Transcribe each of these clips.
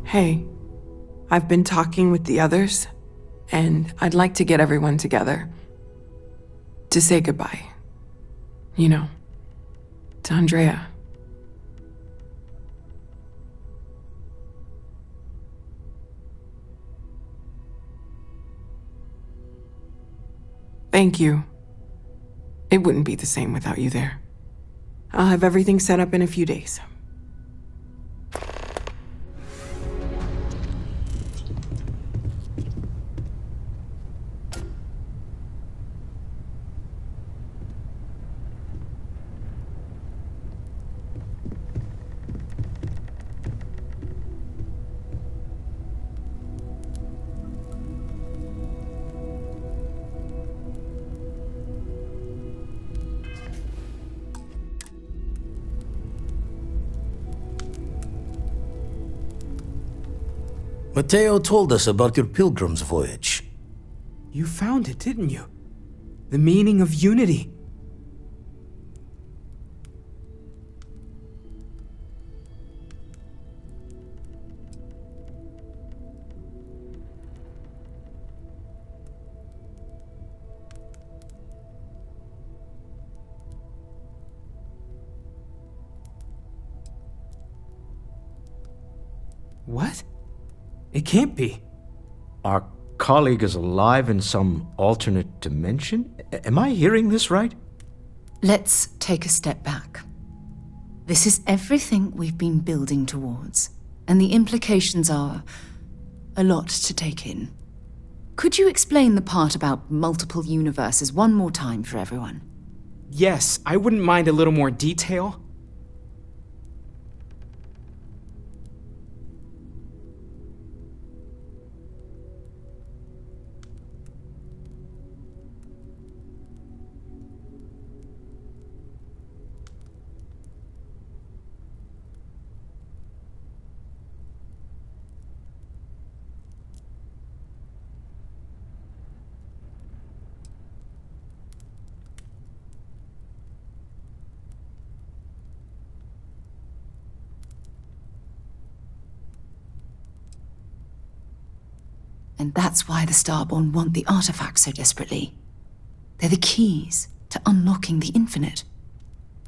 Hey, I've been talking with the others, and I'd like to get everyone together. To say goodbye. You know, to Andrea. Thank you. It wouldn't be the same without you there. I'll have everything set up in a few days. Matteo told us about your pilgrim's voyage. You found it, didn't you? The meaning of unity. What? It can't be. Our colleague is alive in some alternate dimension? Am I hearing this right? Let's take a step back. This is everything we've been building towards, and the implications are a lot to take in. Could you explain the part about multiple universes one more time for everyone? Yes, I wouldn't mind a little more detail. And that's why the Starborn want the artifacts so desperately. They're the keys to unlocking the infinite.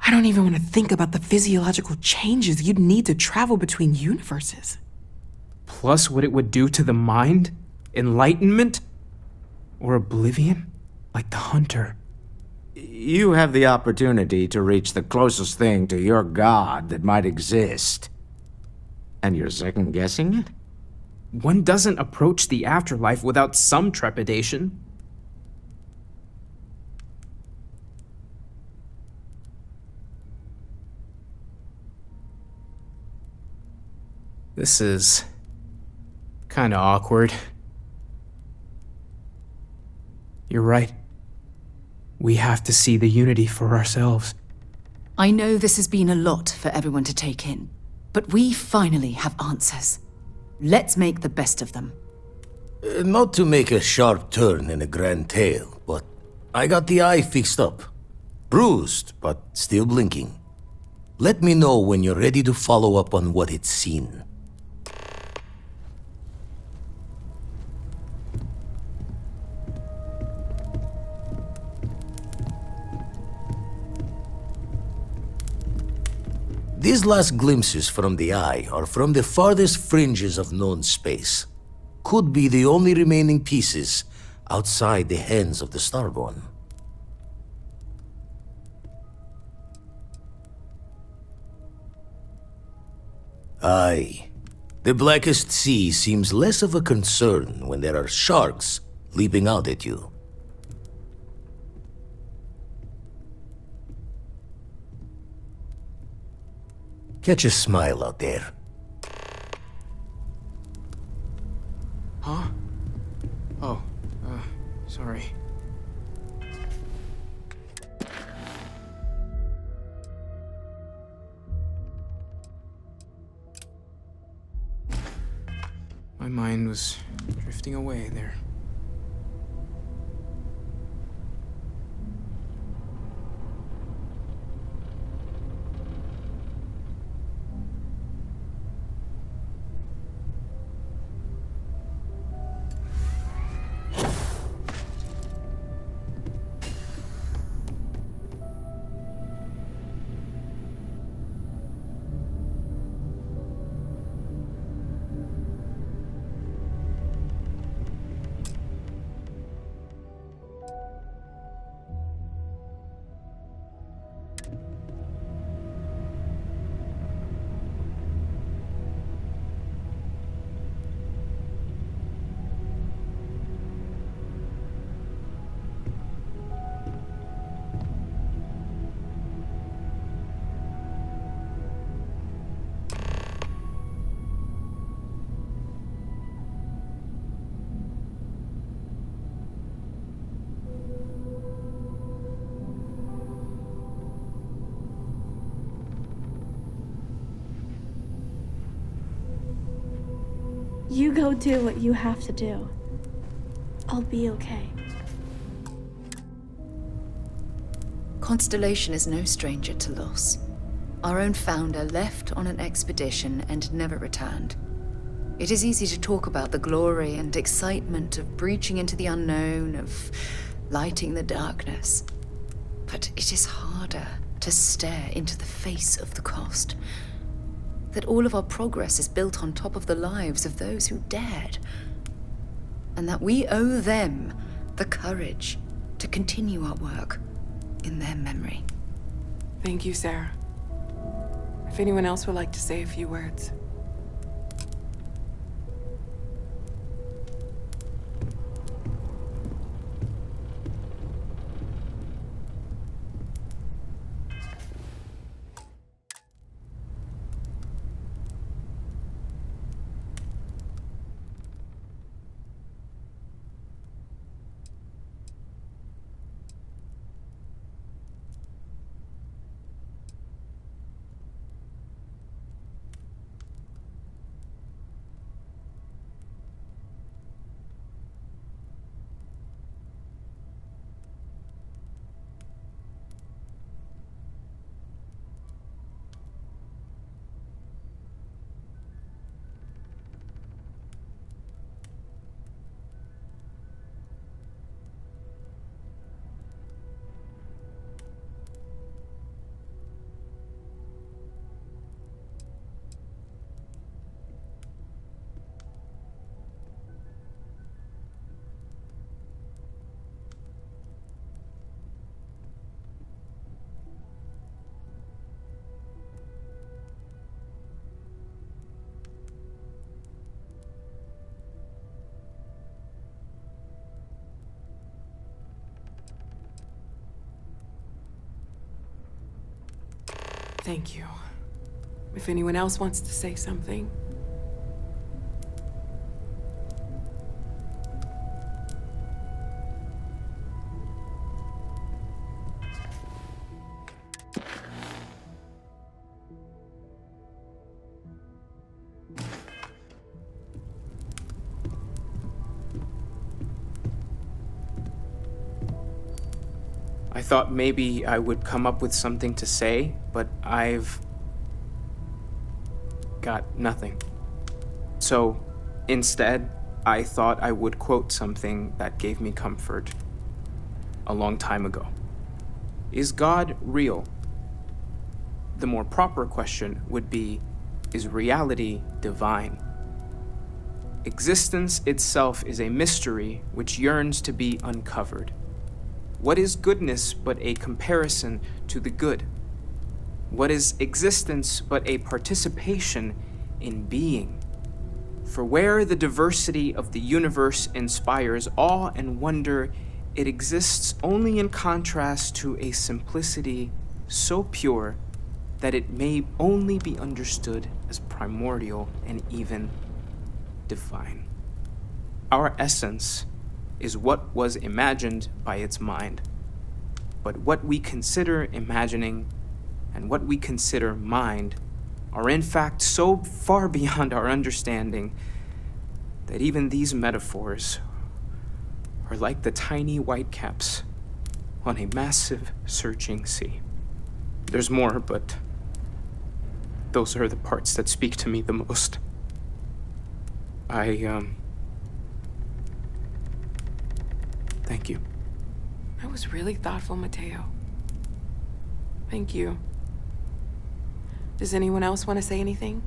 I don't even want to think about the physiological changes you'd need to travel between universes. Plus what it would do to the mind? Enlightenment? Or oblivion? Like the Hunter. You have the opportunity to reach the closest thing to your god that might exist. And you're second-guessing it? One doesn't approach the afterlife without some trepidation. This is kinda awkward. You're right. We have to see the unity for ourselves. I know this has been a lot for everyone to take in, but we finally have answers. Let's make the best of them. Not to make a sharp turn in a grand tale, but I got the eye fixed up. Bruised, but still blinking. Let me know when you're ready to follow up on what it's seen. These last glimpses from the eye are from the farthest fringes of known space. Could be the only remaining pieces outside the hands of the Starborn. Aye. The blackest sea seems less of a concern when there are sharks leaping out at you. Catch a smile out there. Huh? Oh, sorry. My mind was drifting away there. You go do what you have to do. I'll be okay. Constellation is no stranger to loss. Our own founder left on an expedition and never returned. It is easy to talk about the glory and excitement of breaching into the unknown, of lighting the darkness. But it is harder to stare into the face of the cost. That all of our progress is built on top of the lives of those who dared. And that we owe them the courage to continue our work in their memory. Thank you, Sarah. If anyone else would like to say a few words. Thank you. If anyone else wants to say something. I thought maybe I would come up with something to say, but I've got nothing. So instead, I thought I would quote something that gave me comfort a long time ago. Is God real? The more proper question would be, is reality divine? Existence itself is a mystery which yearns to be uncovered. What is goodness but a comparison to the good? What is existence but a participation in being? For where the diversity of the universe inspires awe and wonder, it exists only in contrast to a simplicity so pure that it may only be understood as primordial and even divine. Our essence is what was imagined by its mind. But what we consider imagining and what we consider mind are in fact so far beyond our understanding that even these metaphors are like the tiny whitecaps on a massive searching sea. There's more, but those are the parts that speak to me the most. Thank you. That was really thoughtful, Mateo. Thank you. Does anyone else want to say anything?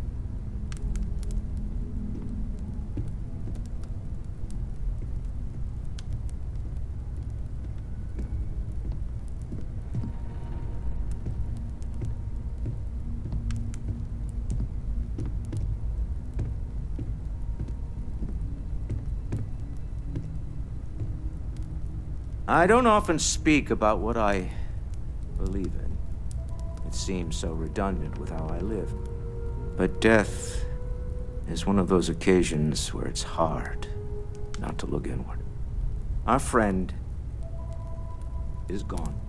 I don't often speak about what I believe in. It seems so redundant with how I live. But death is one of those occasions where it's hard not to look inward. Our friend is gone.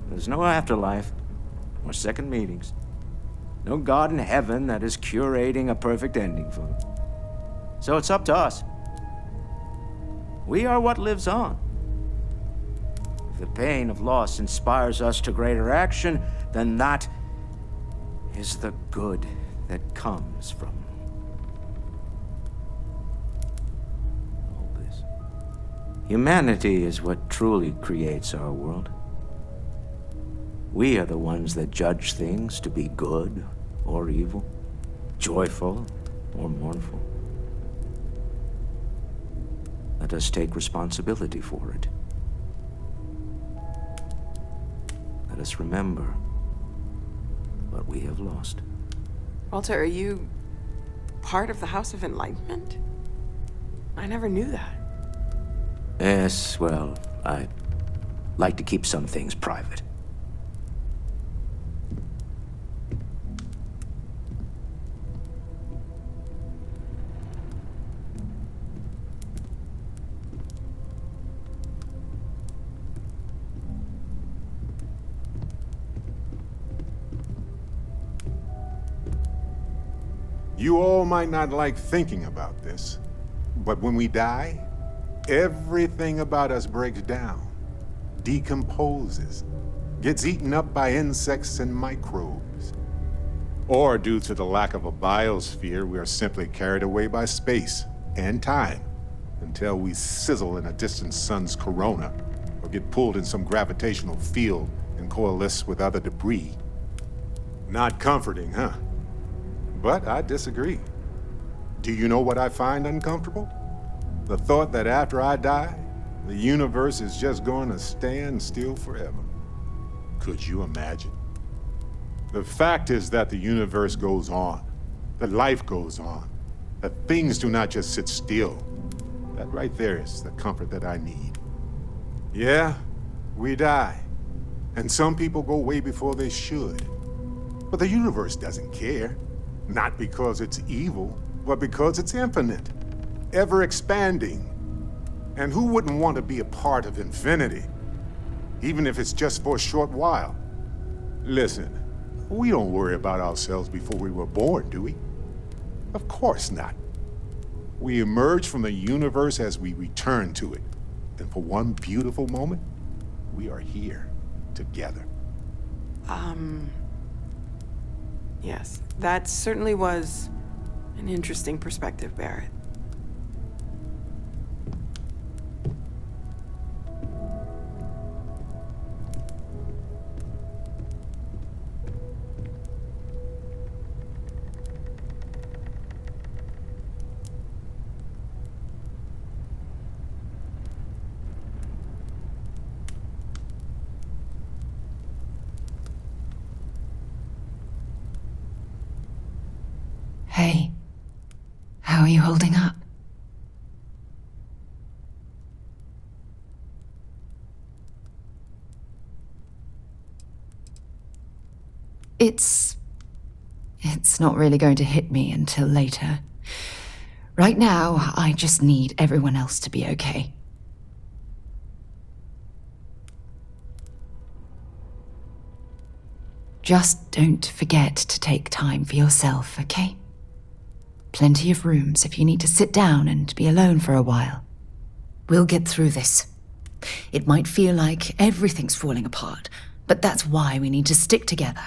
There's no afterlife or second meetings. No God in heaven that is curating a perfect ending for them. So it's up to us. We are what lives on. If the pain of loss inspires us to greater action, then that is the good that comes from all this. Humanity is what truly creates our world. We are the ones that judge things to be good or evil, joyful or mournful. Let us take responsibility for it. Let us remember what we have lost. Walter, are you part of the House of Enlightenment? I never knew that. Yes, well, I like to keep some things private. You all might not like thinking about this, but when we die, everything about us breaks down, decomposes, gets eaten up by insects and microbes. Or due to the lack of a biosphere, we are simply carried away by space and time until we sizzle in a distant sun's corona or get pulled in some gravitational field and coalesce with other debris. Not comforting, huh? But I disagree. Do you know what I find uncomfortable? The thought that after I die, the universe is just going to stand still forever. Could you imagine? The fact is that the universe goes on, that life goes on, that things do not just sit still. That right there is the comfort that I need. Yeah, we die, and some people go way before they should. But the universe doesn't care. Not because it's evil, but because it's infinite, ever expanding. And who wouldn't want to be a part of infinity? Even if it's just for a short while. Listen, we don't worry about ourselves before we were born, do we? Of course not. We emerge from the universe as we return to it. And for one beautiful moment, we are here together. Yes, that certainly was an interesting perspective, Barrett. Hey, how are you holding up? It's not really going to hit me until later. Right now, I just need everyone else to be okay. Just don't forget to take time for yourself, okay? Plenty of rooms if you need to sit down and be alone for a while. We'll get through this. It might feel like everything's falling apart, but that's why we need to stick together.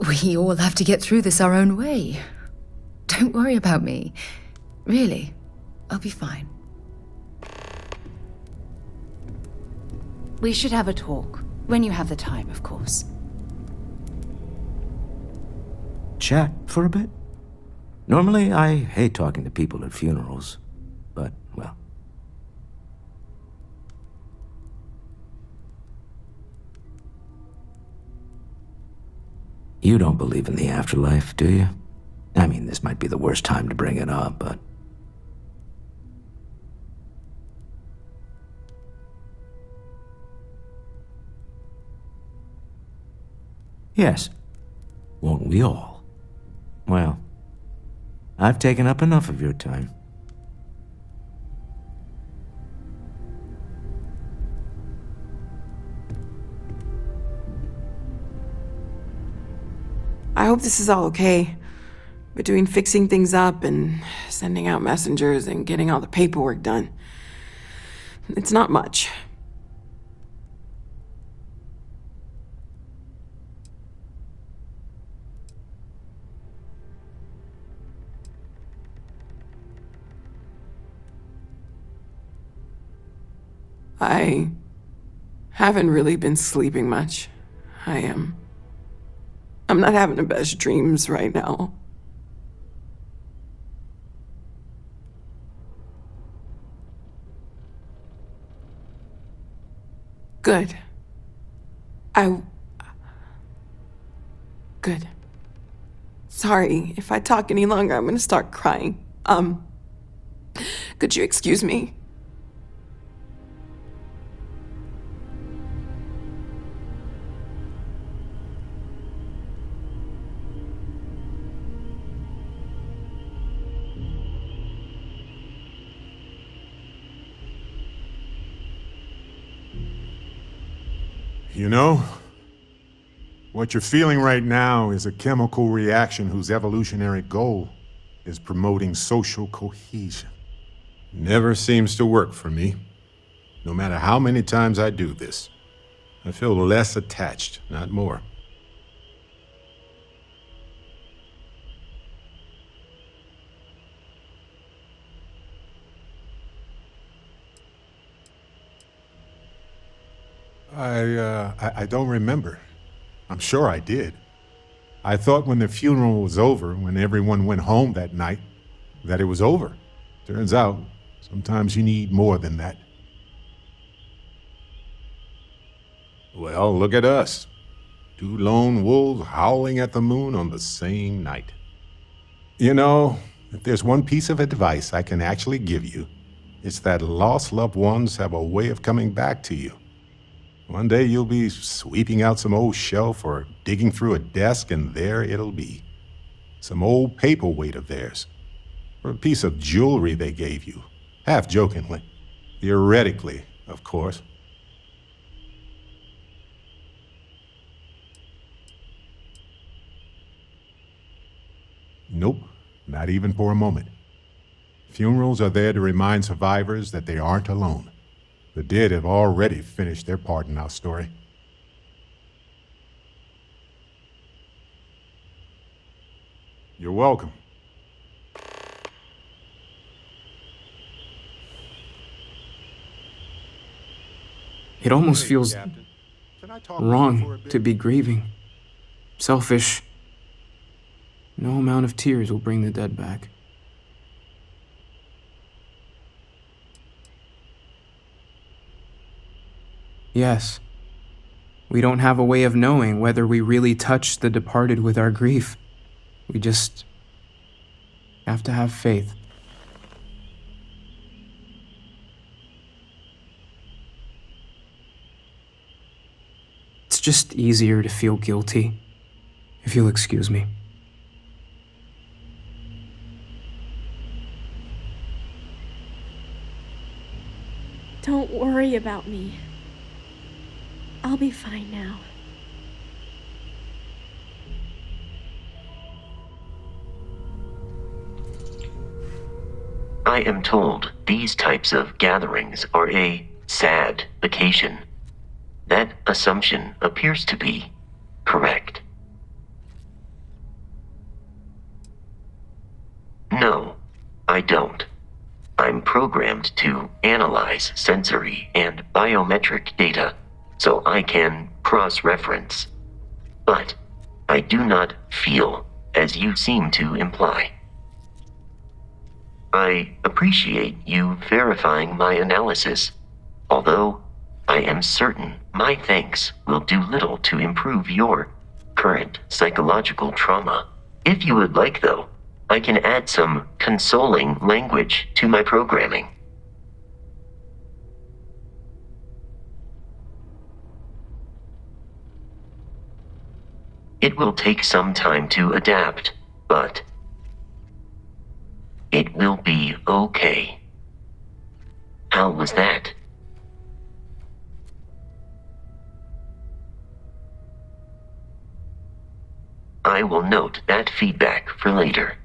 We all have to get through this our own way. Don't worry about me. Really, I'll be fine. We should have a talk. When you have the time, of course. Chat for a bit? Normally, I hate talking to people at funerals, but, well. You don't believe in the afterlife, do you? I mean, this might be the worst time to bring it up, but... Yes. Won't we all? Well, I've taken up enough of your time. I hope this is all okay. Between fixing things up and sending out messengers and getting all the paperwork done. It's not much. I haven't really been sleeping much. I'm not having the best dreams right now. Good. Good. Sorry, if I talk any longer, I'm gonna start crying. Could you excuse me? You know, what you're feeling right now is a chemical reaction whose evolutionary goal is promoting social cohesion. Never seems to work for me. No matter how many times I do this, I feel less attached, not more. I don't remember. I'm sure I did. I thought when the funeral was over, when everyone went home that night, that it was over. Turns out, sometimes you need more than that. Well, look at us. Two lone wolves howling at the moon on the same night. You know, if there's one piece of advice I can actually give you, it's that lost loved ones have a way of coming back to you. One day you'll be sweeping out some old shelf or digging through a desk, and there it'll be. Some old paperweight of theirs. Or a piece of jewelry they gave you. Half jokingly. Theoretically, of course. Nope, not even for a moment. Funerals are there to remind survivors that they aren't alone. The dead have already finished their part in our story. You're welcome. It almost feels wrong to be grieving. Selfish. No amount of tears will bring the dead back. Yes. We don't have a way of knowing whether we really touched the departed with our grief. We just have to have faith. It's just easier to feel guilty, if you'll excuse me. Don't worry about me. I'll be fine now. I am told these types of gatherings are a sad vacation. That assumption appears to be correct. No, I don't. I'm programmed to analyze sensory and biometric data so I can cross-reference. But I do not feel as you seem to imply. I appreciate you verifying my analysis, although I am certain my thanks will do little to improve your current psychological trauma. If you would like, though, I can add some consoling language to my programming. It will take some time to adapt, but it will be okay. How was that? I will note that feedback for later.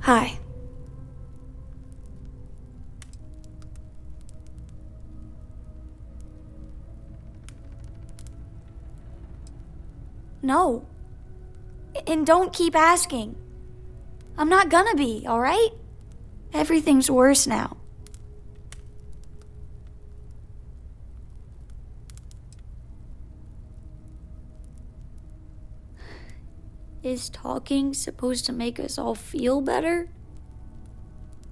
Hi. No. And don't keep asking. I'm not gonna be, alright? Everything's worse now. Is talking supposed to make us all feel better?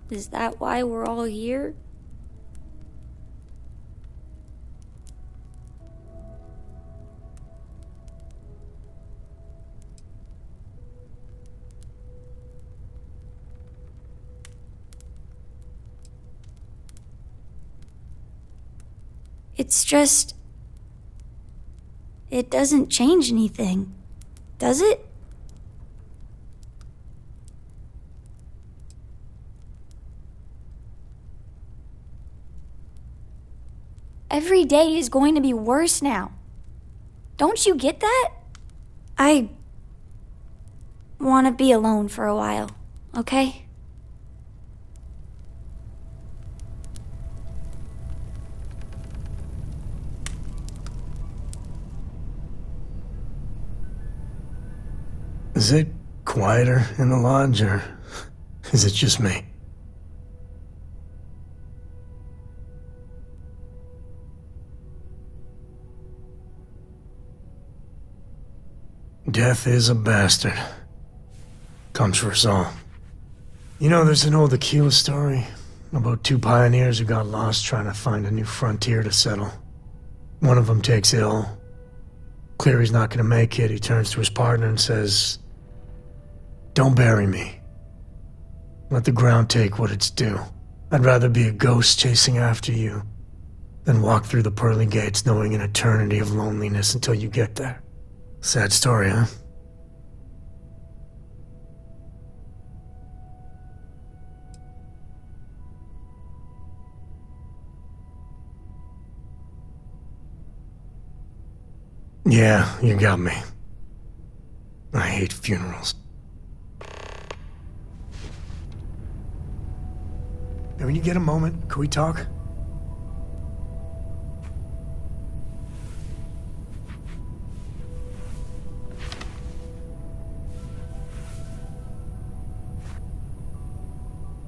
Is that why we're all here? It's just... it doesn't change anything, does it? Every day is going to be worse now. Don't you get that? I want to be alone for a while, okay? Is it quieter in the lodge, or is it just me? Death is a bastard. Comes for us all. You know, there's an old Aquila story about two pioneers who got lost trying to find a new frontier to settle. One of them takes ill. Clear he's not gonna make it, he turns to his partner and says, "Don't bury me. Let the ground take what it's due. I'd rather be a ghost chasing after you than walk through the pearly gates knowing an eternity of loneliness until you get there." Sad story, huh? Yeah, you got me. I hate funerals. Hey, when you get a moment, can we talk?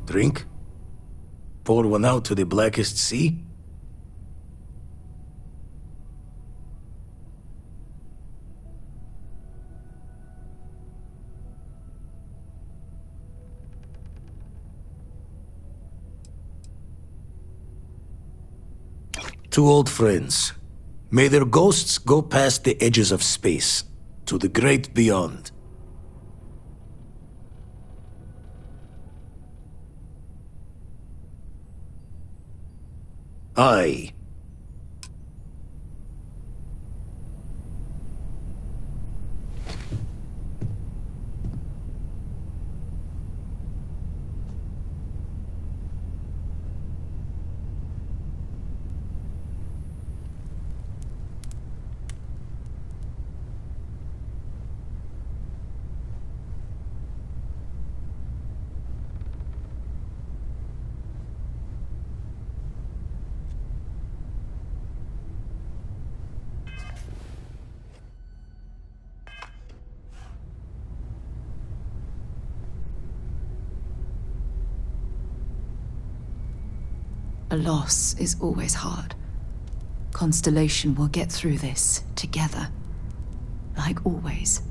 Drink? Pour one out to the blackest sea? Two old friends. May their ghosts go past the edges of space, to the great beyond. I. A loss is always hard. Constellation will get through this together. Like always.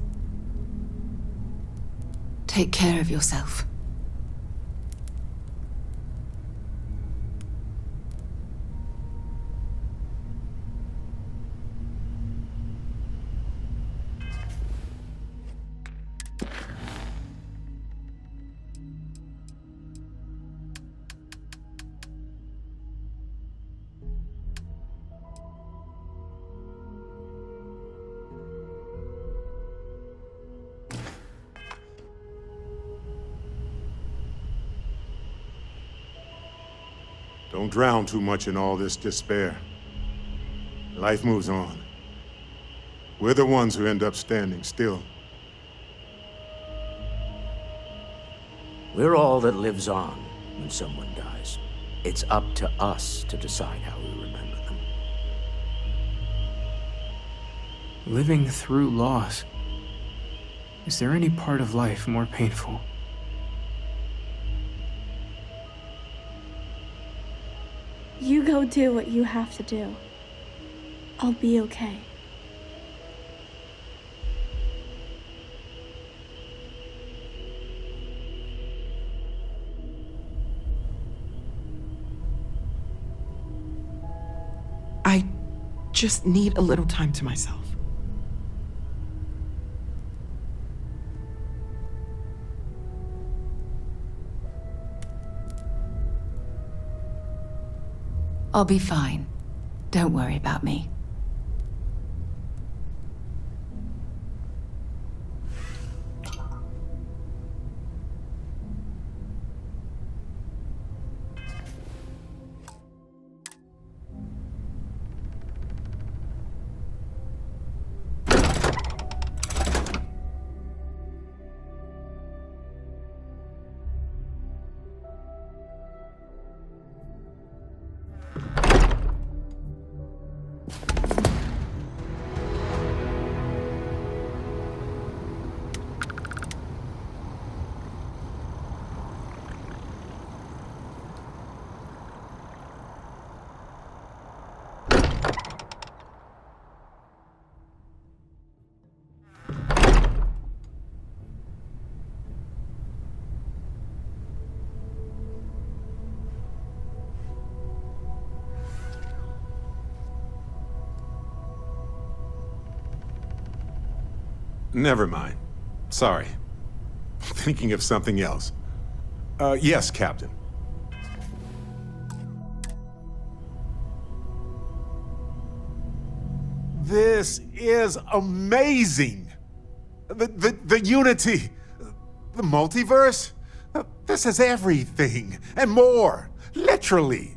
Take care of yourself. Don't drown too much in all this despair. Life moves on. We're the ones who end up standing still. We're all that lives on when someone dies. It's up to us to decide how we remember them. Living through loss. Is there any part of life more painful? You go do what you have to do. I'll be okay. I just need a little time to myself. I'll be fine. Don't worry about me. Never mind. Sorry. Thinking of something else. Yes, Captain. This is amazing! The unity, the multiverse, this is everything, and more, literally.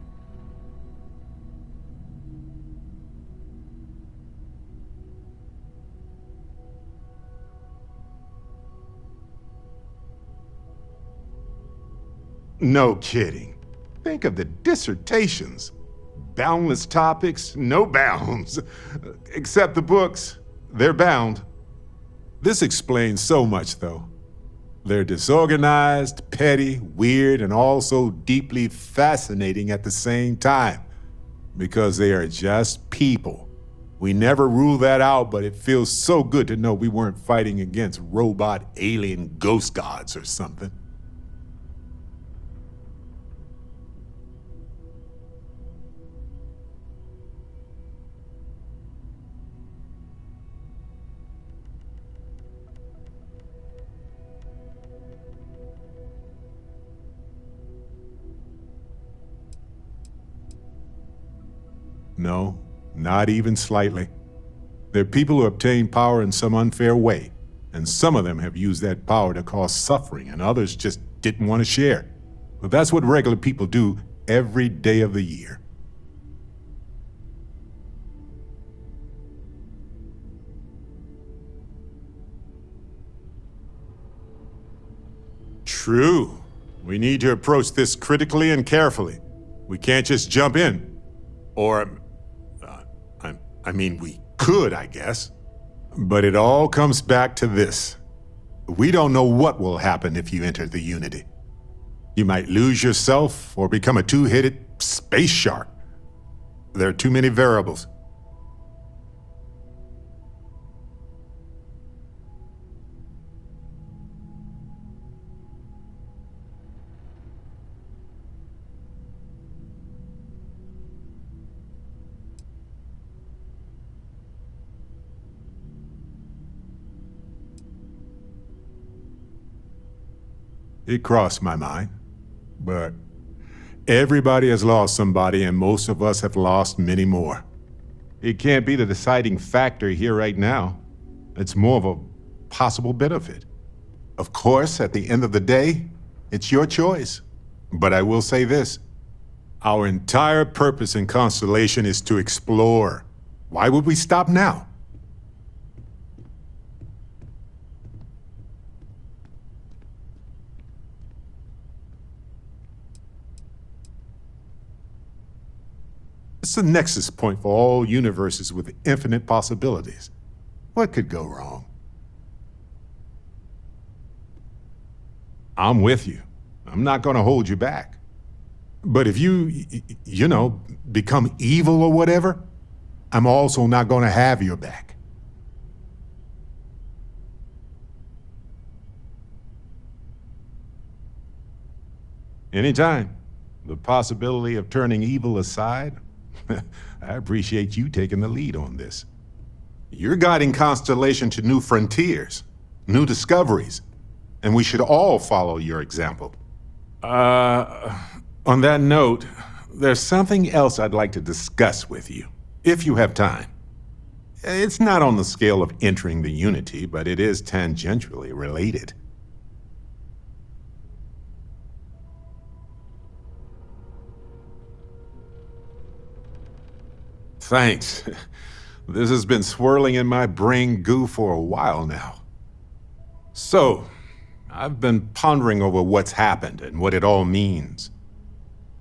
No kidding. Think of the dissertations. Boundless topics, no bounds. Except the books, they're bound. This explains so much, though. They're disorganized, petty, weird, and also deeply fascinating at the same time. Because they are just people. We never rule that out, but it feels so good to know we weren't fighting against robot alien ghost gods or something. No, not even slightly. There are people who obtain power in some unfair way, and some of them have used that power to cause suffering, and others just didn't want to share. But that's what regular people do every day of the year. True. We need to approach this critically and carefully. We can't just jump in. Or, I mean, we could, I guess. But it all comes back to this. We don't know what will happen if you enter the Unity. You might lose yourself or become a two-headed space shark. There are too many variables. It crossed my mind, but everybody has lost somebody, and most of us have lost many more. It can't be the deciding factor here right now. It's more of a possible benefit. Of course, at the end of the day, it's your choice. But I will say this. Our entire purpose in Constellation is to explore. Why would we stop now? It's the nexus point for all universes with infinite possibilities. What could go wrong? I'm with you. I'm not going to hold you back. But if you know, become evil or whatever, I'm also not going to have your back. Anytime. The possibility of turning evil aside, I appreciate you taking the lead on this. You're guiding Constellation to new frontiers, new discoveries, and we should all follow your example. On that note, there's something else I'd like to discuss with you, if you have time. It's not on the scale of entering the Unity, but it is tangentially related. Thanks. This has been swirling in my brain goo for a while now. So, I've been pondering over what's happened and what it all means.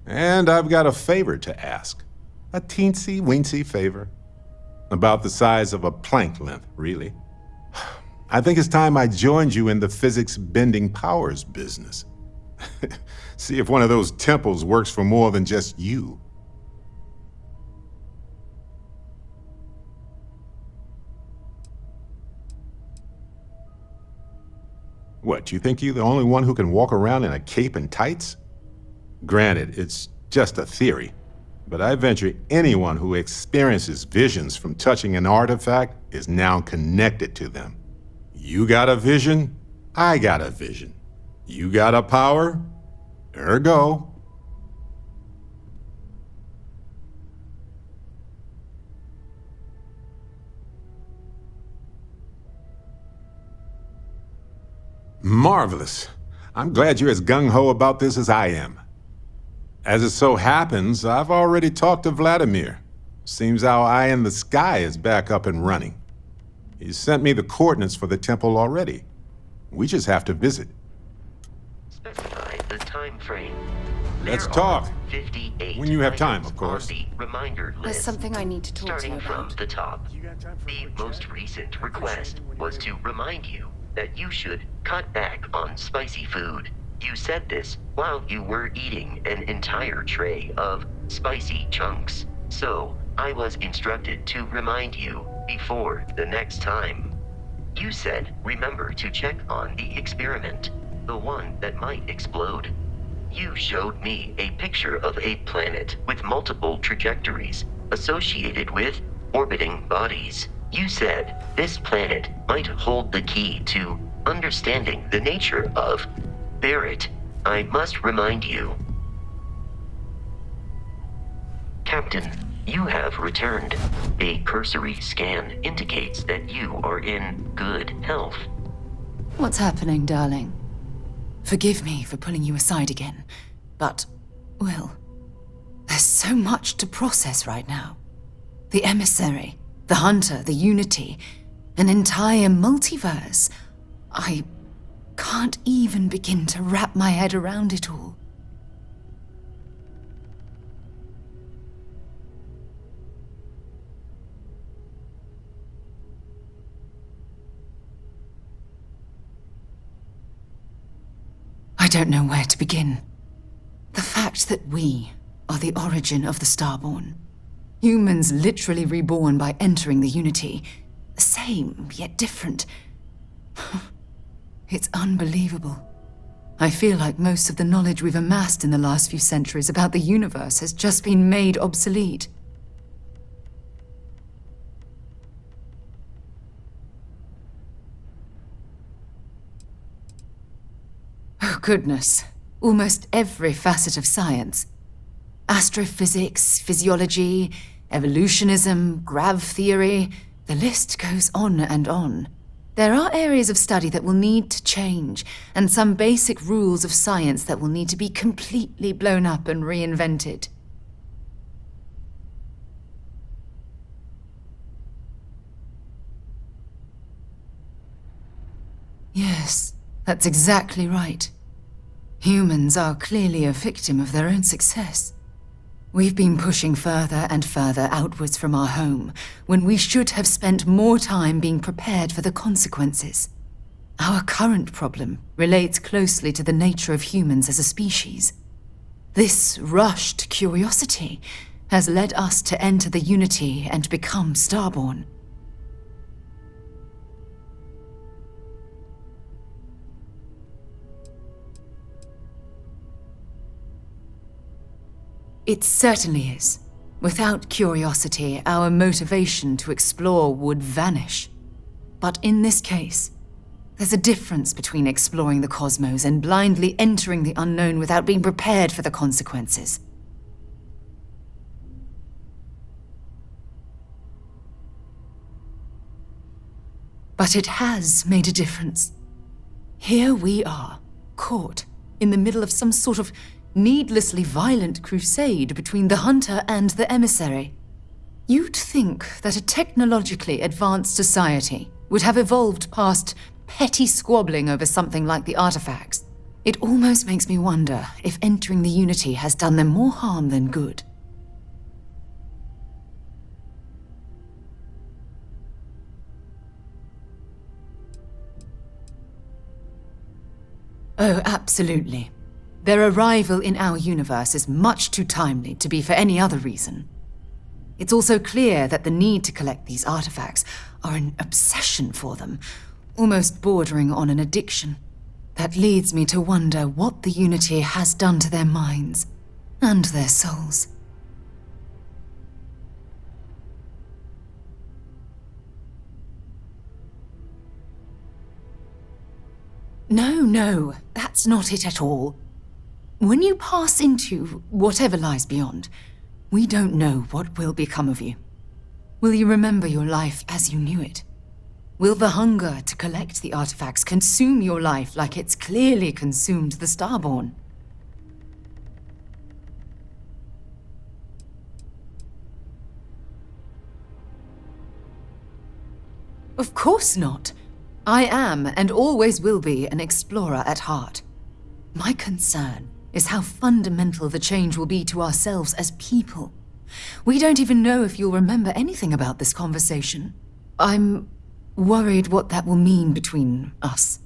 And I've got a favor to ask. A teensy-weensy favor. About the size of a plank length, really. I think it's time I joined you in the physics-bending powers business. See if one of those temples works for more than just you. What, you think you're the only one who can walk around in a cape and tights? Granted, it's just a theory, but I venture anyone who experiences visions from touching an artifact is now connected to them. You got a vision, I got a vision. You got a power, ergo. Marvelous. I'm glad you're as gung-ho about this as I am. As it so happens, I've already talked to Vladimir. Seems our eye in the sky is back up and running. He sent me the coordinates for the temple already. We just have to visit. Specify the time frame. Let's There talk. are 58 When you have time, items of course. on the reminder list. There's something I need to talk to Starting you from about. the top, the most recent request was to remind you that you should cut back on spicy food. You said this while you were eating an entire tray of spicy chunks. So, I was instructed to remind you before the next time. You said remember to check on the experiment, the one that might explode. You showed me a picture of a planet with multiple trajectories associated with orbiting bodies. You said this planet might hold the key to understanding the nature of Barrett. I must remind you. Captain, you have returned. A cursory scan indicates that you are in good health. What's happening, darling? Forgive me for pulling you aside again, but, well, there's so much to process right now. The emissary, the hunter, the Unity, an entire multiverse. I can't even begin to wrap my head around it all. I don't know where to begin. The fact that we are the origin of the Starborn. Humans literally reborn by entering the Unity. Same, yet different. It's unbelievable. I feel like most of the knowledge we've amassed in the last few centuries about the universe has just been made obsolete. Oh, goodness. Almost every facet of science. Astrophysics, physiology, evolutionism, grav theory, the list goes on and on. There are areas of study that will need to change, and some basic rules of science that will need to be completely blown up and reinvented. Yes, that's exactly right. Humans are clearly a victim of their own success. We've been pushing further and further outwards from our home, when we should have spent more time being prepared for the consequences. Our current problem relates closely to the nature of humans as a species. This rushed curiosity has led us to enter the Unity and become Starborn. It certainly is. Without curiosity, our motivation to explore would vanish. But in this case, there's a difference between exploring the cosmos and blindly entering the unknown without being prepared for the consequences. But it has made a difference. Here we are, caught in the middle of some sort of needlessly violent crusade between the hunter and the emissary. You'd think that a technologically advanced society would have evolved past petty squabbling over something like the artifacts. It almost makes me wonder if entering the Unity has done them more harm than good. Oh, absolutely. Their arrival in our universe is much too timely to be for any other reason. It's also clear that the need to collect these artifacts are an obsession for them, almost bordering on an addiction. That leads me to wonder what the Unity has done to their minds and their souls. No, that's not it at all. When you pass into whatever lies beyond, we don't know what will become of you. Will you remember your life as you knew it? Will the hunger to collect the artifacts consume your life like it's clearly consumed the Starborn? Of course not. I am, and always will be, an explorer at heart. My concern is how fundamental the change will be to ourselves as people. We don't even know if you'll remember anything about this conversation. I'm worried what that will mean between us.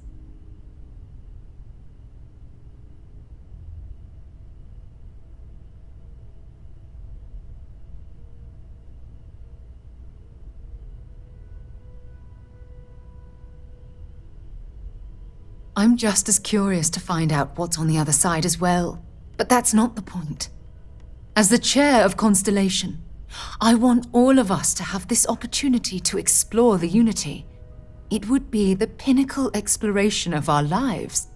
I'm just as curious to find out what's on the other side as well. But that's not the point. As the chair of Constellation, I want all of us to have this opportunity to explore the Unity. It would be the pinnacle exploration of our lives.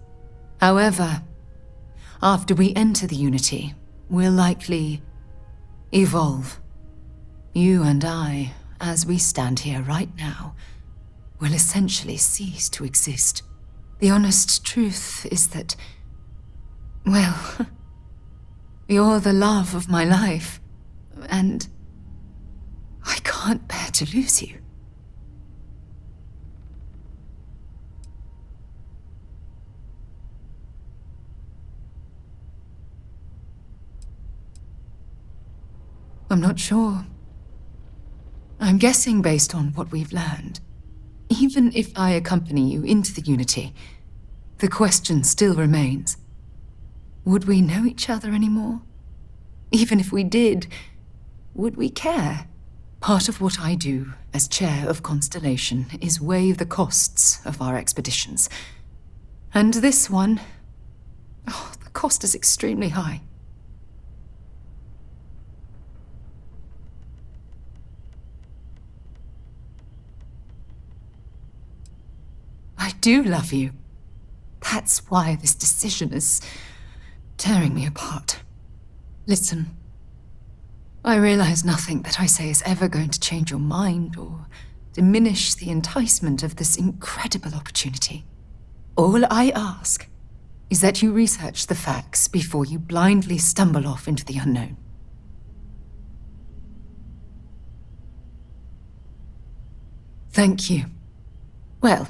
However, after we enter the Unity, we'll likely evolve. You and I, as we stand here right now, will essentially cease to exist. The honest truth is that, well, you're the love of my life, and I can't bear to lose you. I'm not sure. I'm guessing based on what we've learned. Even if I accompany you into the Unity, the question still remains. Would we know each other anymore? Even if we did, would we care? Part of what I do as chair of Constellation is weigh the costs of our expeditions. And this one, the cost is extremely high. I do love you. That's why this decision is tearing me apart. Listen, I realize nothing that I say is ever going to change your mind or diminish the enticement of this incredible opportunity. All I ask is that you research the facts before you blindly stumble off into the unknown. Thank you. Well,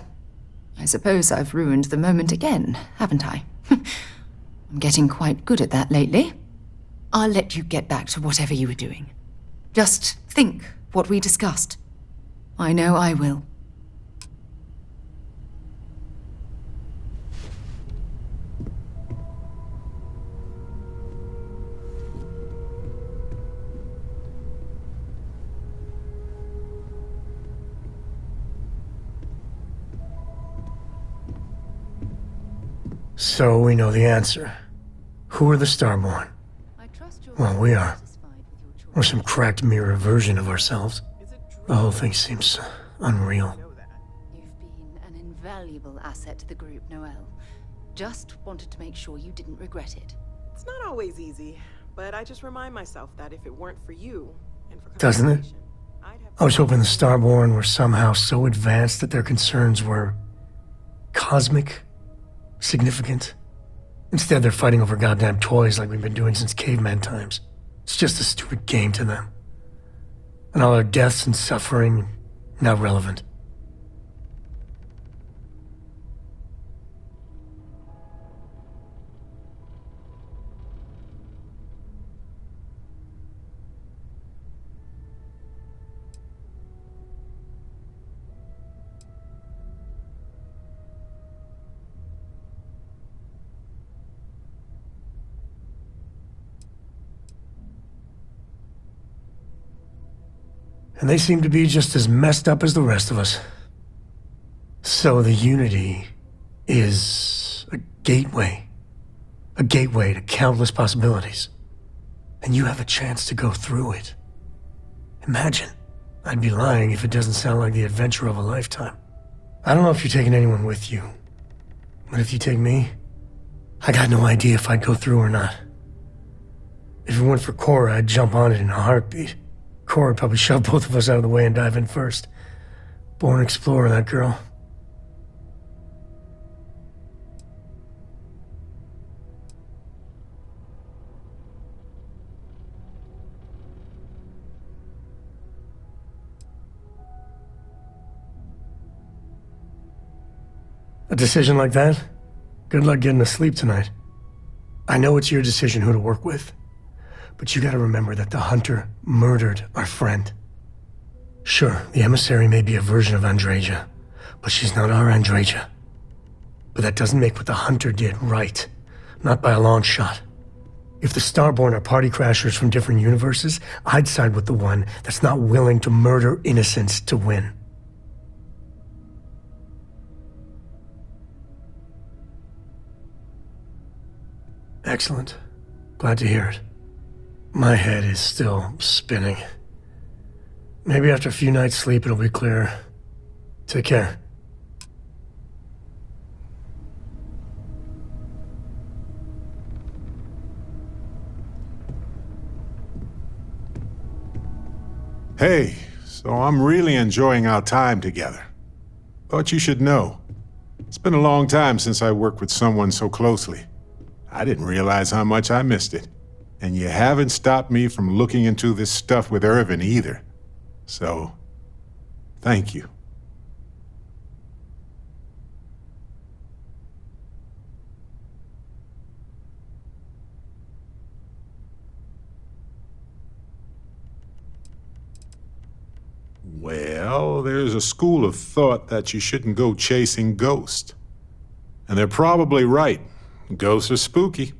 I suppose I've ruined the moment again, haven't I? I'm getting quite good at that lately. I'll let you get back to whatever you were doing. Just think what we discussed. I know I will. So we know the answer. Who are the Starborn? Well, we are. We're some cracked mirror version of ourselves. The whole thing seems unreal. You've been an invaluable asset to the group, Noel. Just wanted to make sure you didn't regret it. It's not always easy, but I just remind myself that if it weren't for you and for Doesn't it? conversation, I'd have... I was hoping the Starborn were somehow so advanced that their concerns were cosmic, significant. Instead, they're fighting over goddamn toys like we've been doing since caveman times. It's just a stupid game to them. And all our deaths and suffering, not relevant. And they seem to be just as messed up as the rest of us. So the Unity is a gateway. A gateway to countless possibilities. And you have a chance to go through it. Imagine. I'd be lying if it doesn't sound like the adventure of a lifetime. I don't know if you're taking anyone with you. But if you take me, I got no idea if I'd go through or not. If it went for Cora, I'd jump on it in a heartbeat. Cora would probably shove both of us out of the way and dive in first. Born explorer, that girl. A decision like that? Good luck getting to sleep tonight. I know it's your decision who to work with. But you gotta remember that the Hunter murdered our friend. Sure, the emissary may be a version of Andreja, but she's not our Andreja. But that doesn't make what the Hunter did right. Not by a long shot. If the Starborn are party crashers from different universes, I'd side with the one that's not willing to murder innocents to win. Excellent. Glad to hear it. My head is still spinning. Maybe after a few nights' sleep, it'll be clearer. Take care. Hey, so I'm really enjoying our time together. Thought you should know. It's been a long time since I worked with someone so closely. I didn't realize how much I missed it. And you haven't stopped me from looking into this stuff with Irvin either. So, thank you. Well, there's a school of thought that you shouldn't go chasing ghosts. And they're probably right. Ghosts are spooky.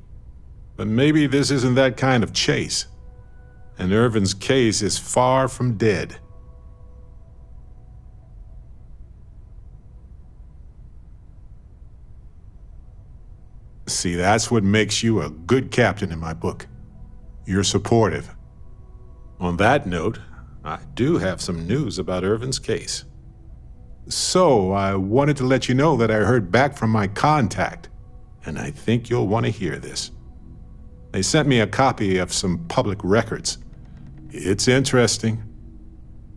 But maybe this isn't that kind of chase. and Irvin's case is far from dead. See, that's what makes you a good captain in my book. You're supportive. On that note, I do have some news about Irvin's case. So, I wanted to let you know that I heard back from my contact, and I think you'll want to hear this. They sent me a copy of some public records. It's interesting.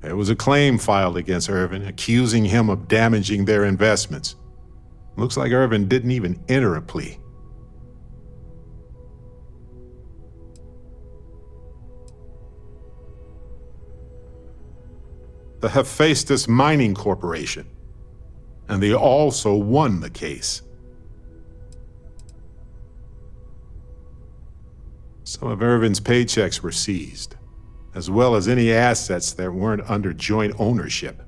There was a claim filed against Irvin, accusing him of damaging their investments. Looks like Irvin didn't even enter a plea. The Hephaestus Mining Corporation, and they also won the case. Some of Irvin's paychecks were seized, as well as any assets that weren't under joint ownership.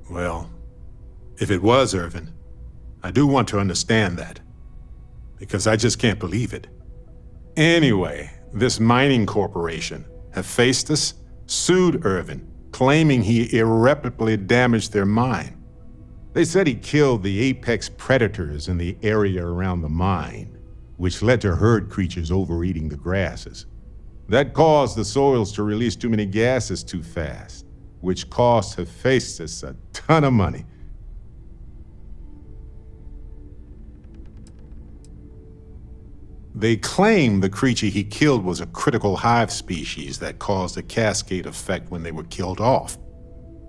Well, if it was Irvin, I do want to understand that, because I just can't believe it. Anyway, this mining corporation, Hephaestus, sued Irvin, claiming he irreparably damaged their mine. They said he killed the apex predators in the area around the mine, which led to herd creatures overeating the grasses. That caused the soils to release too many gases too fast, which cost Hephaestus a ton of money. They claim the creature he killed was a critical hive species that caused a cascade effect when they were killed off.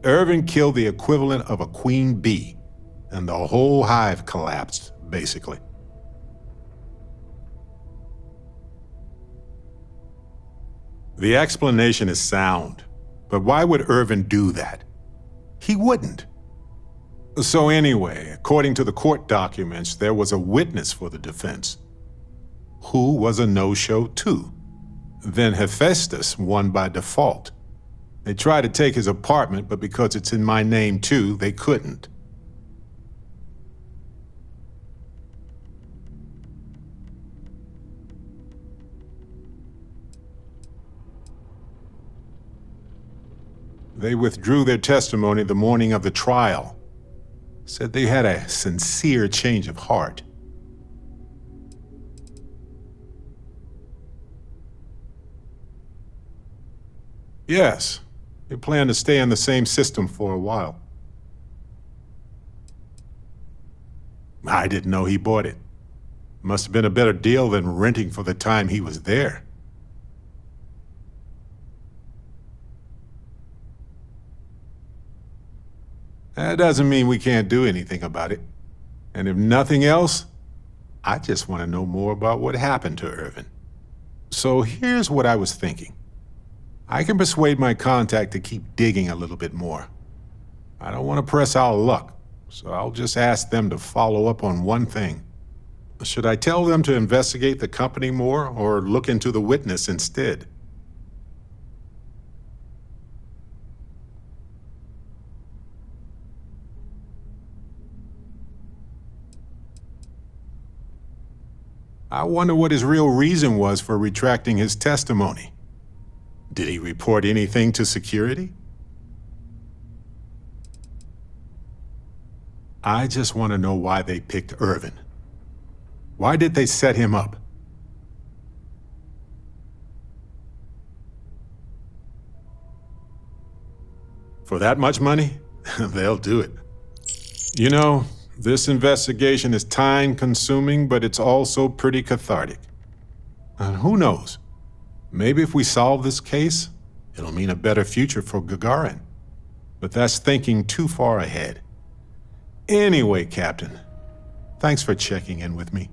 Irvin killed the equivalent of a queen bee, and the whole hive collapsed, basically. The explanation is sound, but why would Irvin do that? He wouldn't. So anyway, according to the court documents, there was a witness for the defense, who was a no-show too. Then Hephaestus won by default. They tried to take his apartment, but because it's in my name too, they couldn't. They withdrew their testimony the morning of the trial. Said they had a sincere change of heart. Yes, they plan to stay in the same system for a while. I didn't know he bought it. Must have been a better deal than renting for the time he was there. That doesn't mean we can't do anything about it. And if nothing else, I just want to know more about what happened to Irvin. So here's what I was thinking. I can persuade my contact to keep digging a little bit more. I don't want to press our luck, so I'll just ask them to follow up on one thing. Should I tell them to investigate the company more, or look into the witness instead? I wonder what his real reason was for retracting his testimony. Did he report anything to security? I just want to know why they picked Irvin. Why did they set him up? For that much money? They'll do it. You know, this investigation is time-consuming, but it's also pretty cathartic. And who knows? Maybe if we solve this case, it'll mean a better future for Gagarin. But that's thinking too far ahead. Anyway, Captain, thanks for checking in with me.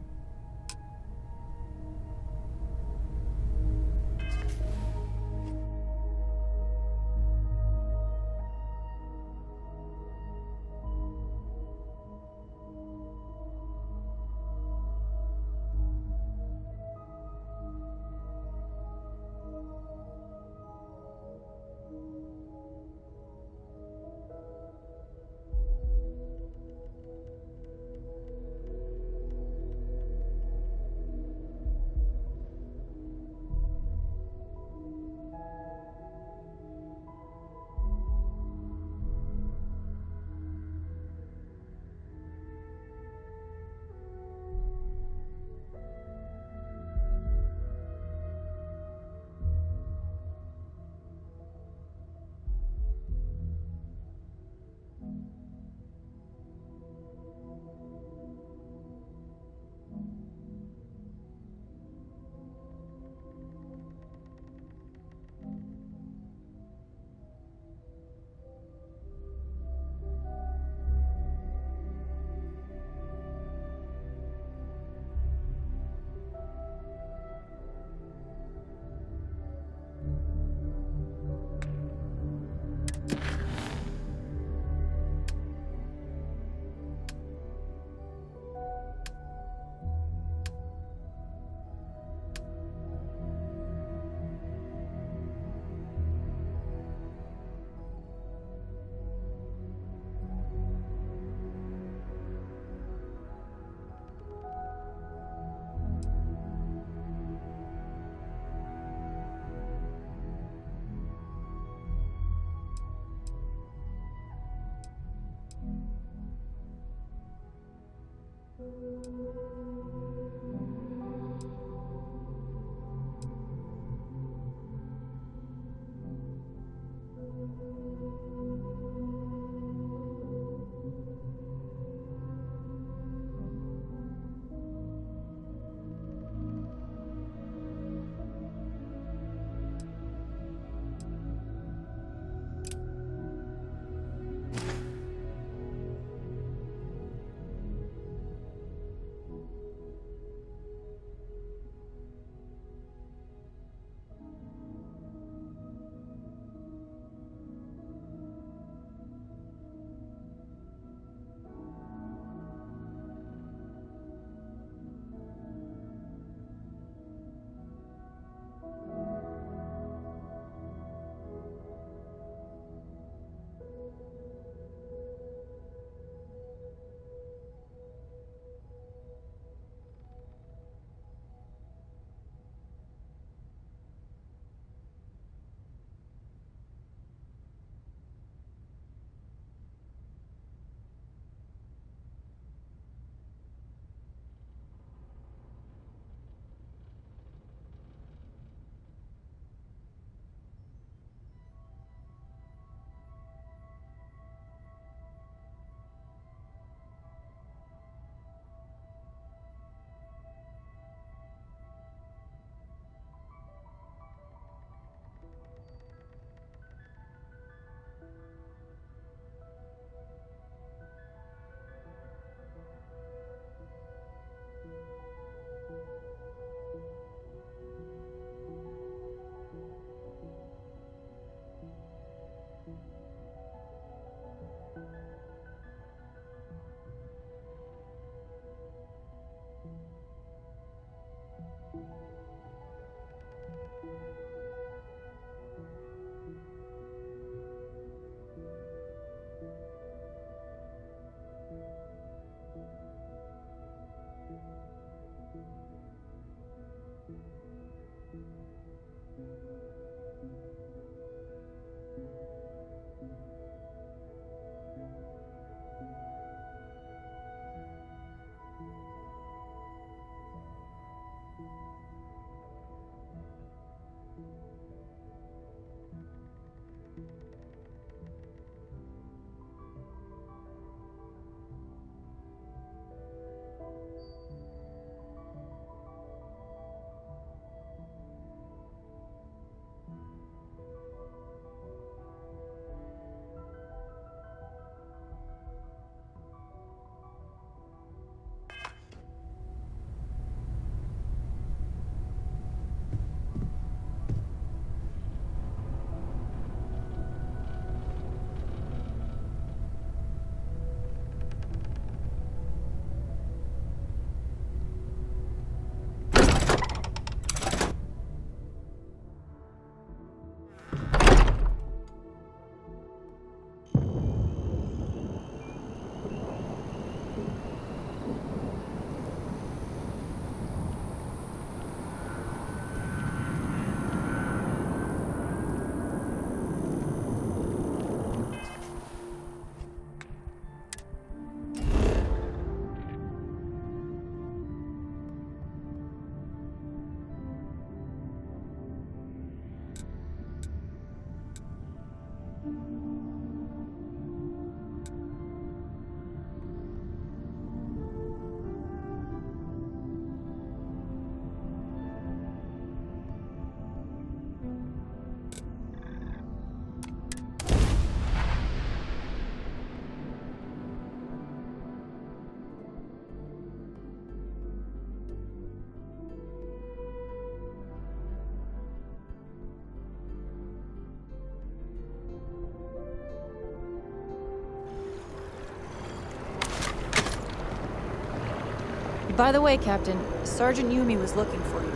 By the way, Captain, Sergeant Yumi was looking for you.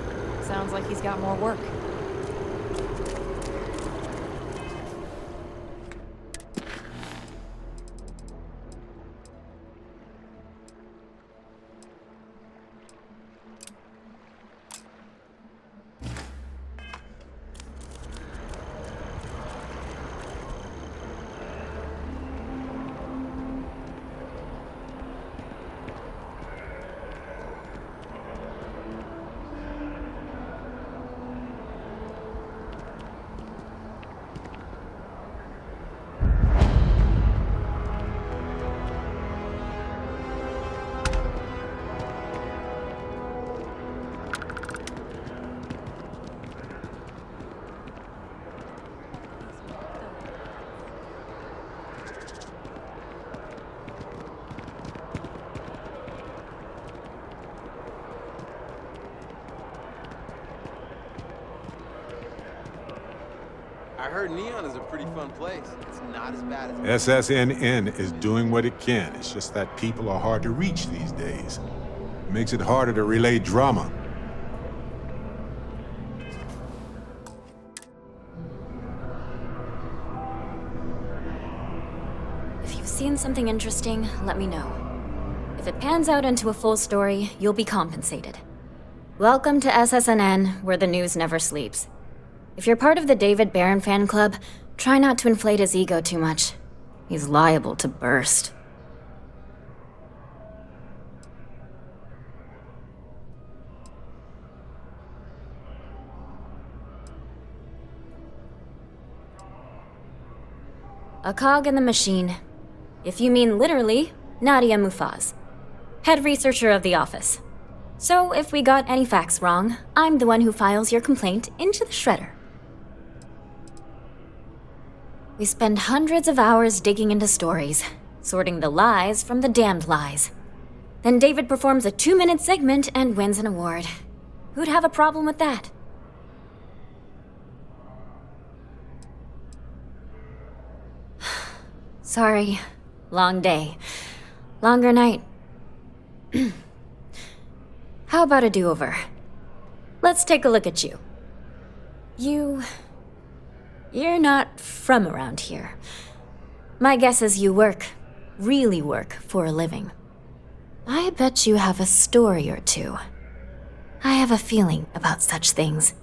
Sounds like he's got more work. I heard Neon is a pretty fun place. It's not as bad as... SSNN is doing what it can. It's just that people are hard to reach these days. It makes it harder to relay drama. If you've seen something interesting, let me know. If it pans out into a full story, you'll be compensated. Welcome to SSNN, where the news never sleeps. If you're part of the David Barron fan club, try not to inflate his ego too much. He's liable to burst. A cog in the machine. If you mean literally, Nadia Mufaz, head researcher of the office. So if we got any facts wrong, I'm the one who files your complaint into the shredder. We spend hundreds of hours digging into stories, sorting the lies from the damned lies. Then David performs a 2-minute segment and wins an award. Who'd have a problem with that? Sorry. Long day. Longer night. How about a do-over? Let's take a look at you. You're not from around here. My guess is you really work for a living. I bet you have a story or two. I have a feeling about such things.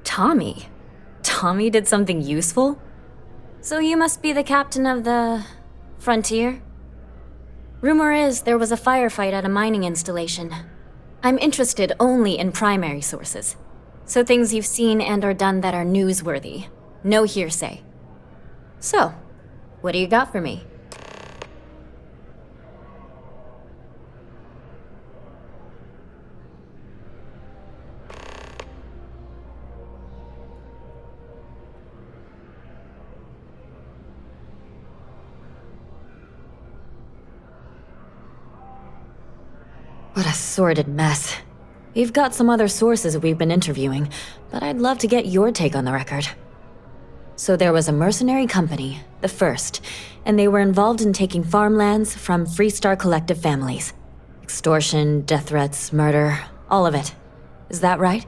Tommy? Tommy did something useful? So you must be the captain of the... Frontier? Rumor is there was a firefight at a mining installation. I'm interested only in primary sources. So things you've seen and or done that are newsworthy. No hearsay. So, what do you got for me? What a sordid mess. We've got some other sources we've been interviewing, but I'd love to get your take on the record. So there was a mercenary company, the First, and they were involved in taking farmlands from Freestar Collective families. Extortion, death threats, murder, all of it. Is that right?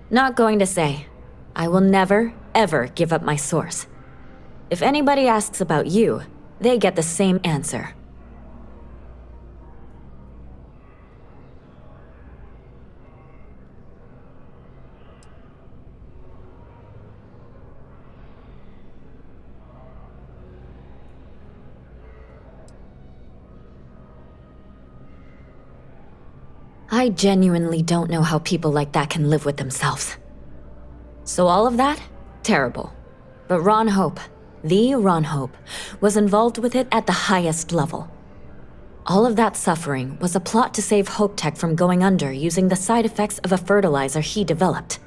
Not going to say. I will never, ever give up my source. If anybody asks about you, they get the same answer. I genuinely don't know how people like that can live with themselves. So all of that? Terrible. But Ron Hope, the Ron Hope, was involved with it at the highest level. All of that suffering was a plot to save Hope Tech from going under using the side effects of a fertilizer he developed.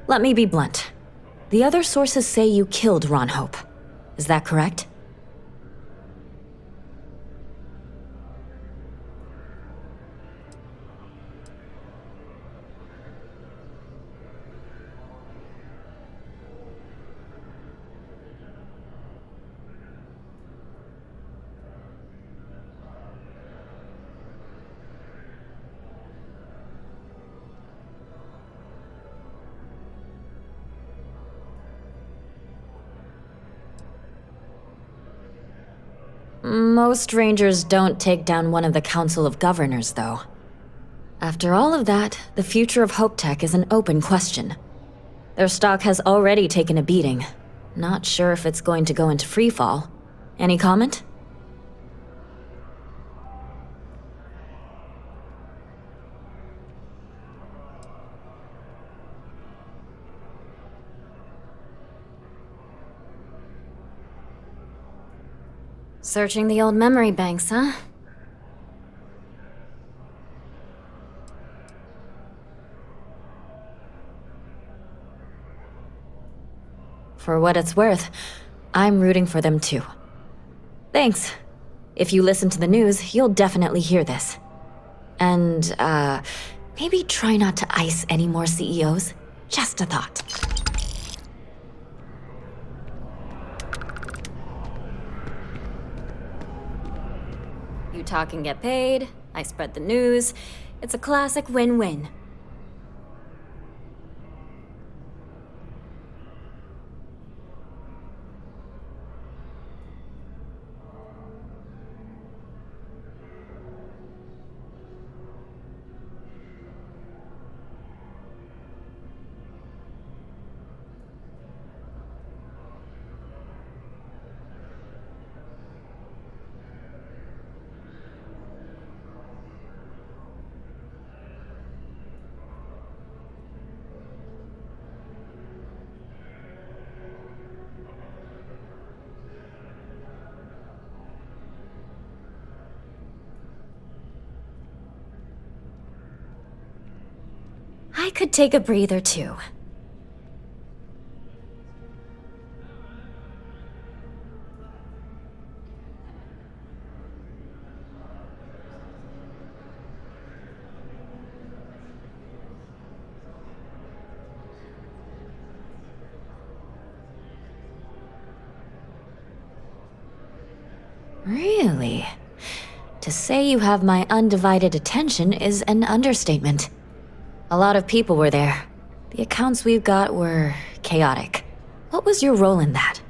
Let me be blunt. The other sources say you killed Ron Hope. Is that correct? Most Rangers don't take down one of the Council of Governors, though. After all of that, the future of Hope Tech is an open question. Their stock has already taken a beating. Not sure if it's going to go into freefall. Any comment? Searching the old memory banks, huh? For what it's worth, I'm rooting for them too. Thanks. If you listen to the news, you'll definitely hear this. And, maybe try not to ice any more CEOs. Just a thought. You talk and get paid, I spread the news. It's a classic win-win. I could take a breather too. Really? To say you have my undivided attention is an understatement. A lot of people were there. The accounts we've got were chaotic. What was your role in that?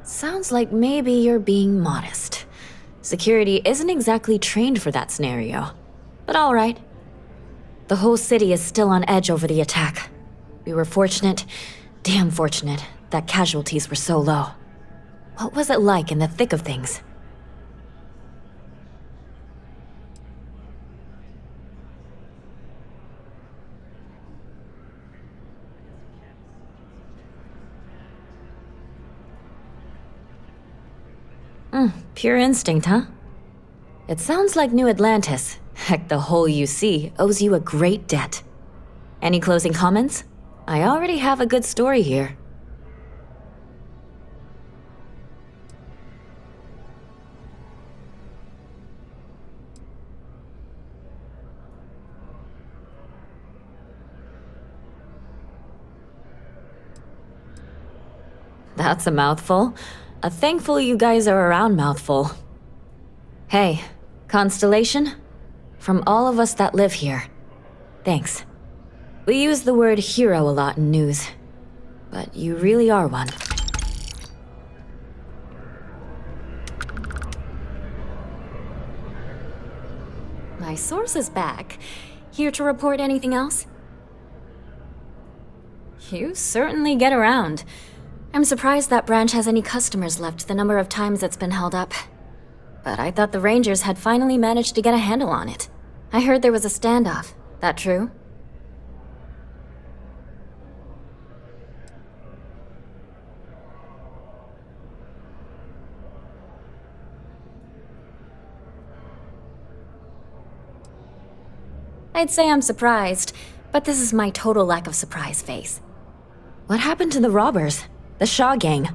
Sounds like maybe you're being modest. Security isn't exactly trained for that scenario. But all right. The whole city is still on edge over the attack. We were fortunate, damn fortunate, that casualties were so low. What was it like in the thick of things? Pure instinct, huh? It sounds like New Atlantis, heck, the whole UC, owes you a great debt. Any closing comments? I already have a good story here. That's a mouthful. A thankful you guys are around mouthful. Hey, Constellation? From all of us that live here, thanks. We use the word hero a lot in news, but you really are one. My source is back. Here to report anything else? You certainly get around. I'm surprised that branch has any customers left the number of times it's been held up. But I thought the Rangers had finally managed to get a handle on it. I heard there was a standoff. That true? I'd say I'm surprised, but this is my total lack of surprise face. What happened to the robbers? The Shaw gang?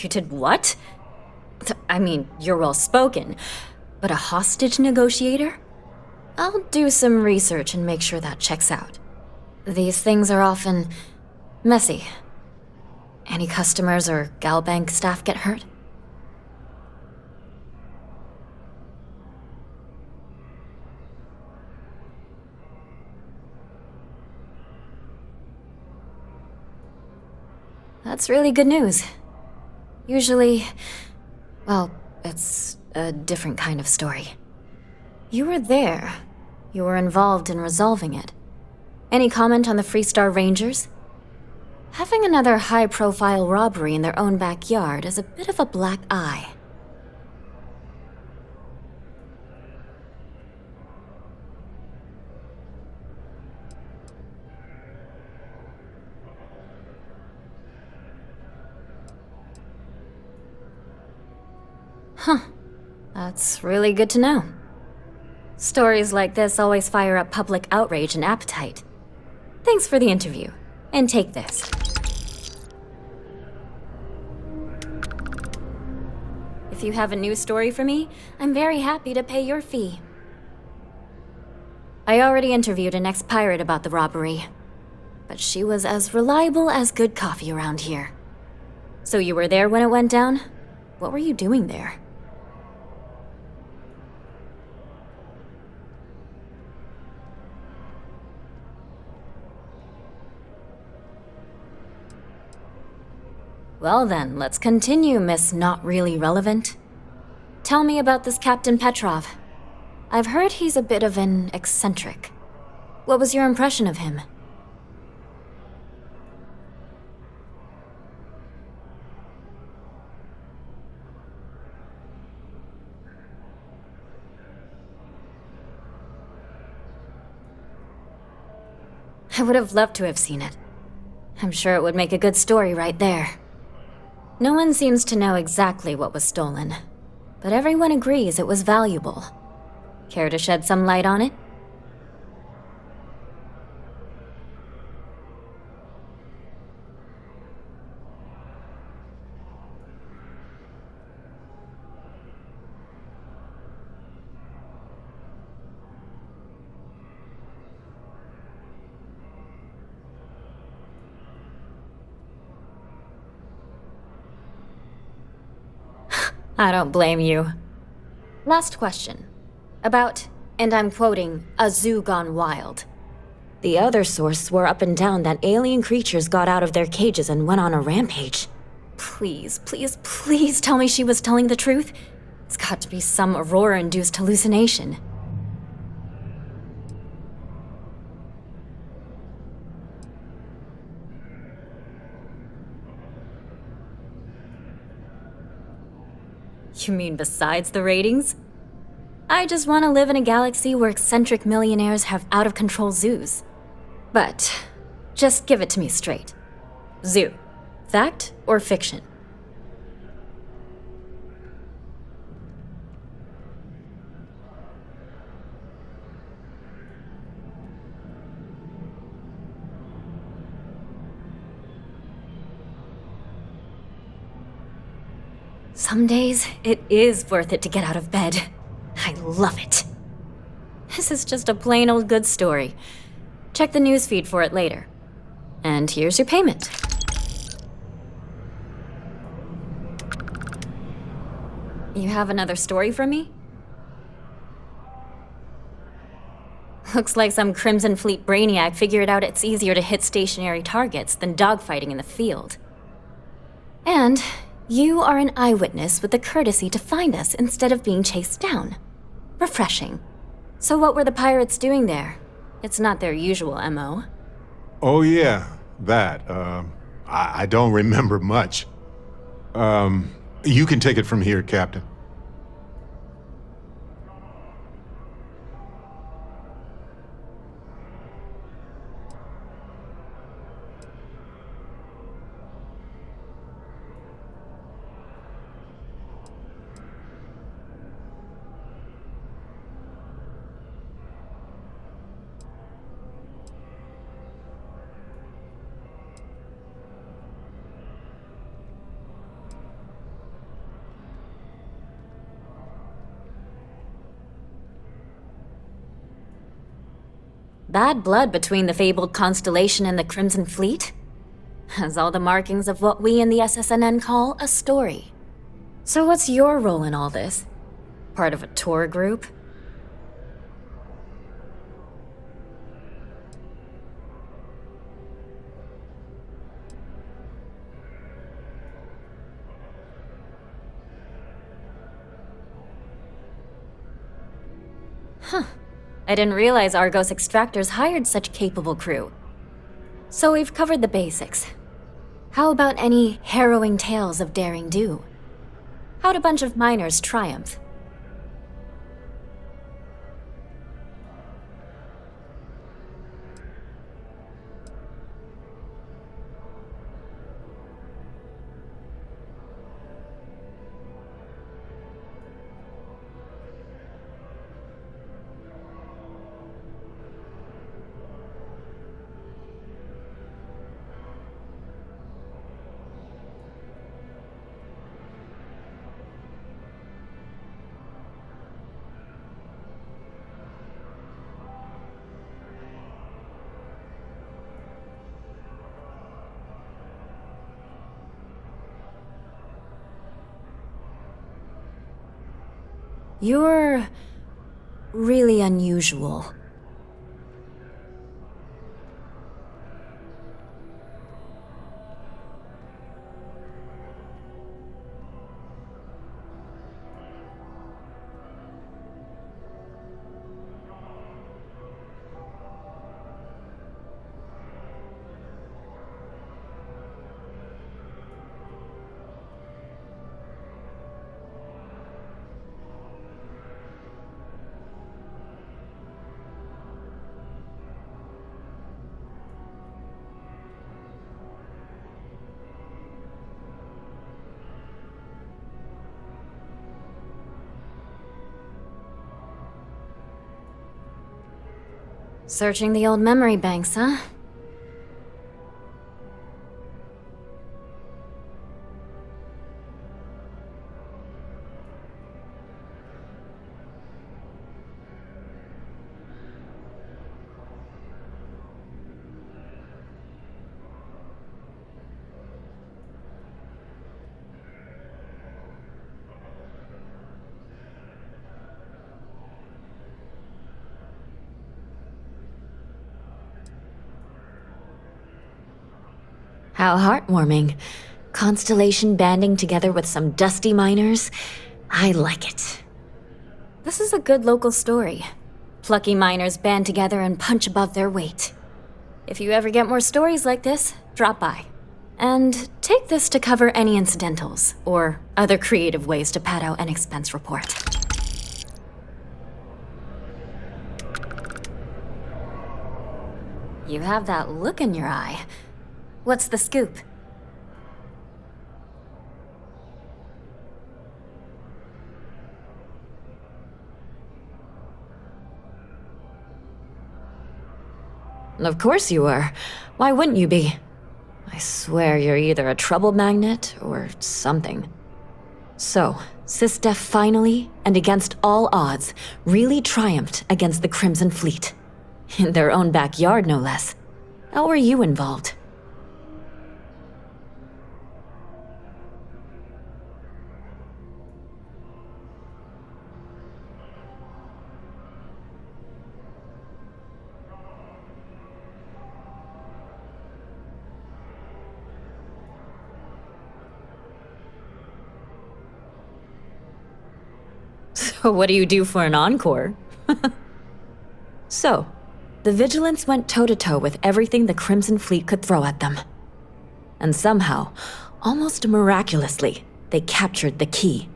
You did what? I mean, you're well spoken, but a hostage negotiator? I'll do some research and make sure that checks out. These things are often messy. Any customers or Galbank staff get hurt? That's really good news. Usually, well, it's a different kind of story. You were there. You were involved in resolving it. Any comment on the Freestar Rangers? Having another high-profile robbery in their own backyard is a bit of a black eye. Huh. That's really good to know. Stories like this always fire up public outrage and appetite. Thanks for the interview. And take this. If you have a new story for me, I'm very happy to pay your fee. I already interviewed an ex-pirate about the robbery, but she was as reliable as good coffee around here. So you were there when it went down? What were you doing there? Well then, let's continue, Miss Not Really Relevant. Tell me about this Captain Petrov. I've heard he's a bit of an eccentric. What was your impression of him? I would have loved to have seen it. I'm sure it would make a good story right there. No one seems to know exactly what was stolen, but everyone agrees it was valuable. Care to shed some light on it? I don't blame you. Last question. About, and I'm quoting, a zoo gone wild. The other source swore up and down that alien creatures got out of their cages and went on a rampage. Please, please, please tell me she was telling the truth. It's got to be some Aurora-induced hallucination. You mean besides the ratings? I just want to live in a galaxy where eccentric millionaires have out-of-control zoos. But, just give it to me straight. Zoo. Fact or fiction? Some days, it is worth it to get out of bed. I love it. This is just a plain old good story. Check the newsfeed for it later. And here's your payment. You have another story for me? Looks like some Crimson Fleet brainiac figured out it's easier to hit stationary targets than dogfighting in the field. And you are an eyewitness with the courtesy to find us instead of being chased down. Refreshing. So what were the pirates doing there? It's not their usual MO. Oh yeah, that. I don't remember much. You can take it from here, Captain. Bad blood between the fabled Constellation and the Crimson Fleet? Has all the markings of what we in the SSNN call a story. So what's your role in all this? Part of a tour group? Huh. I didn't realize Argos Extractors hired such capable crew. So we've covered the basics. How about any harrowing tales of daring do? How'd a bunch of miners triumph? You're really unusual. Searching the old memory banks, huh? How heartwarming. Constellation banding together with some dusty miners. I like it. This is a good local story. Plucky miners band together and punch above their weight. If you ever get more stories like this, drop by. And take this to cover any incidentals, or other creative ways to pad out an expense report. You have that look in your eye. What's the scoop? Of course you are. Why wouldn't you be? I swear you're either a trouble magnet or something. So, SysDef finally, and against all odds, really triumphed against the Crimson Fleet. In their own backyard, no less. How were you involved? What do you do for an encore? So, the Vigilance went toe-to-toe with everything the Crimson Fleet could throw at them. And somehow, almost miraculously, they captured the key.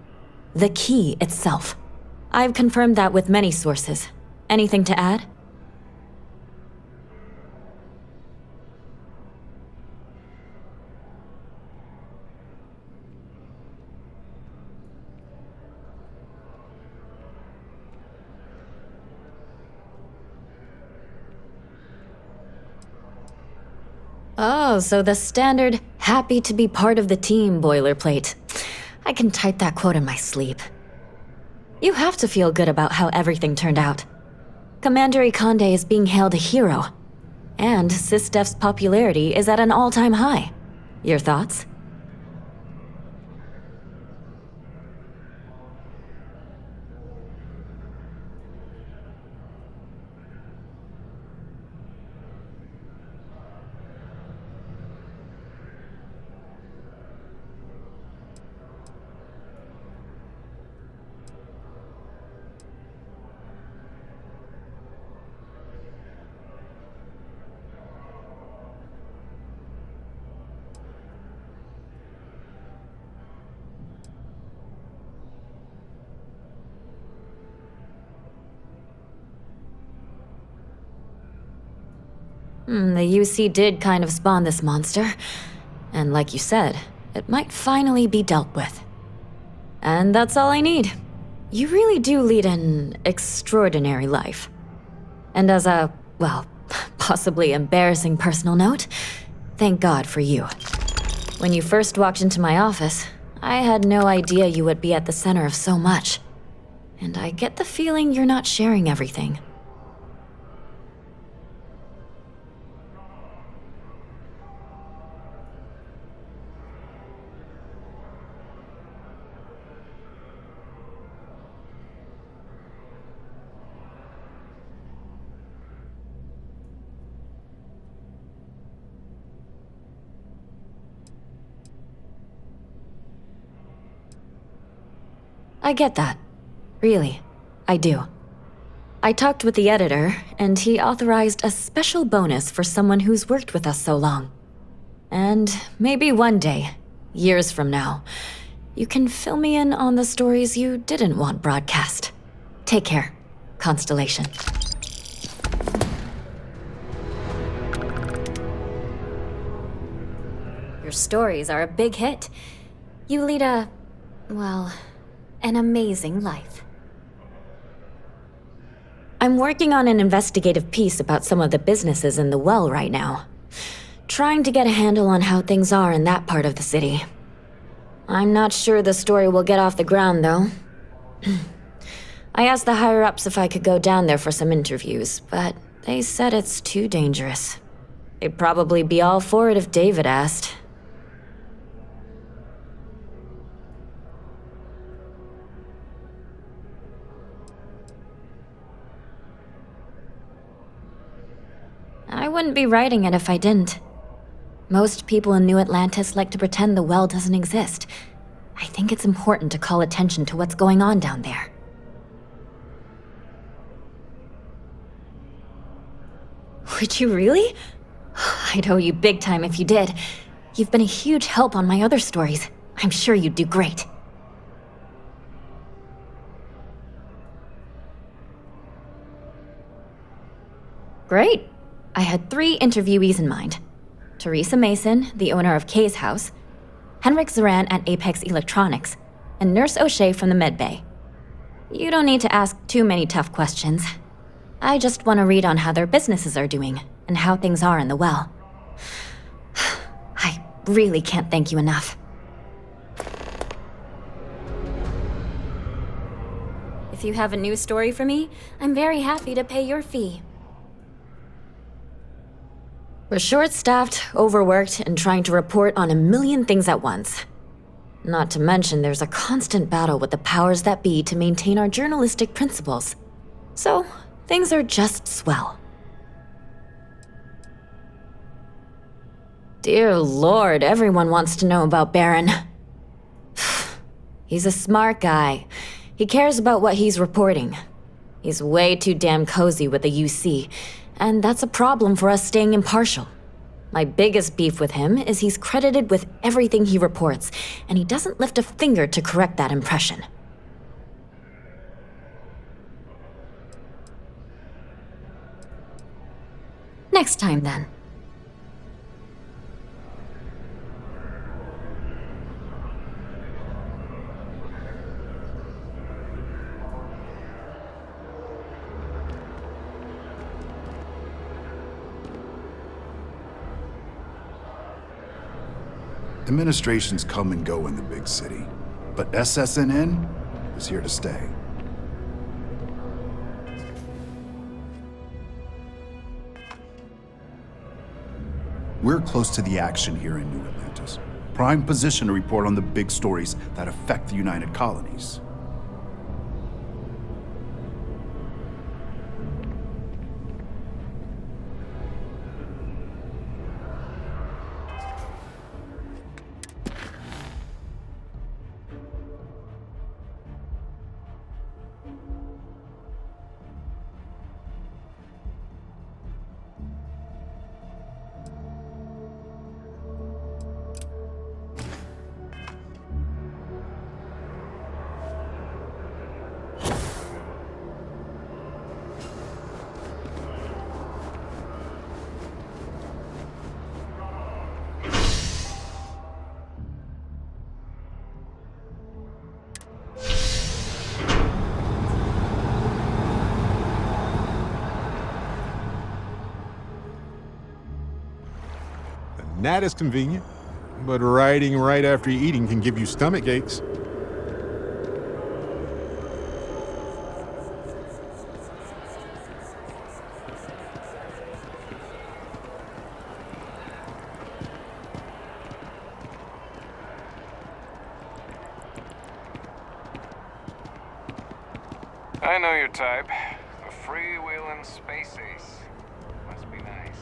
The key itself. I've confirmed that with many sources. Anything to add? Oh, so the standard happy to be part of the team boilerplate. I can type that quote in my sleep. You have to feel good about how everything turned out. Commander Ikonde is being hailed a hero, and SysDef's popularity is at an all-time high. Your thoughts? The UC did kind of spawn this monster. And like you said, it might finally be dealt with. And that's all I need. You really do lead an extraordinary life. And as a, well, possibly embarrassing personal note, thank God for you. When you first walked into my office, I had no idea you would be at the center of so much. And I get the feeling you're not sharing everything. I get that. Really, I do. I talked with the editor, and he authorized a special bonus for someone who's worked with us so long. And maybe one day, years from now, you can fill me in on the stories you didn't want broadcast. Take care, Constellation. Your stories are a big hit. You lead a, well, an amazing life. I'm working on an investigative piece about some of the businesses in the well right now. Trying to get a handle on how things are in that part of the city. I'm not sure the story will get off the ground, though. I asked the higher-ups if I could go down there for some interviews, but they said it's too dangerous. They'd probably be all for it if David asked. I wouldn't be writing it if I didn't. Most people in New Atlantis like to pretend the well doesn't exist. I think it's important to call attention to what's going on down there. Would you really? I'd owe you big time if you did. You've been a huge help on my other stories. I'm sure you'd do great. Great. I had 3 interviewees in mind. Teresa Mason, the owner of Kay's House, Henrik Zoran at Apex Electronics, and Nurse O'Shea from the Med Bay. You don't need to ask too many tough questions. I just want to read on how their businesses are doing, and how things are in the well. I really can't thank you enough. If you have a new story for me, I'm very happy to pay your fee. We're short-staffed, overworked, and trying to report on a million things at once. Not to mention there's a constant battle with the powers that be to maintain our journalistic principles. So, things are just swell. Dear Lord, everyone wants to know about Baron. He's a smart guy. He cares about what he's reporting. He's way too damn cozy with the UC, and that's a problem for us staying impartial. My biggest beef with him is he's credited with everything he reports, and he doesn't lift a finger to correct that impression. Next time, then. Administrations come and go in the big city, but SSNN is here to stay. We're close to the action here in New Atlantis. Prime position to report on the big stories that affect the United Colonies. That is convenient, but riding right after eating can give you stomach aches. I know your type. A freewheeling space ace. Must be nice.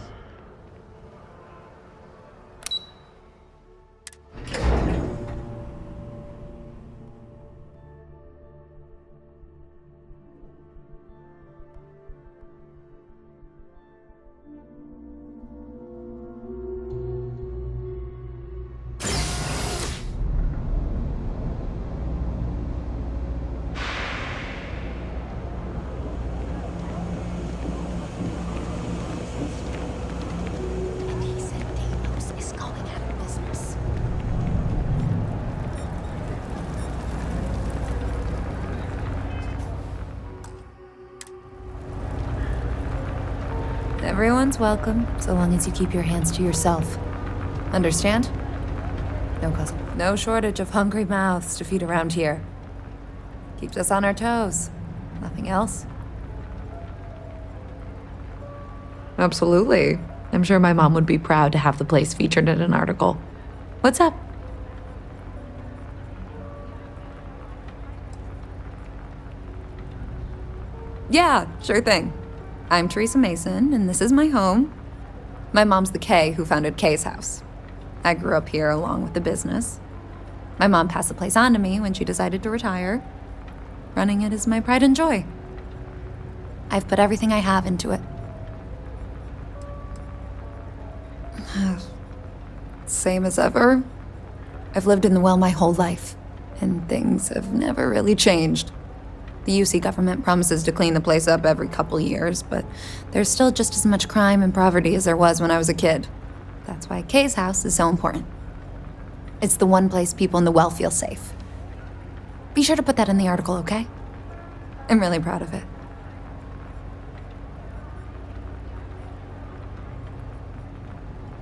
Everyone's welcome, so long as you keep your hands to yourself. Understand? No, cousin. No shortage of hungry mouths to feed around here. Keeps us on our toes. Nothing else? Absolutely. I'm sure my mom would be proud to have the place featured in an article. What's up? Yeah, sure thing. I'm Teresa Mason, and this is my home. My mom's the Kay who founded Kay's house. I grew up here along with the business. My mom passed the place on to me when she decided to retire. Running it is my pride and joy. I've put everything I have into it. Same as ever. I've lived in the well my whole life, and things have never really changed. The UC government promises to clean the place up every couple years, but there's still just as much crime and poverty as there was when I was a kid. That's why Kay's house is so important. It's the one place people in the well feel safe. Be sure to put that in the article, okay? I'm really proud of it.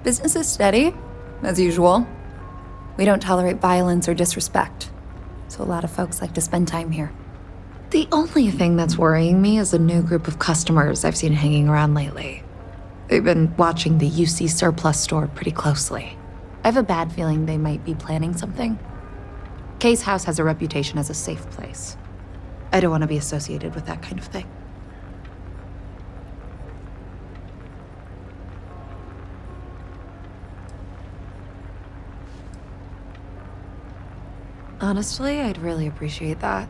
Business is steady, as usual. We don't tolerate violence or disrespect, so a lot of folks like to spend time here. The only thing that's worrying me is a new group of customers I've seen hanging around lately. They've been watching the UC surplus store pretty closely. I have a bad feeling they might be planning something. Kay's house has a reputation as a safe place. I don't want to be associated with that kind of thing. Honestly, I'd really appreciate that.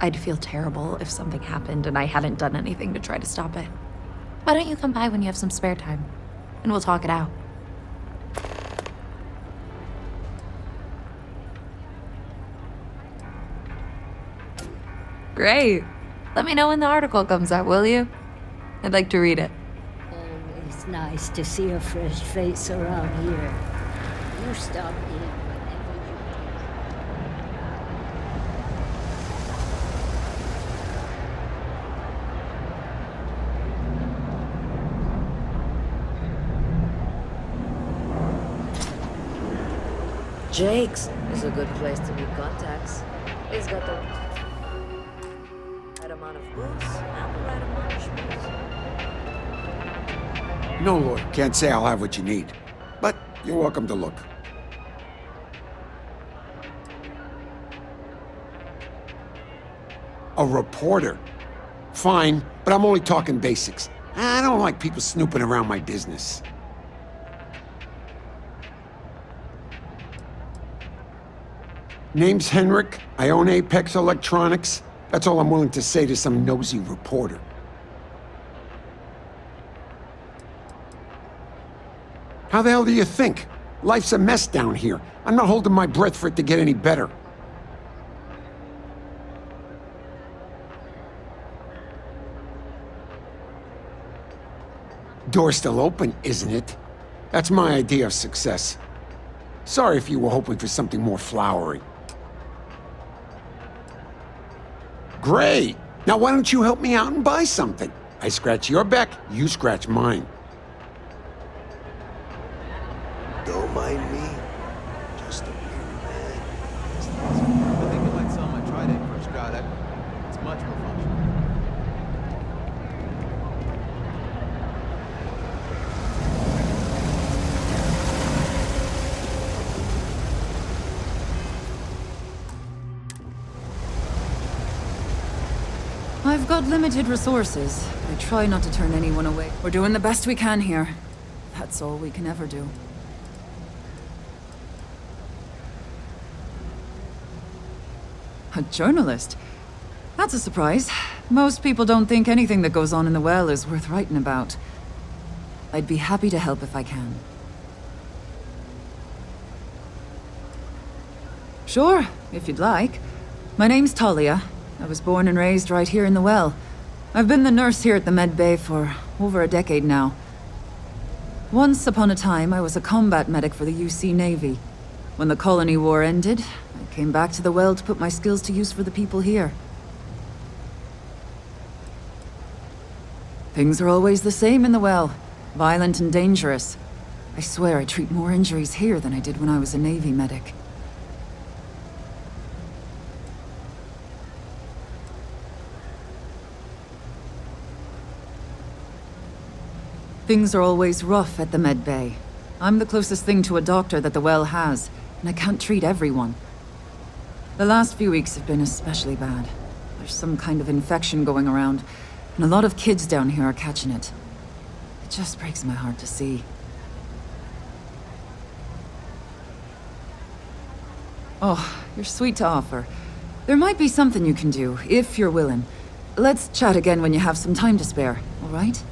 I'd feel terrible if something happened and I hadn't done anything to try to stop it. Why don't you come by when you have some spare time? And we'll talk it out. Great. Let me know when the article comes out, will you? I'd like to read it. Always nice to see a fresh face around here. You stop in whenever you Jake's is a good place to meet contacts. He's got the right amount of booze and the right amount of schmooze. No, Lord, can't say I'll have what you need. But you're welcome to look. A reporter? Fine, but I'm only talking basics. I don't like people snooping around my business. Name's Henrik. I own Apex Electronics. That's all I'm willing to say to some nosy reporter. How the hell do you think? Life's a mess down here. I'm not holding my breath for it to get any better. Door's still open, isn't it? That's my idea of success. Sorry if you were hoping for something more flowery. Great! Now why don't you help me out and buy something? I scratch your back, you scratch mine. Don't mind me. Just a weird man. I think you might sell my trident for a Strata. It's much more functional. I've got limited resources. I try not to turn anyone away. We're doing the best we can here. That's all we can ever do. A journalist? That's a surprise. Most people don't think anything that goes on in the well is worth writing about. I'd be happy to help if I can. Sure, if you'd like. My name's Talia. I was born and raised right here in the well. I've been the nurse here at the med bay for over a decade now. Once upon a time, I was a combat medic for the UC Navy. When the colony war ended, I came back to the well to put my skills to use for the people here. Things are always the same in the well. Violent and dangerous. I swear I treat more injuries here than I did when I was a Navy medic. Things are always rough at the med bay. I'm the closest thing to a doctor that the well has, and I can't treat everyone. The last few weeks have been especially bad. There's some kind of infection going around, and a lot of kids down here are catching it. It just breaks my heart to see. Oh, you're sweet to offer. There might be something you can do, if you're willing. Let's chat again when you have some time to spare, all right?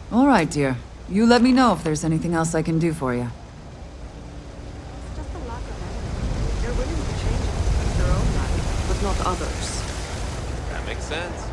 All right, dear. You let me know if there's anything else I can do for you. Just a lack of empathy. They're willing to change it in their own life, but not others. That makes sense.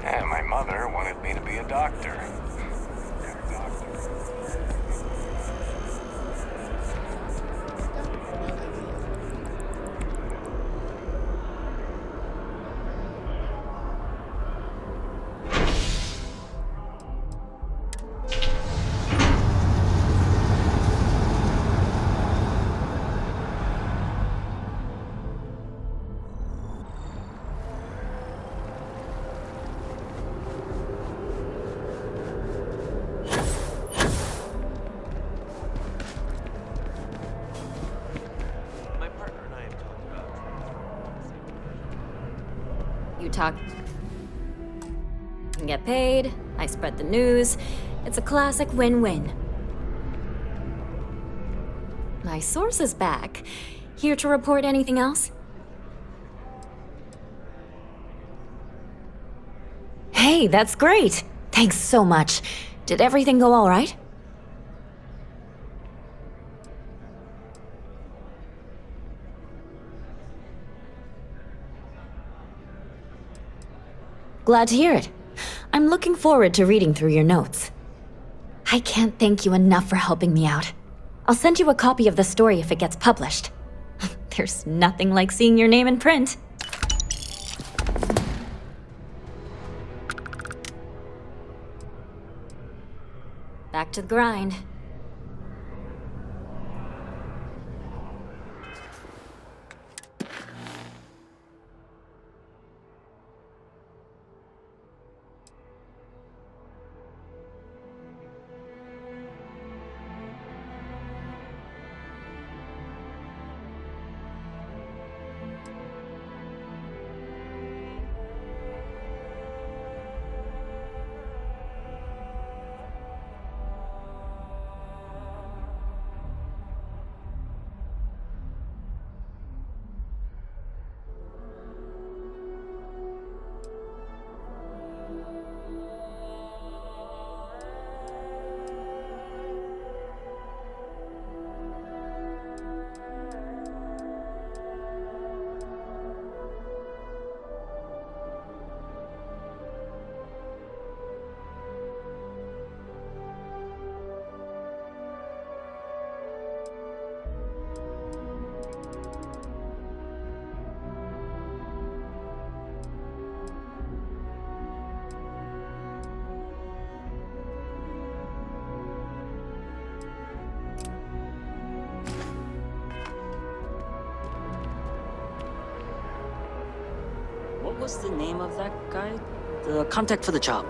Yeah, my mother wanted me to be a doctor. talk. I get paid, I spread the news. It's a classic win-win. My source is back. Here to report anything else? Hey, that's great! Thanks so much. Did everything go all right? Glad to hear it. I'm looking forward to reading through your notes. I can't thank you enough for helping me out. I'll send you a copy of the story if it gets published. There's nothing like seeing your name in print. Back to the grind. What's the name of that guy? The contact for the job.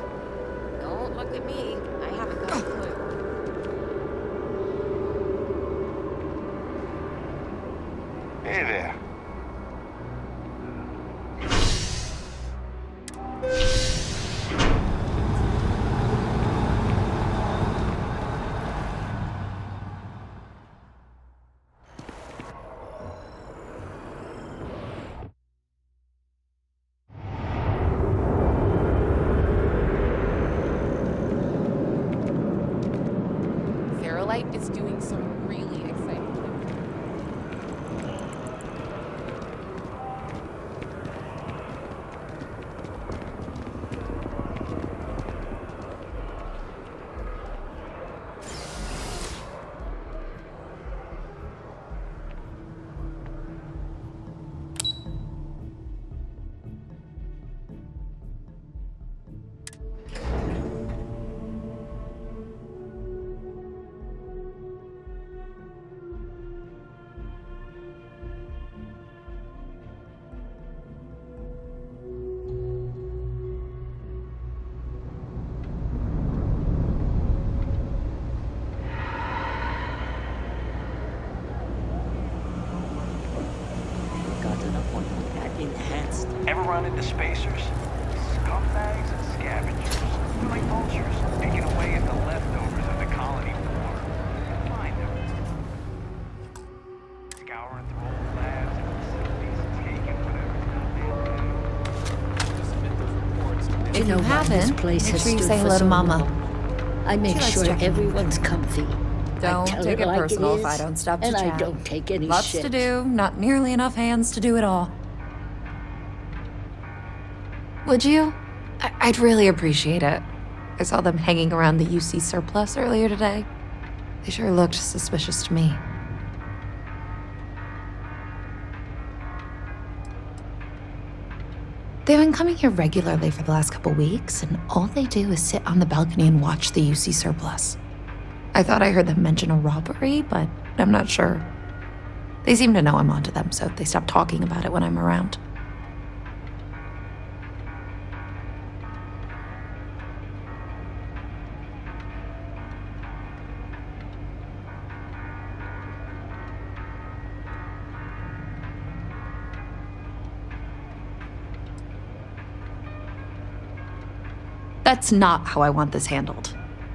Don't look at me. I haven't got a clue. Hey there. Is doing some really exciting things. Enhanced. Ever run into spacers? Scumbags and scavengers. They're like vultures, picking away at the leftovers of the colony war. Find them. Scouring through old labs and facilities, taking whatever's not being If you haven't, make sure you say hello to Mama. I make sure everyone's comfy. Don't take it personal if I don't stop to and chat. I don't take any Lots shit. to do, not nearly enough hands to do it all. Would you? I'd really appreciate it. I saw them hanging around the UC surplus earlier today. They sure looked suspicious to me. They've been coming here regularly for the last couple weeks, and all they do is sit on the balcony and watch the UC surplus. I thought I heard them mention a robbery, but I'm not sure. They seem to know I'm onto them, so they stop talking about it when I'm around. That's not how I want this handled.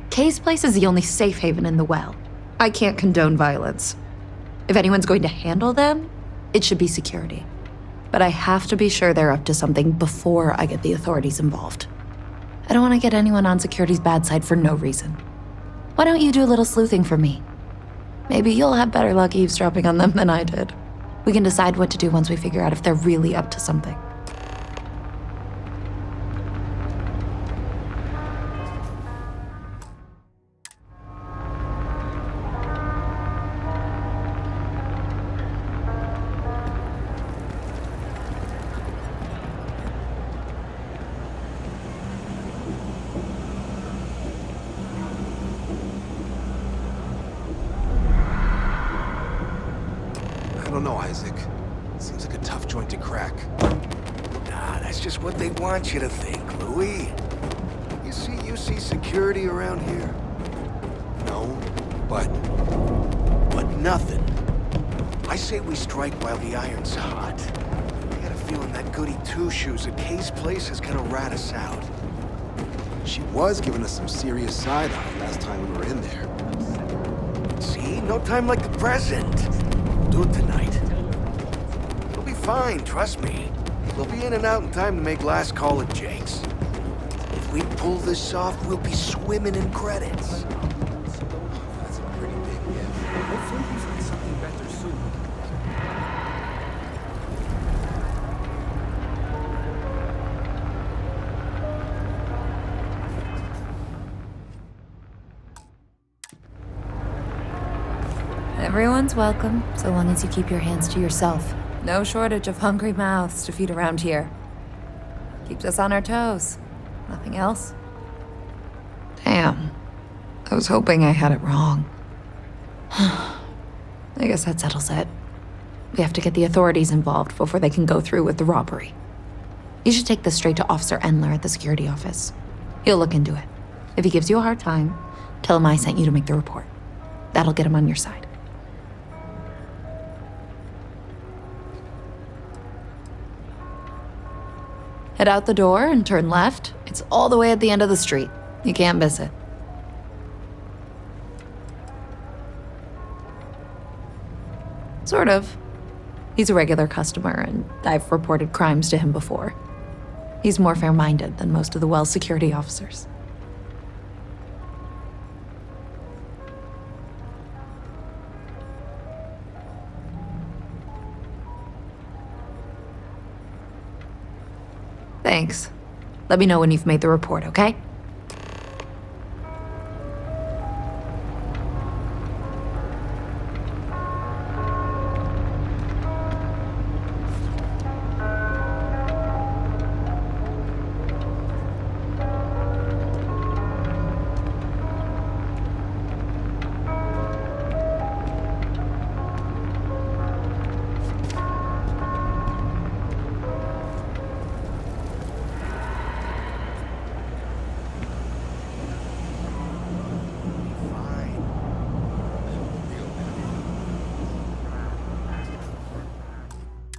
Kay's place is the only safe haven in the well. I can't condone violence. If anyone's going to handle them, it should be security. But I have to be sure they're up to something before I get the authorities involved. I don't want to get anyone on security's bad side for no reason. Why don't you do a little sleuthing for me? Maybe you'll have better luck eavesdropping on them than I did. We can decide what to do once we figure out if they're really up to something. I don't know, Isaac. Seems like a tough joint to crack. Nah, that's just what they want you to think, Louis. You see security around here? No, but Nothing. I say we strike while the iron's hot. I got a feeling that goody two-shoes at Kay's place is gonna rat us out. she was giving us some serious side-eye last time we were in there. See? No time like the present. Do it tonight. We'll be fine, trust me. We'll be in and out in time to make last call at Jake's. If we pull this off, we'll be swimming in credits. That's a pretty big gift. Hopefully we find something better soon. Everyone's welcome, so long as you keep your hands to yourself. No shortage of hungry mouths to feed around here. Keeps us on our toes. Nothing else? Damn. I was hoping I had it wrong. I guess that settles it. We have to get the authorities involved before they can go through with the robbery. You should take this straight to Officer Endler at the security office. He'll look into it. If he gives you a hard time, tell him I sent you to make the report. That'll get him on your side. Head out the door and turn left. It's all the way at the end of the street. You can't miss it. Sort of. He's a regular customer, and I've reported crimes to him before. He's more fair-minded than most of the Well's security officers. Thanks. Let me know when you've made the report, okay?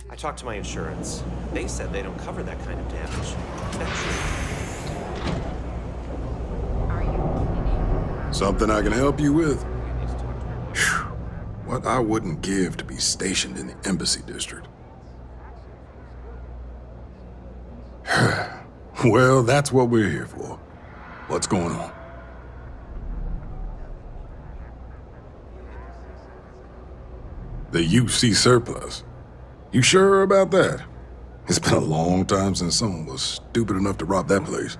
I talked to my insurance. They said they don't cover that kind of damage. Is that true? Something I can help you with? Whew. What I wouldn't give to be stationed in the Embassy District. Well, that's what we're here for. What's going on? The UC surplus. You sure about that? It's been a long time since someone was stupid enough to rob that place.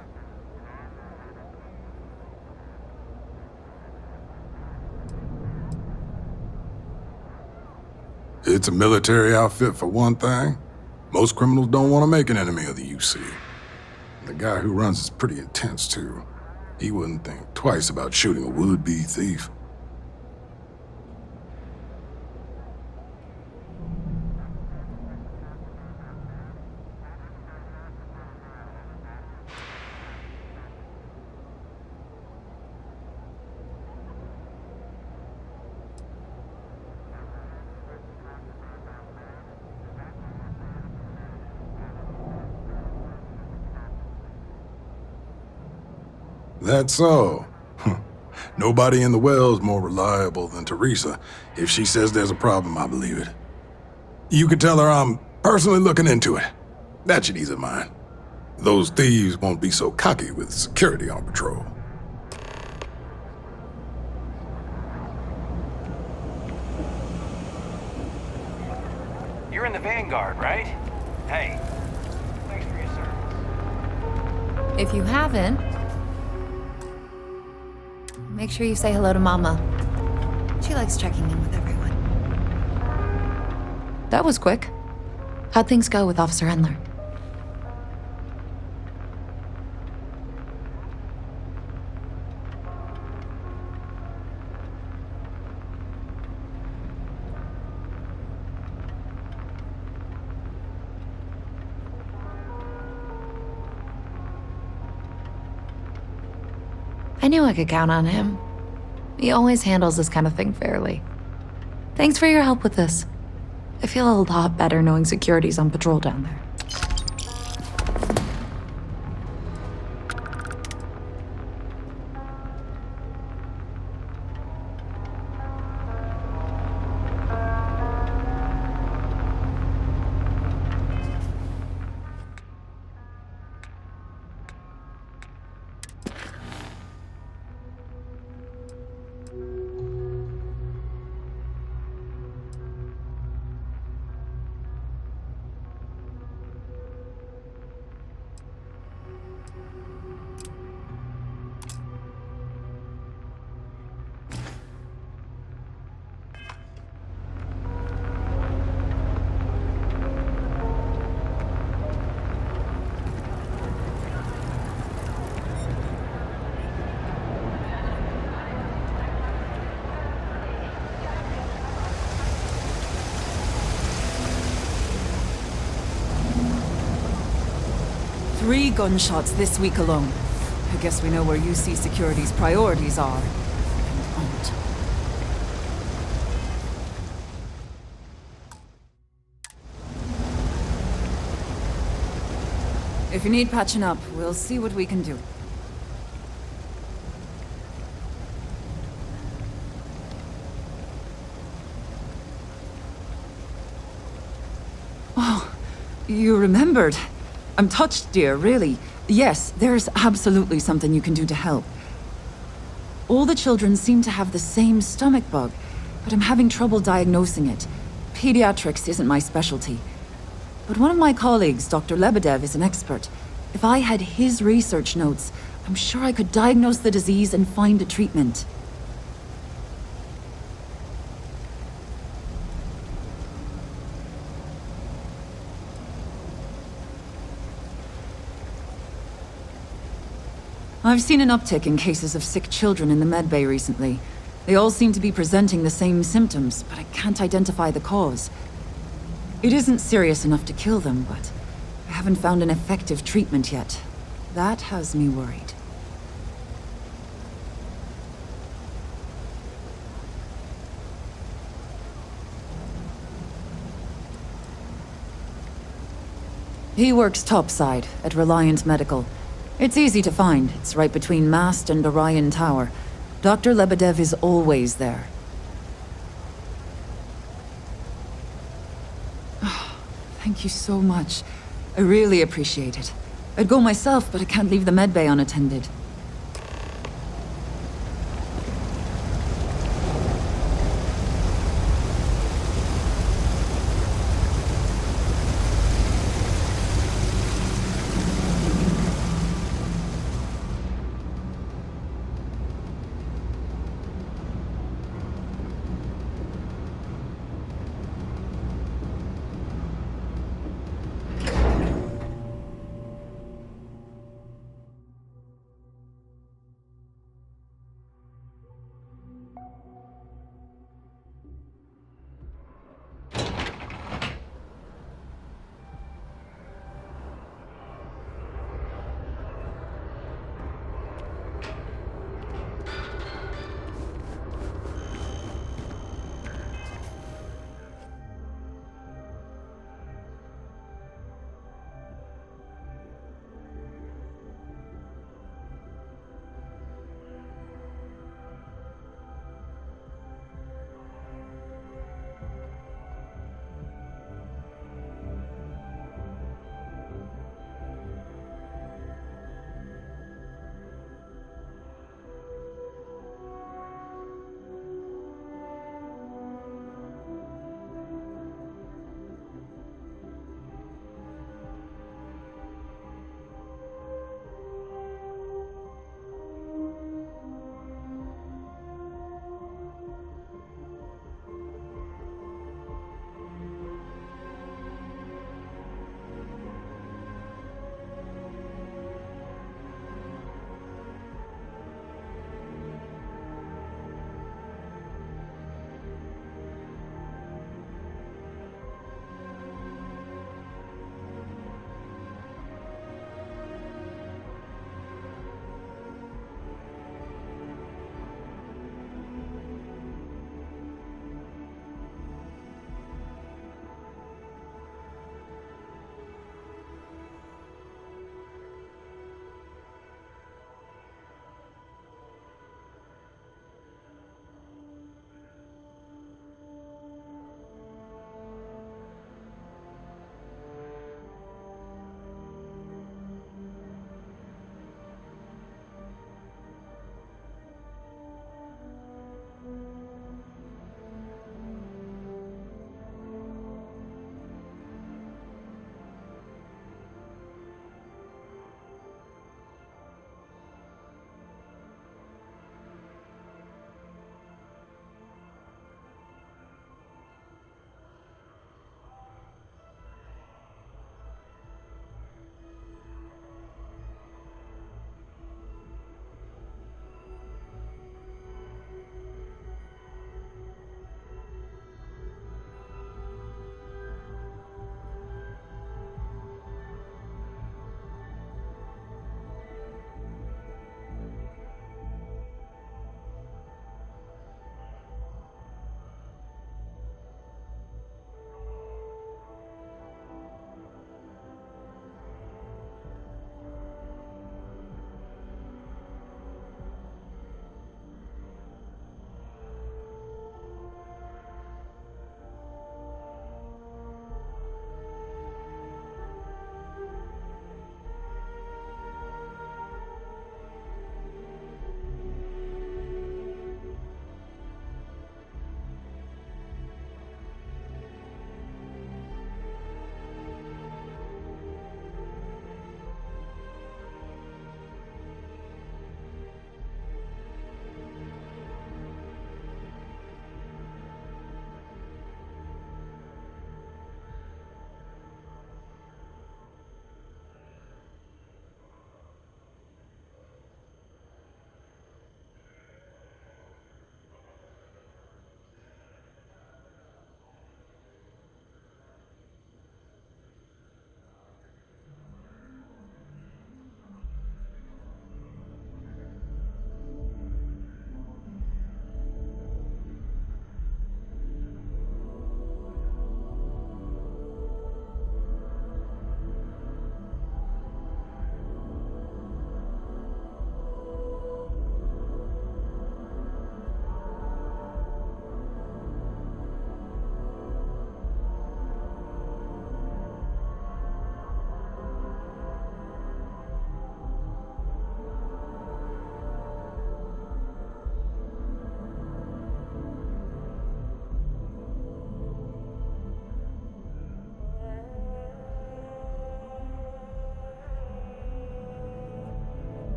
It's a military outfit for one thing. Most criminals don't want to make an enemy of the UC. The guy who runs is pretty intense, too. He wouldn't think twice about shooting a would-be thief. That's so. Nobody in the well's more reliable than Teresa. If she says there's a problem, I believe it. You could tell her I'm personally looking into it. That should ease her mind. Those thieves won't be so cocky with security on patrol. You're in the Vanguard, right? Hey, thanks for your service. If you haven't, make sure you say hello to Mama. She likes checking in with everyone. That was quick. How'd things go with Officer Endler? I knew I could count on him. He always handles this kind of thing fairly. Thanks for your help with this. I feel a lot better knowing security's on patrol down there. Three gunshots this week alone. I guess we know where UC Security's priorities are. And aren't. If you need patching up, we'll see what we can do. Oh, you remembered. I'm touched, dear, really. Yes, there's absolutely something you can do to help. All the children seem to have the same stomach bug, but I'm having trouble diagnosing it. Pediatrics isn't my specialty. But one of my colleagues, Dr. Lebedev, is an expert. If I had his research notes, I'm sure I could diagnose the disease and find a treatment. I've seen an uptick in cases of sick children in the medbay recently. They all seem to be presenting the same symptoms, but I can't identify the cause. It isn't serious enough to kill them, but I haven't found an effective treatment yet. That has me worried. He works topside at Reliant Medical. It's easy to find. It's right between Mast and Orion Tower. Dr. Lebedev is always there. Thank you so much. I really appreciate it. I'd go myself, but I can't leave the medbay unattended.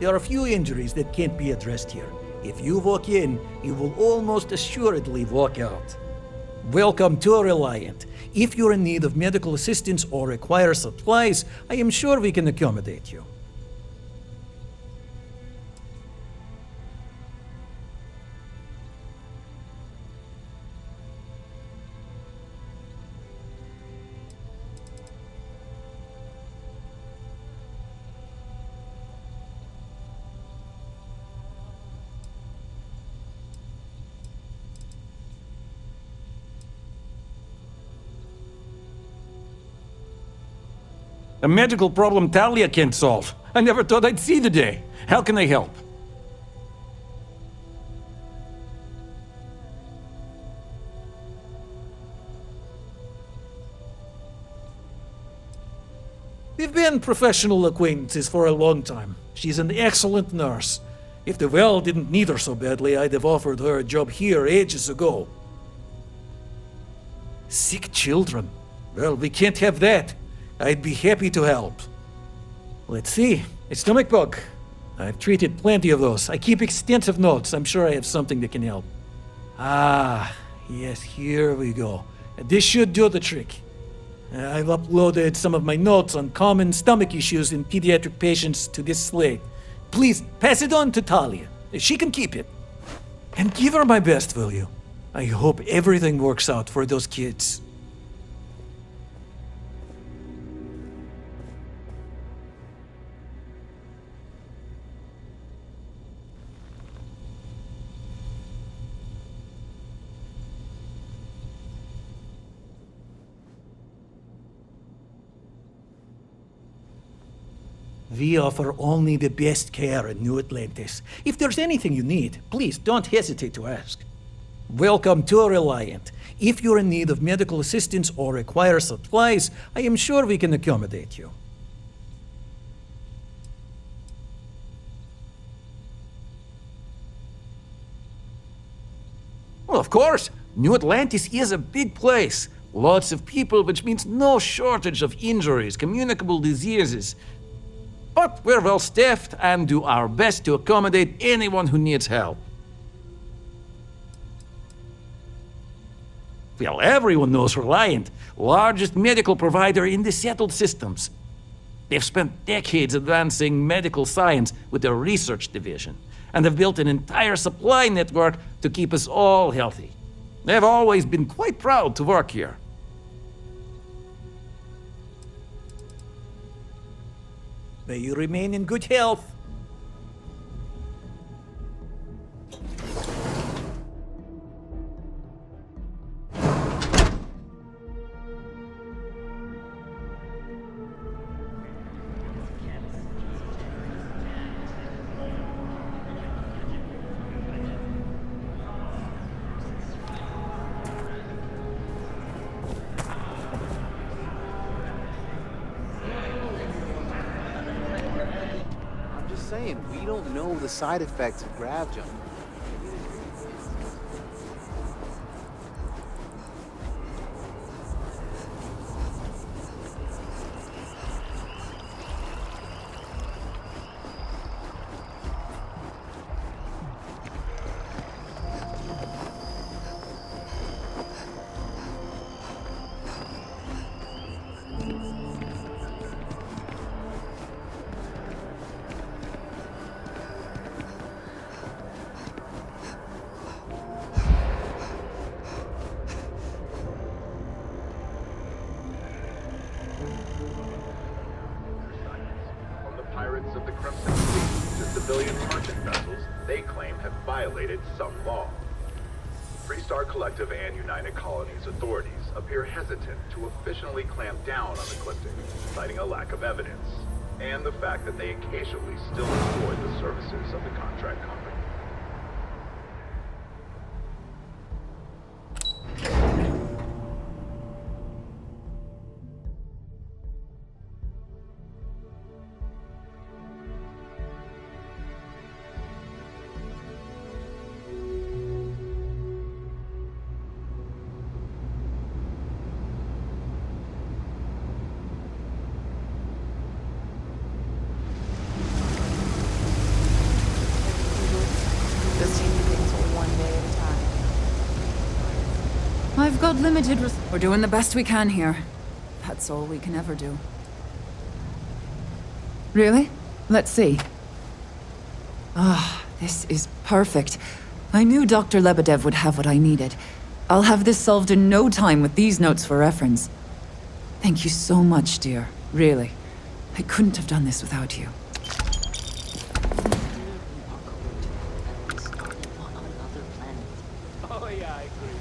There are a few injuries that can't be addressed here. If you walk in, you will almost assuredly walk out. Welcome to Reliant. If you're in need of medical assistance or require supplies, I am sure we can accommodate you. A medical problem Talia can't solve. I never thought I'd see the day. How can I help? We've been professional acquaintances for a long time. She's an excellent nurse. If the well didn't need her so badly, I'd have offered her a job here ages ago. Sick children. Well, we can't have that. I'd be happy to help. Let's see. A stomach bug. I've treated plenty of those. I keep extensive notes. I'm sure I have something that can help. Ah, yes, here we go. This should do the trick. I've uploaded some of my notes on common stomach issues in pediatric patients to this slate. Please pass it on to Talia. She can keep it. And give her my best, will you? I hope everything works out for those kids. We offer only the best care in New Atlantis. If there's anything you need, please don't hesitate to ask. Welcome to Reliant. If you're in need of medical assistance or require supplies, I am sure we can accommodate you. Well, of course, New Atlantis is a big place. Lots of people, which means no shortage of injuries, communicable diseases. But we're well staffed and do our best to accommodate anyone who needs help. Well, everyone knows Reliant, largest medical provider in the settled systems. They've spent decades advancing medical science with their research division, and have built an entire supply network to keep us all healthy. They've always been quite proud to work here. May you remain in good health. We don't know the side effects of grav jump. Of the Crimson Fleet to civilian merchant vessels they claim have violated some law. Freestar Collective and United Colonies authorities appear hesitant to officially clamp down on the Ecliptic, citing a lack of evidence, and the fact that they occasionally still employ the services of the contract company. I've got limited We're doing the best we can here. That's all we can ever do. Really? Let's see. Ah, this is perfect. I knew Dr. Lebedev would have what I needed. I'll have this solved in no time with these notes for reference. Thank you so much, dear. Really. I couldn't have done this without you. Oh yeah, I agree.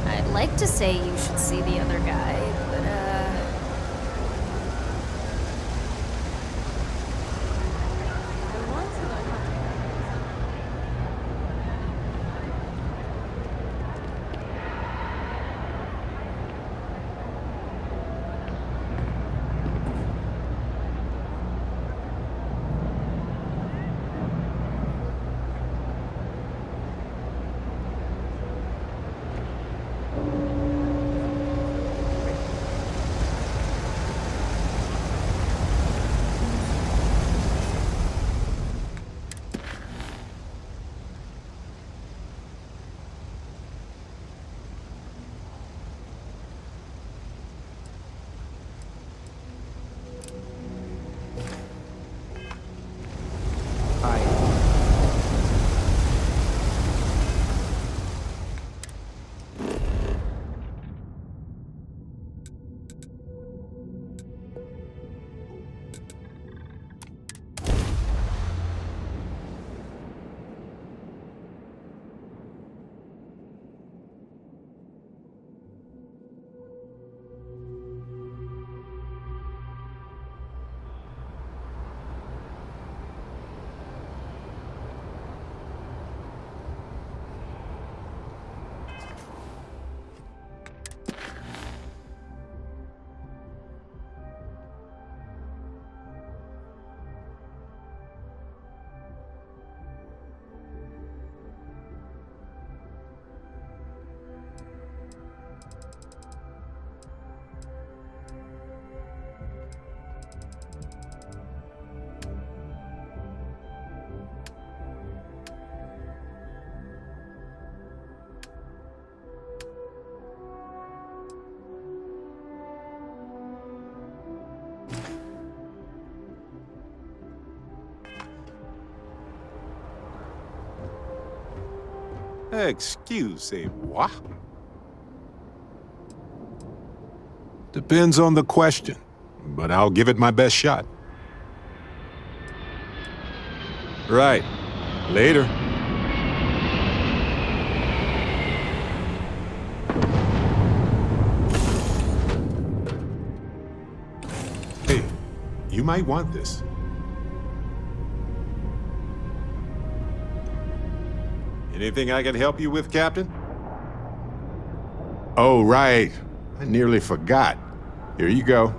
I'd like to say you should see the other guy, but Excusez-moi. Depends on the question, but I'll give it my best shot. Right. Later. Hey, you might want this. Anything I can help you with, Captain? Oh, right. I nearly forgot. Here you go.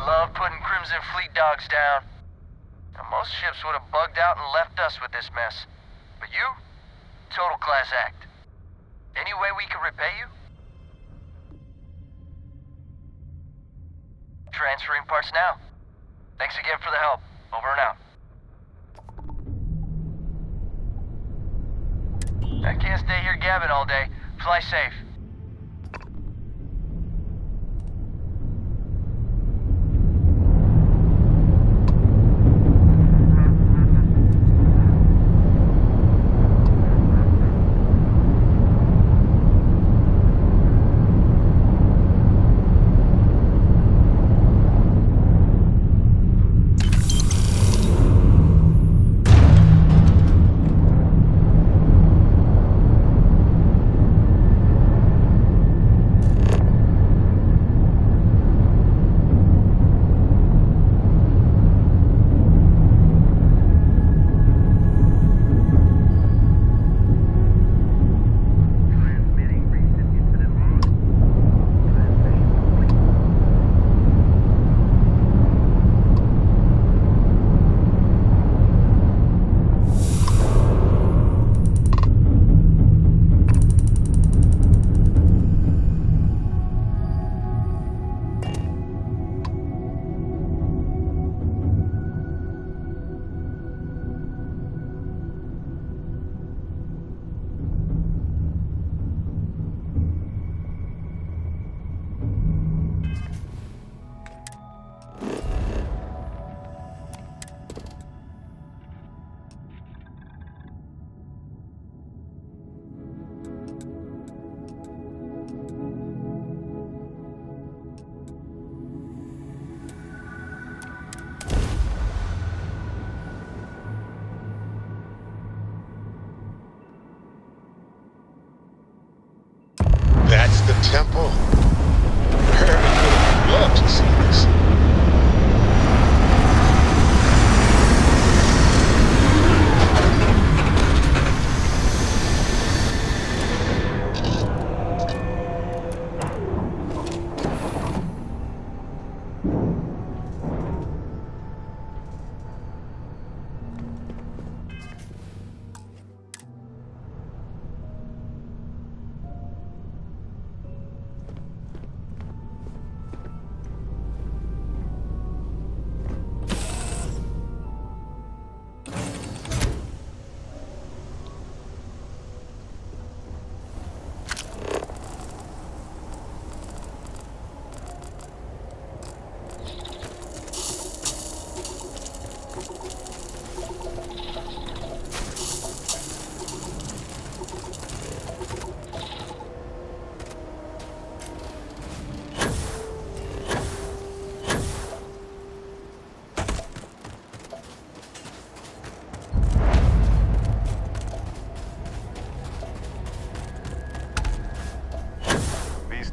love putting Crimson Fleet dogs down. Now, most ships would have bugged out and left us with this mess. But you? Total class act. Any way we can repay you? Transferring parts now. Thanks again for the help. Over and out. I can't stay here gabbing all day. Fly safe. That's the temple. Where I would love to see this.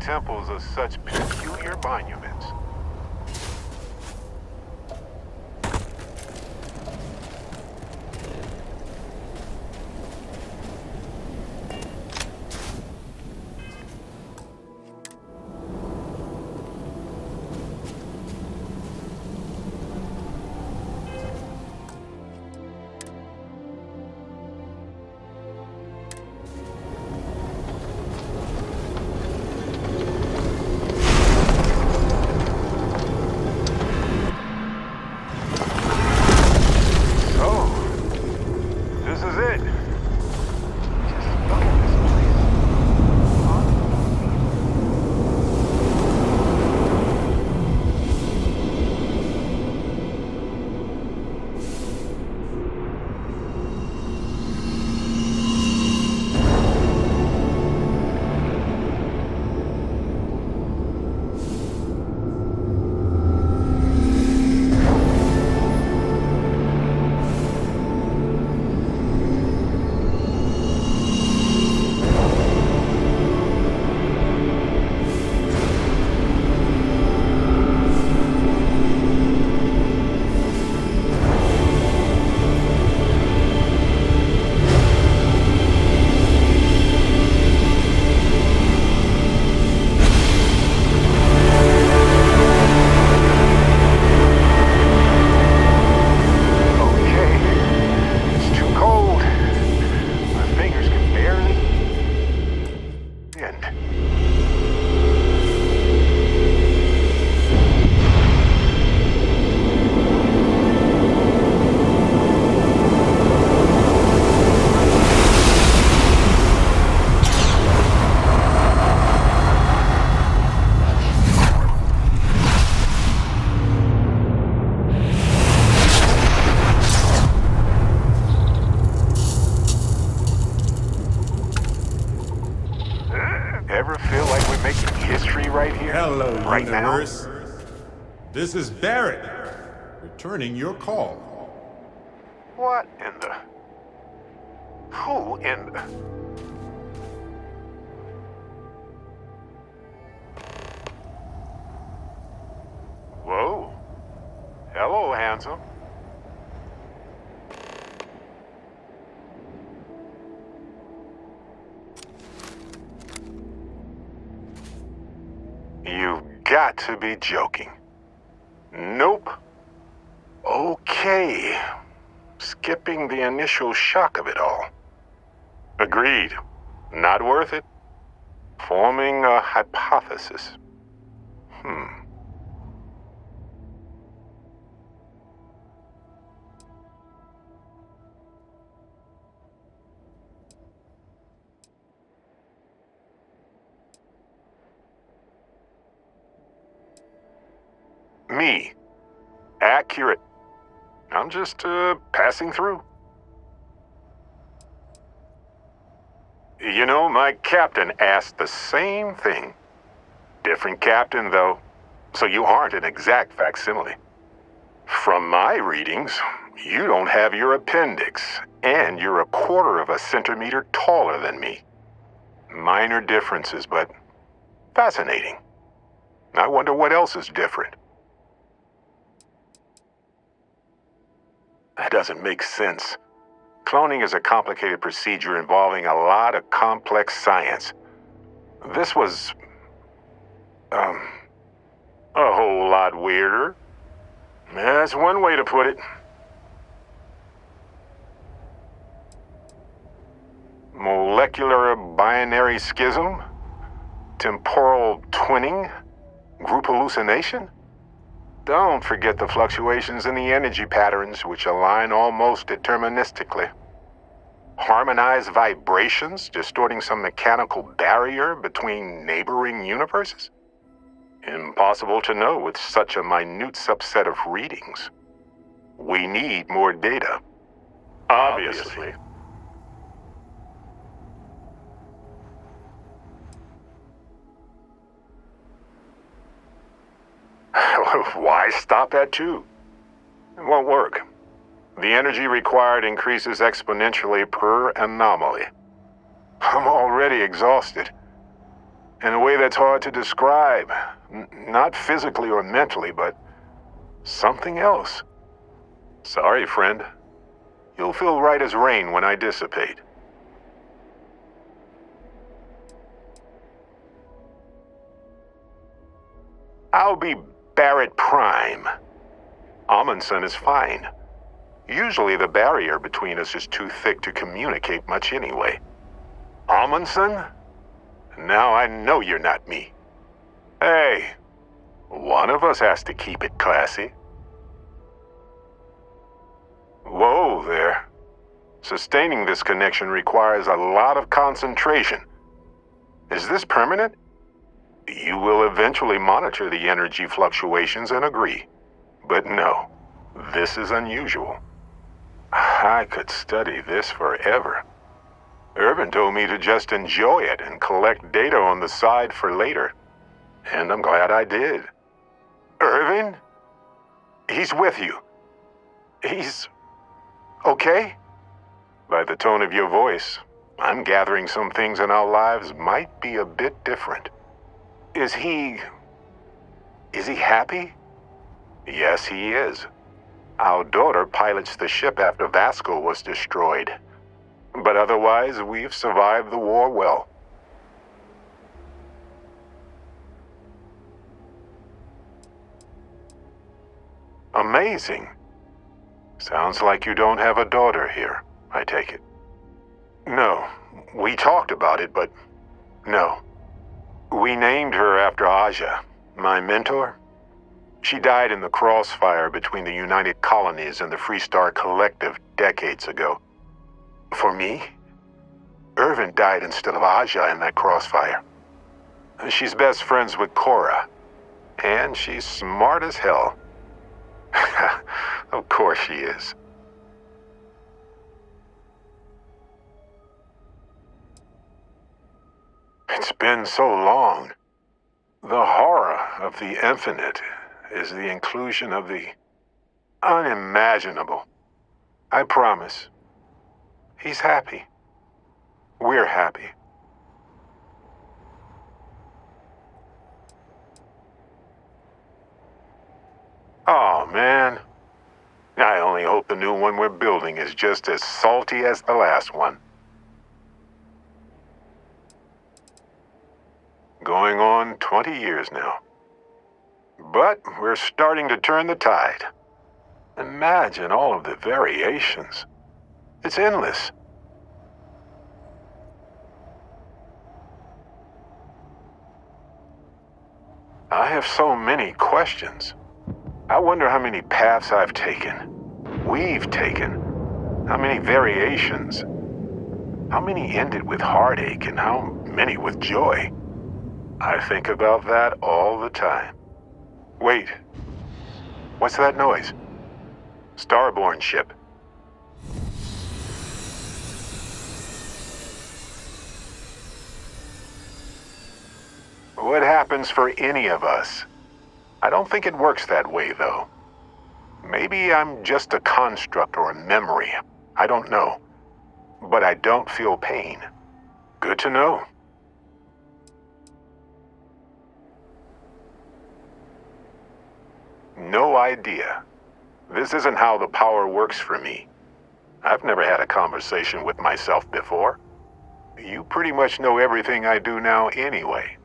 Temples are such peculiar monuments. we're making history right here? Hello, right universe. This is Barrett, returning your call. What in the... Who in the... Whoa. Hello, handsome. You've got to be joking. Nope. Okay. Skipping the initial shock of it all. Agreed. Not worth it. Forming a hypothesis. Me. Accurate. I'm just, passing through. You know, my captain asked the same thing. Different captain, though, so you aren't an exact facsimile. From my readings, you don't have your appendix, and you're 1/4 of a centimeter taller than me. Minor differences, but fascinating. I wonder what else is different. That doesn't make sense. Cloning is a complicated procedure involving a lot of complex science. This was... a whole lot weirder. That's one way to put it. Molecular binary schism? Temporal twinning? Group hallucination? Don't forget the fluctuations in the energy patterns, which align almost deterministically. Harmonized vibrations, distorting some mechanical barrier between neighboring universes? Impossible to know with such a minute subset of readings. We need more data. Obviously. Why stop at 2? It won't work. The energy required increases exponentially per anomaly. I'm already exhausted. In a way that's hard to describe. Not physically or mentally, but something else. Sorry, friend. You'll feel right as rain when I dissipate. I'll be Barrett Prime. Amundsen is fine. Usually the barrier between us is too thick to communicate much anyway. Amundsen? Now I know you're not me. Hey, one of us has to keep it classy. Whoa there. Sustaining this connection requires a lot of concentration. Is this permanent? You will eventually monitor the energy fluctuations and agree. But no, this is unusual. I could study this forever. Irvin told me to just enjoy it and collect data on the side for later. And I'm glad I did. Irvin? He's with you. He's... okay? By the tone of your voice, I'm gathering some things in our lives might be a bit different. Is he happy? Yes, he is. Our daughter pilots the ship after Vasco was destroyed. But otherwise, we've survived the war well. Amazing. Sounds like you don't have a daughter here, I take it. No, we talked about it, but no. We named her after Aja, my mentor. She died in the crossfire between the United Colonies and the Freestar Collective decades ago. For me, Irvin died instead of Aja in that crossfire. She's best friends with Cora, and she's smart as hell. Of course she is. It's been so long. of the infinite is the inclusion of the unimaginable. I promise. He's happy. We're happy. Oh, man. I only hope the new one we're building is just as salty as the last one. Going on 20 years now. But we're starting to turn the tide. Imagine all of the variations. It's endless. I have so many questions. I wonder how many paths I've taken, we've taken, how many variations, how many ended with heartache and how many with joy. I think about that all the time. Wait, what's that noise? Starborn ship. What happens for any of us? I don't think it works that way, though. Maybe I'm just a construct or a memory. I don't know. But I don't feel pain. Good to know. No idea. This isn't how the power works for me. I've never had a conversation with myself before. You pretty much know everything I do now anyway.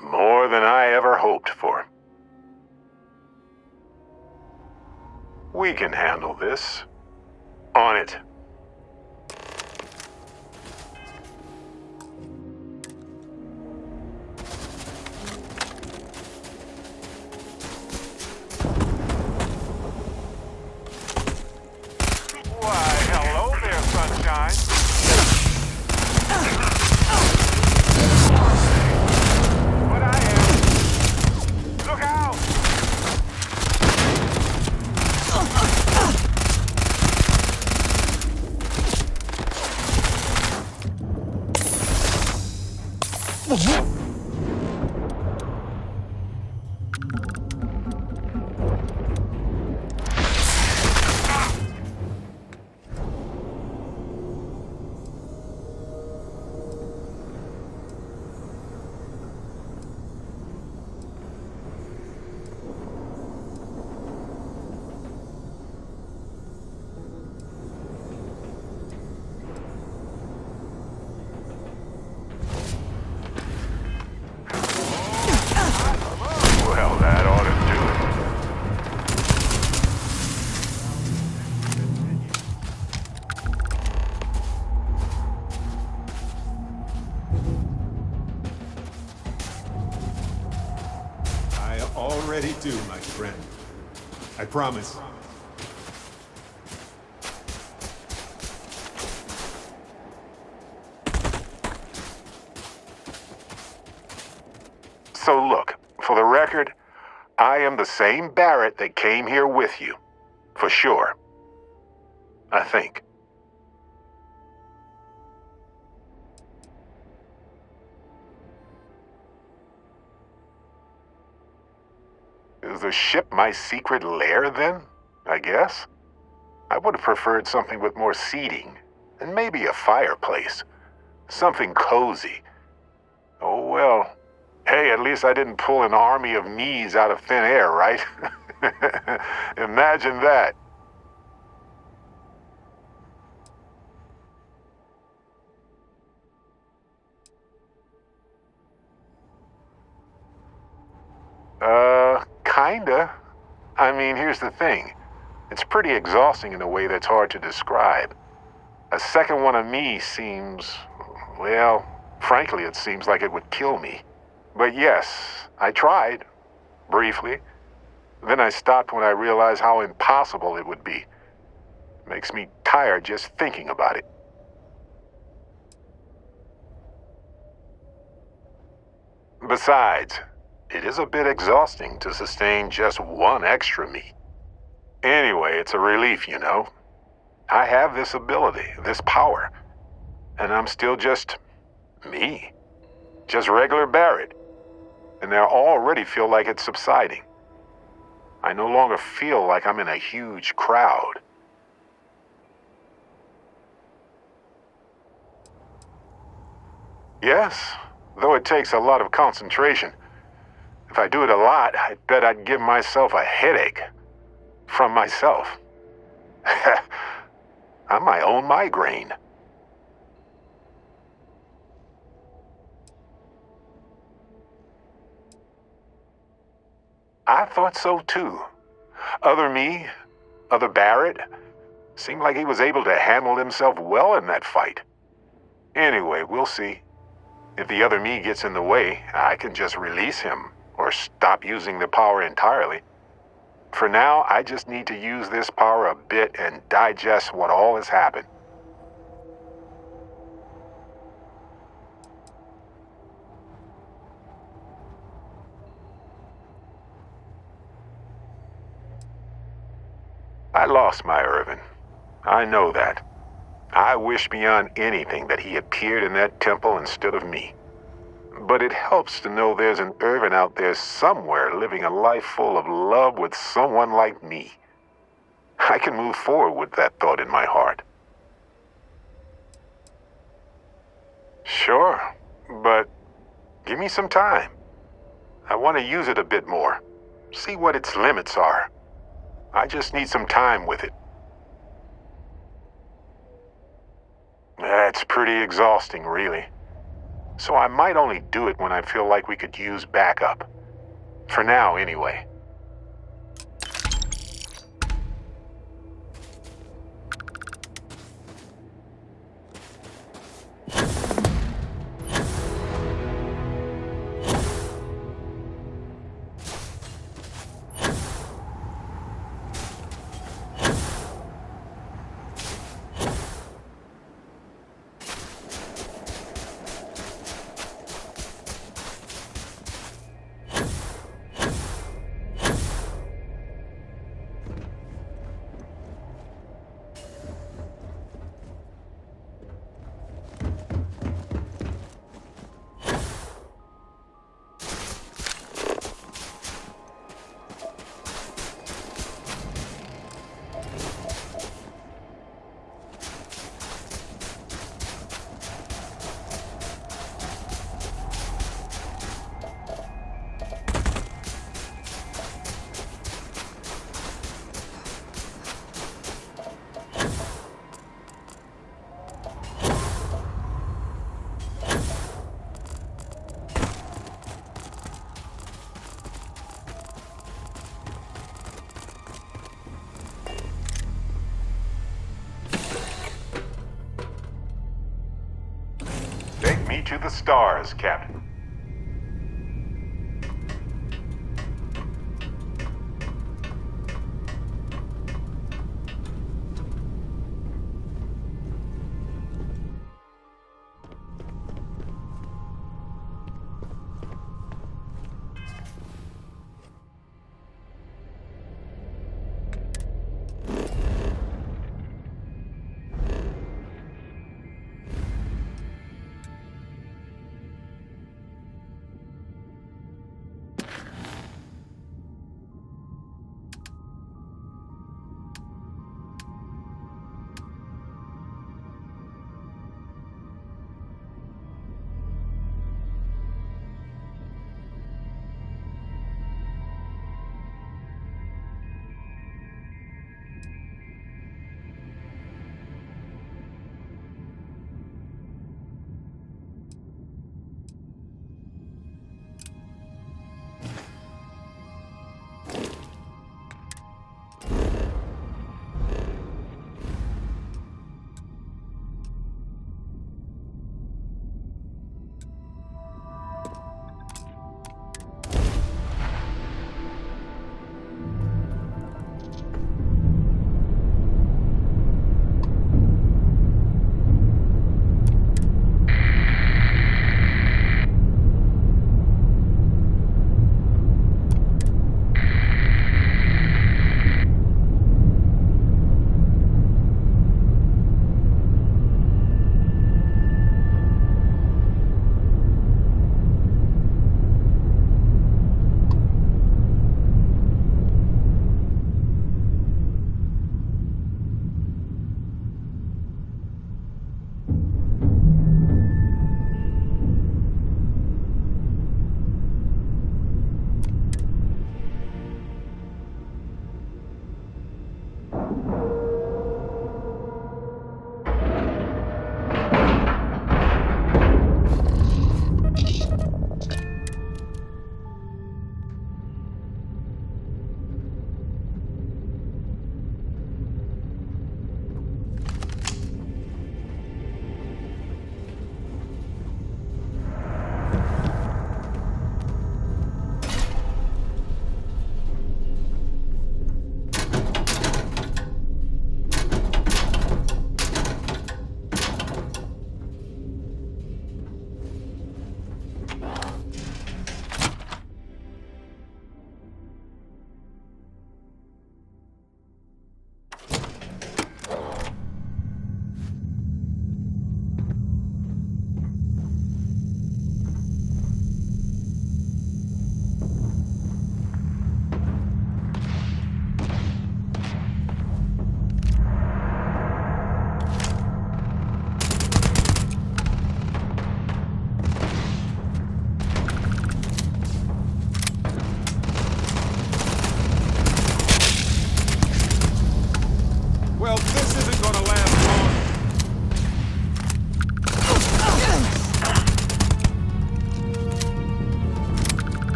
More than I ever hoped for. We can handle this. On it. Why, hello there, sunshine. What I am. Look out! Well, that ought to do it. I already do, my friend. I promise. So look, for the record, I am the same Barrett that came here with you. For sure. I think. Is the ship my secret lair, then? I guess? I would have preferred something with more seating, and maybe a fireplace. Something cozy. Oh well. Hey, at least I didn't pull an army of knees out of thin air, right? Imagine that. Kinda. I mean, here's the thing. It's pretty exhausting in a way that's hard to describe. A second one of me seems, well, frankly, it seems like it would kill me. But yes, I tried. Briefly. Then I stopped when I realized how impossible it would be. Makes me tired just thinking about it. Besides, it is a bit exhausting to sustain just one extra me. Anyway, it's a relief, you know. I have this ability, this power. And I'm still just me. Just regular Barrett. and I already feel like it's subsiding. I no longer feel like I'm in a huge crowd. Yes, though it takes a lot of concentration. If I do it a lot, I bet I'd give myself a headache. From myself. I'm my own migraine. I thought so too. Other me, other Barrett, seemed like he was able to handle himself well in that fight. Anyway, we'll see. If the other me gets in the way, I can just release him, or stop using the power entirely. For now, I just need to use this power a bit and digest what all has happened. I lost my Irvin. I know that. I wish beyond anything that he appeared in that temple instead of me. But it helps to know there's an Irvin out there somewhere living a life full of love with someone like me. I can move forward with that thought in my heart. Sure, but give me some time. I want to use it a bit more. See what its limits are. I just need some time with it. That's pretty exhausting, really. So I might only do it when I feel like we could use backup. For now, anyway. Take me to the stars, Captain.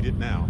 need it now.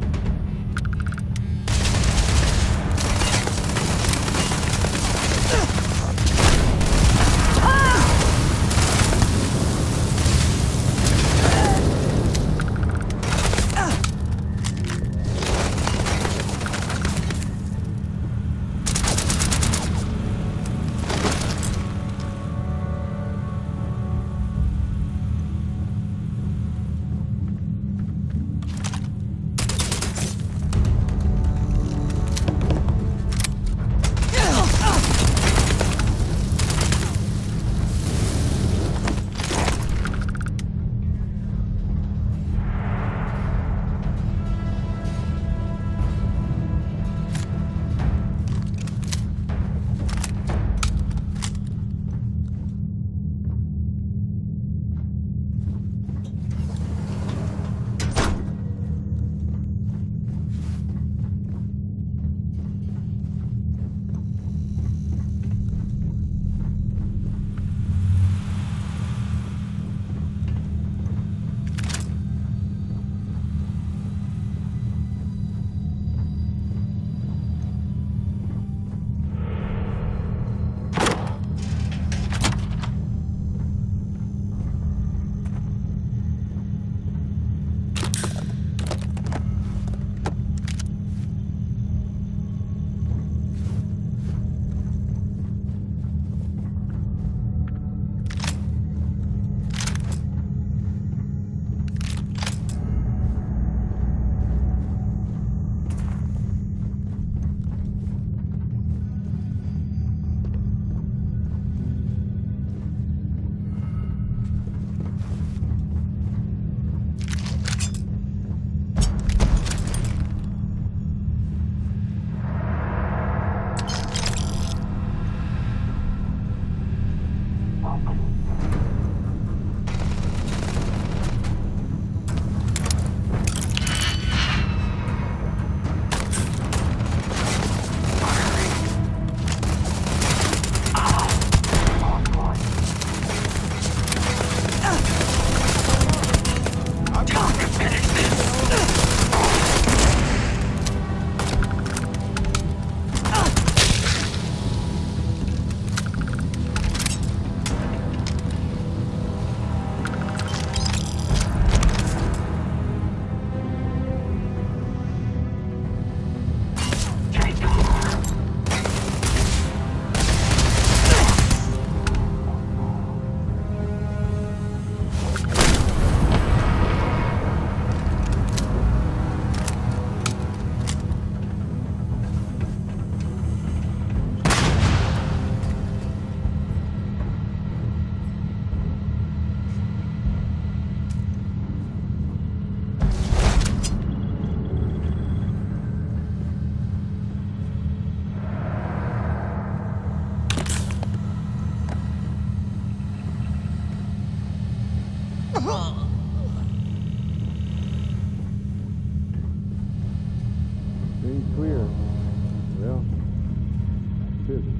Clear. Well, busy.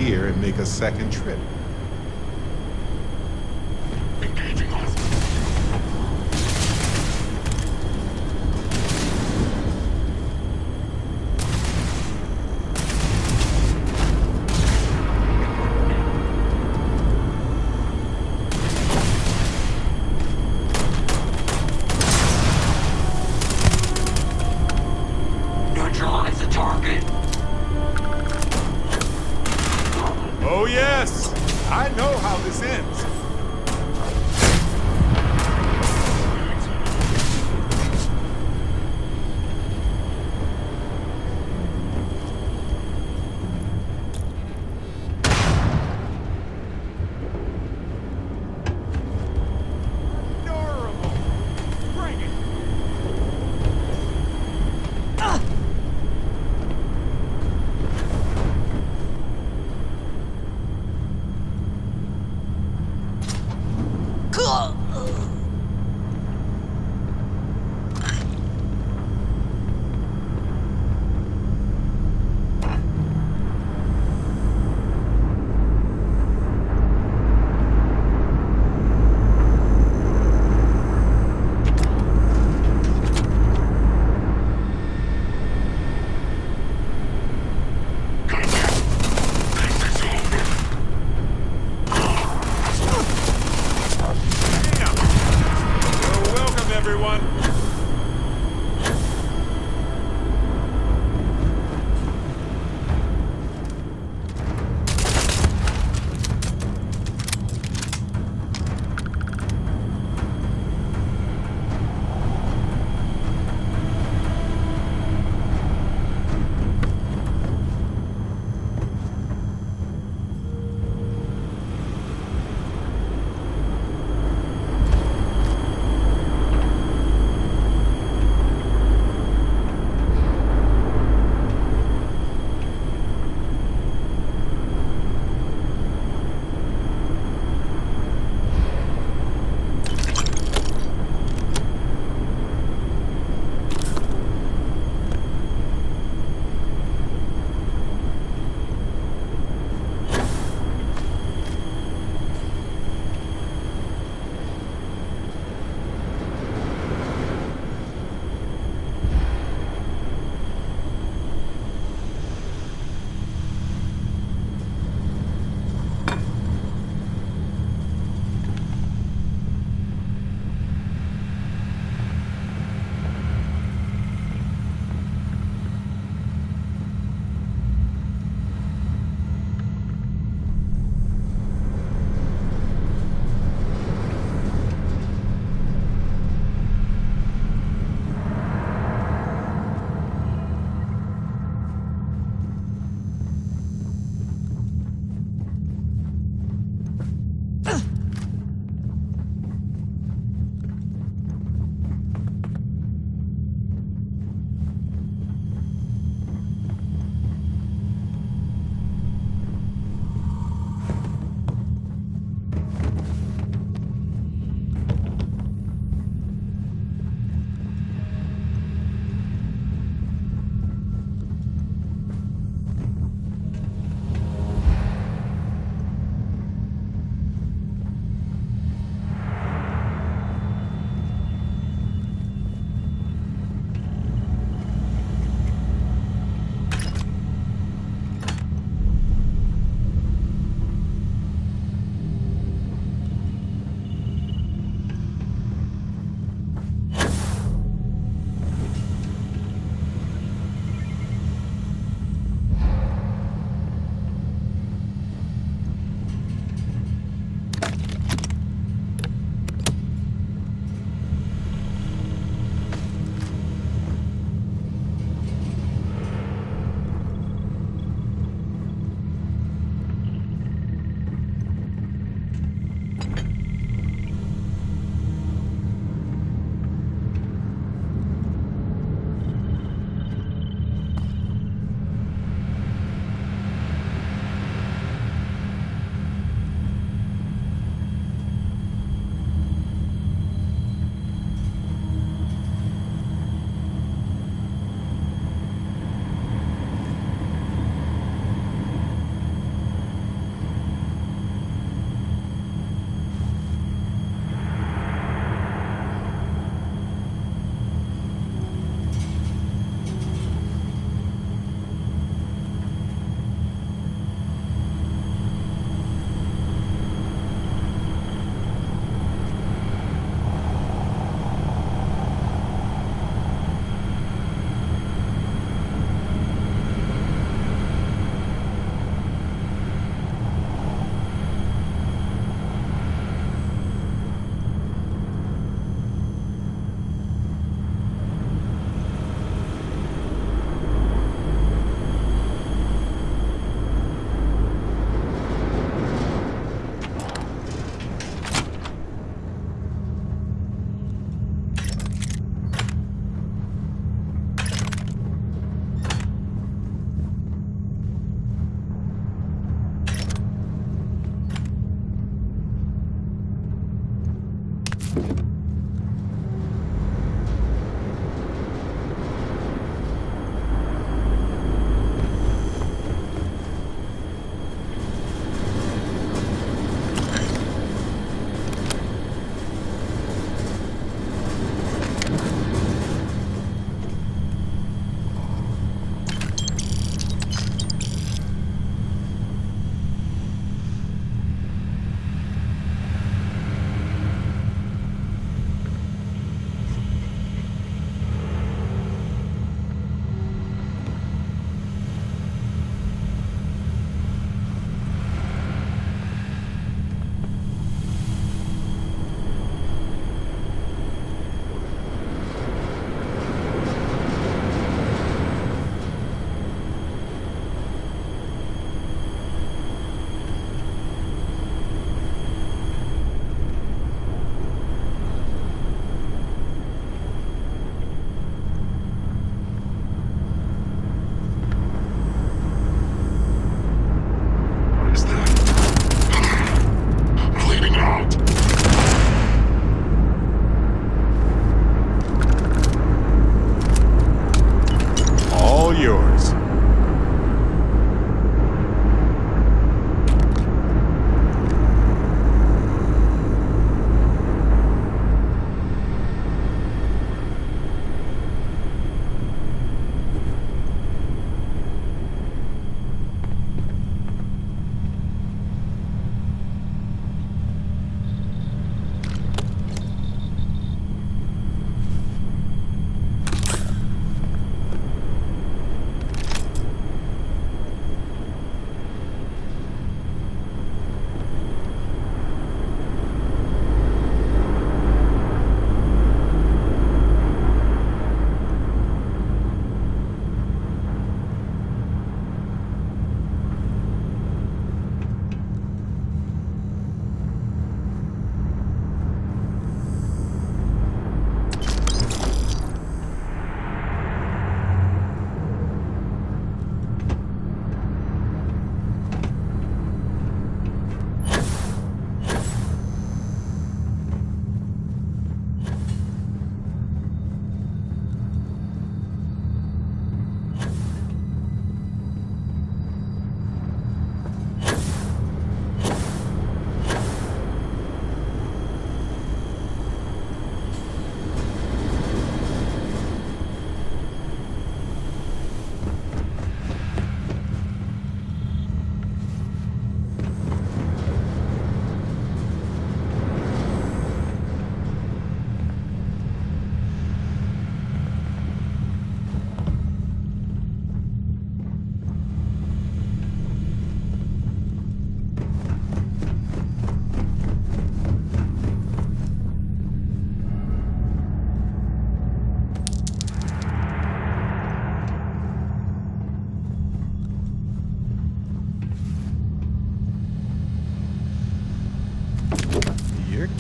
here and make a second trip. Engaging hostile. Neutralize the target. Oh yes! I know how this ends.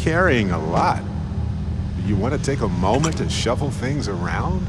carrying a lot. Do you want to take a moment to shuffle things around?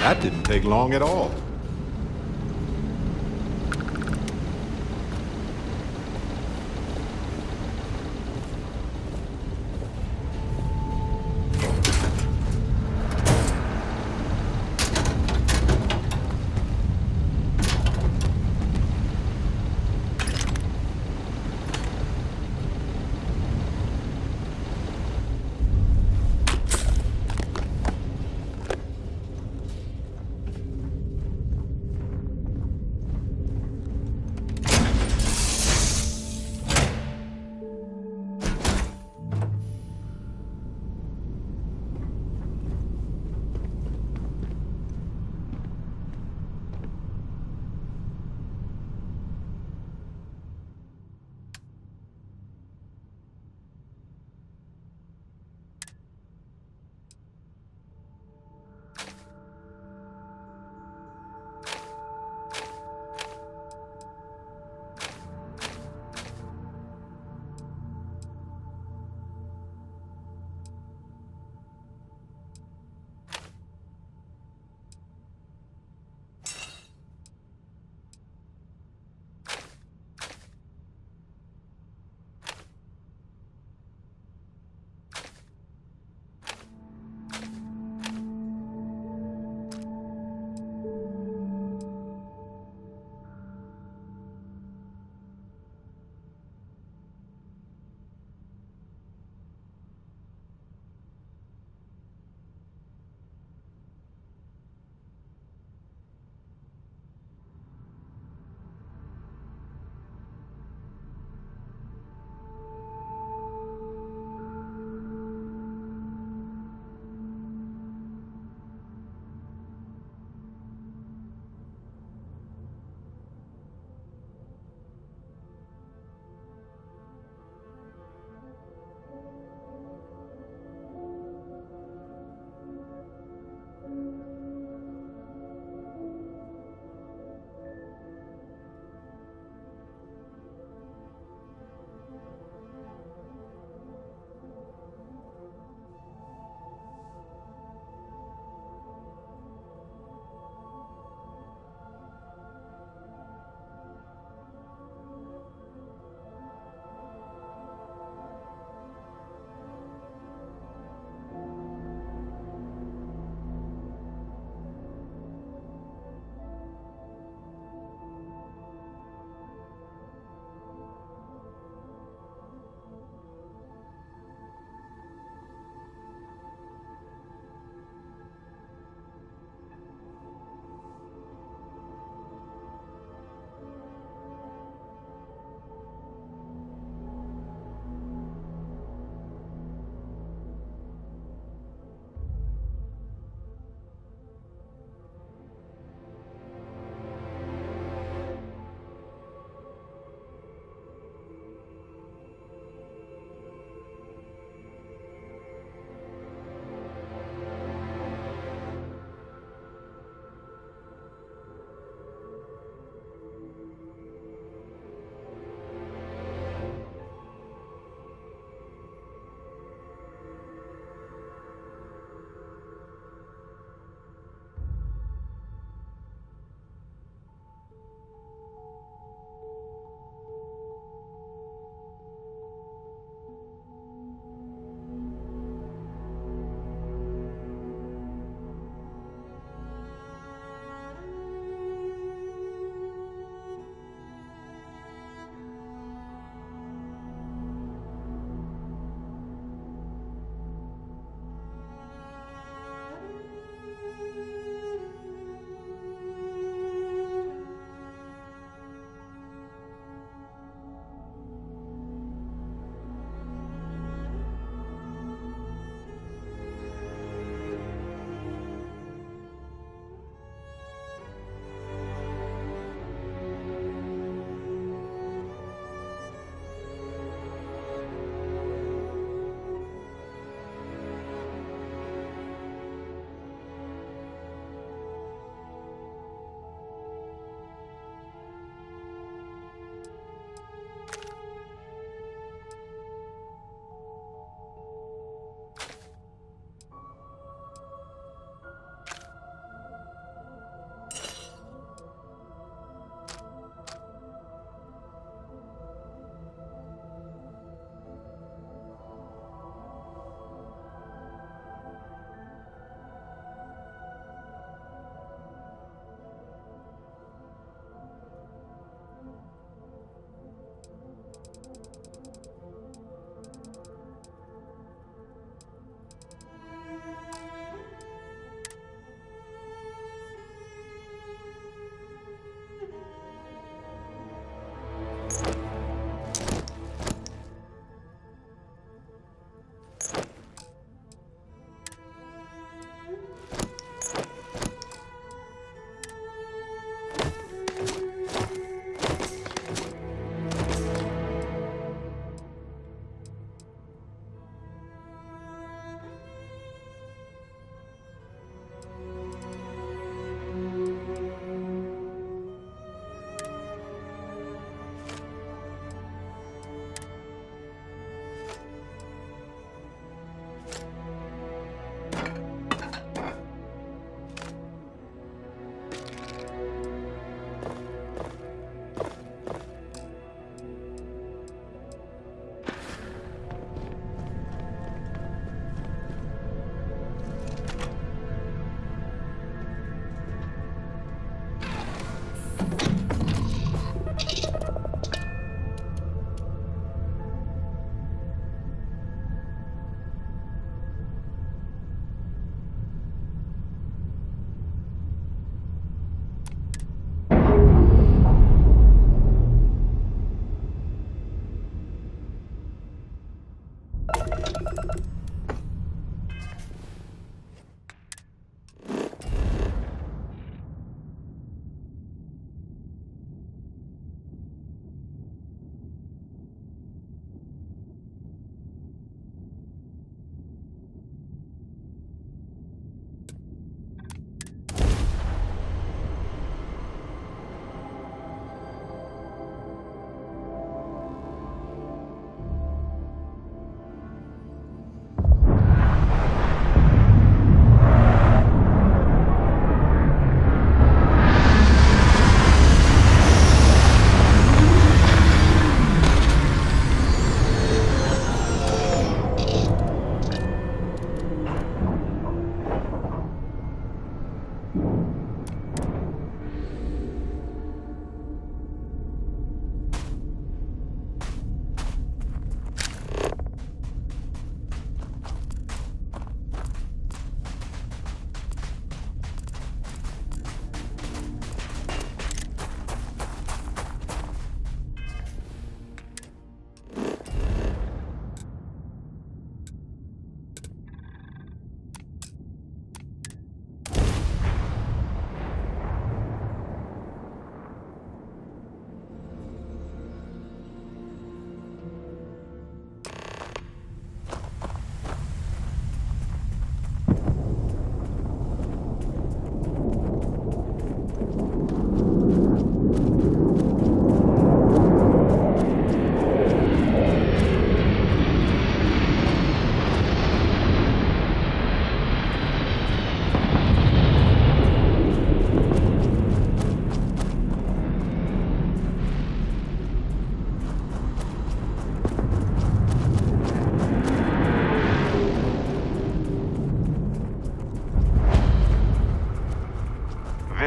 That didn't take long at all.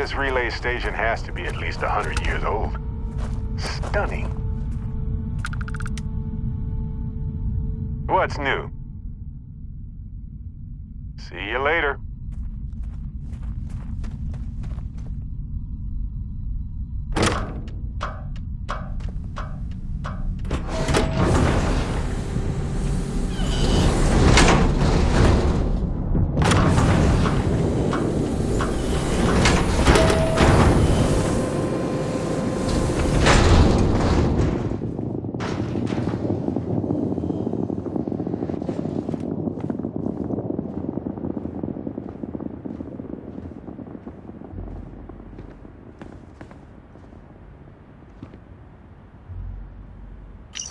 This relay station has to be at least 100 years old. Stunning. What's new? See you later.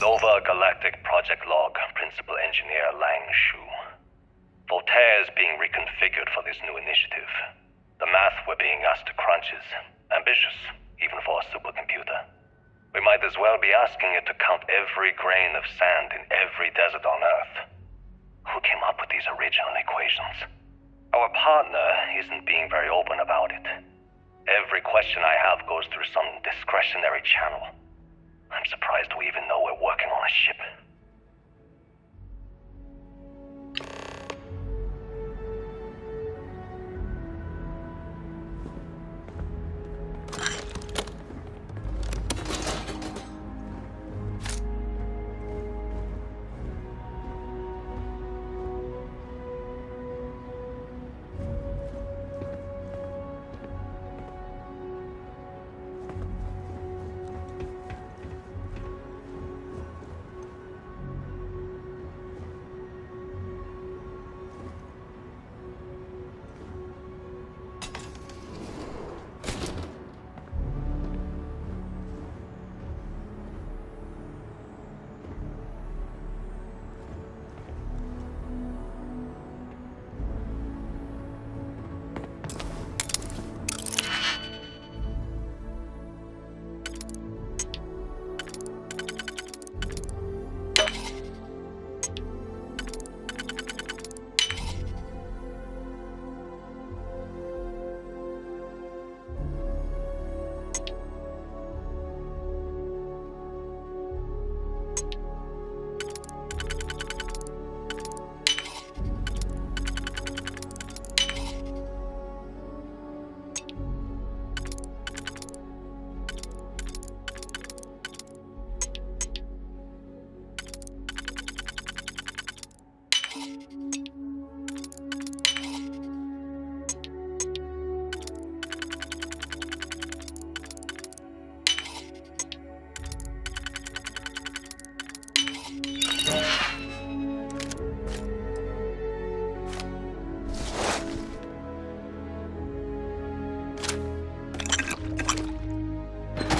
Nova Galactic Project Log, Principal Engineer Lang Shu. Voltaire is being reconfigured for this new initiative. The math we're being asked to crunch is ambitious, even for a supercomputer. We might as well be asking it to count every grain of sand in every desert on Earth. Who came up with these original equations? Our partner isn't being very open about it. Every question I have goes through some discretionary channel. I'm surprised we even know we're working on a ship.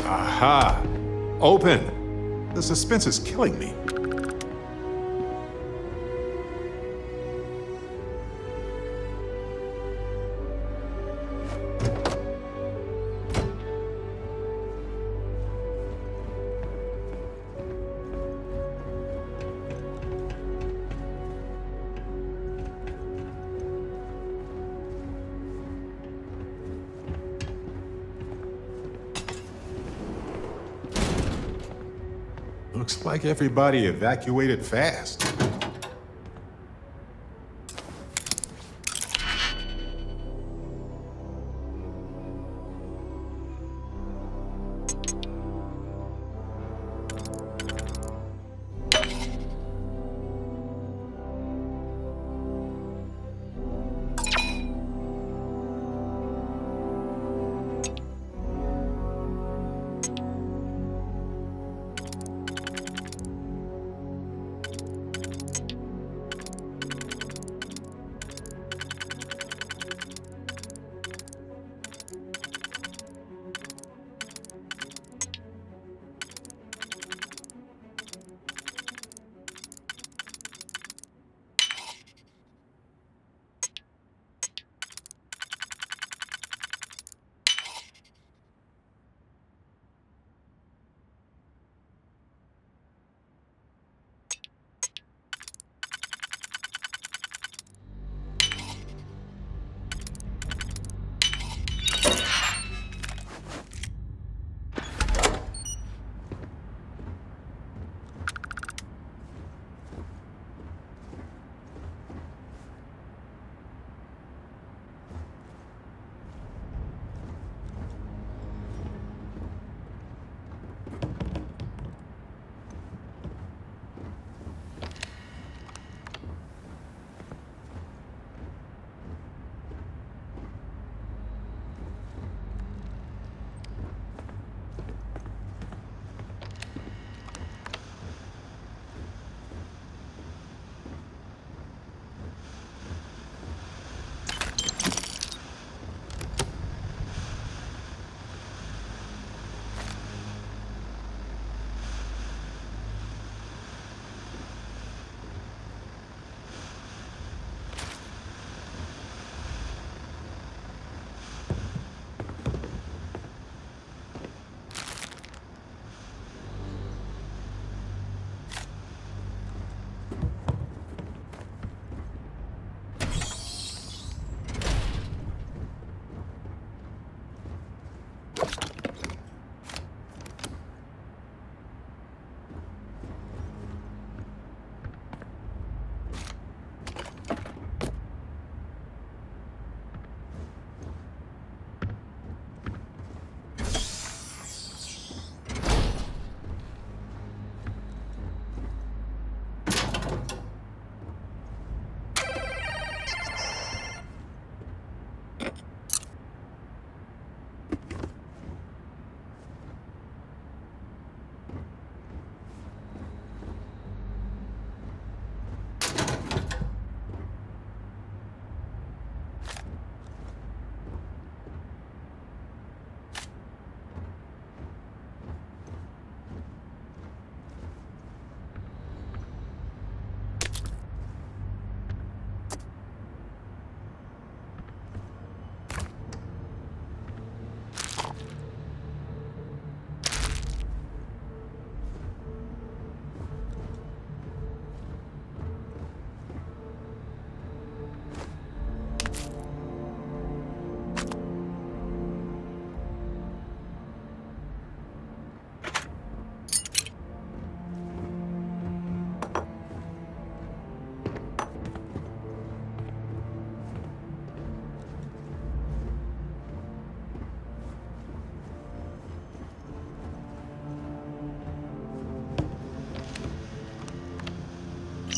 Aha! Open! The suspense is killing me. Looks like everybody evacuated fast.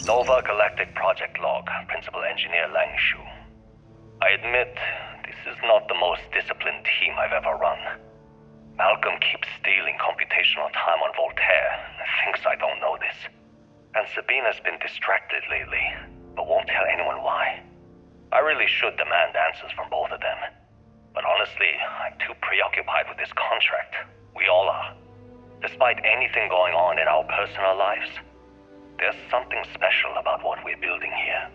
Nova Galactic Project Log, Principal Engineer Lang Shu. I admit, this is not the most disciplined team I've ever run. Malcolm keeps stealing computational time on Voltaire and thinks I don't know this. And Sabina's been distracted lately, but won't tell anyone why. I really should demand answers from both of them. But honestly, I'm too preoccupied with this contract. We all are. Despite anything going on in our personal lives, there's something special about what we're building here.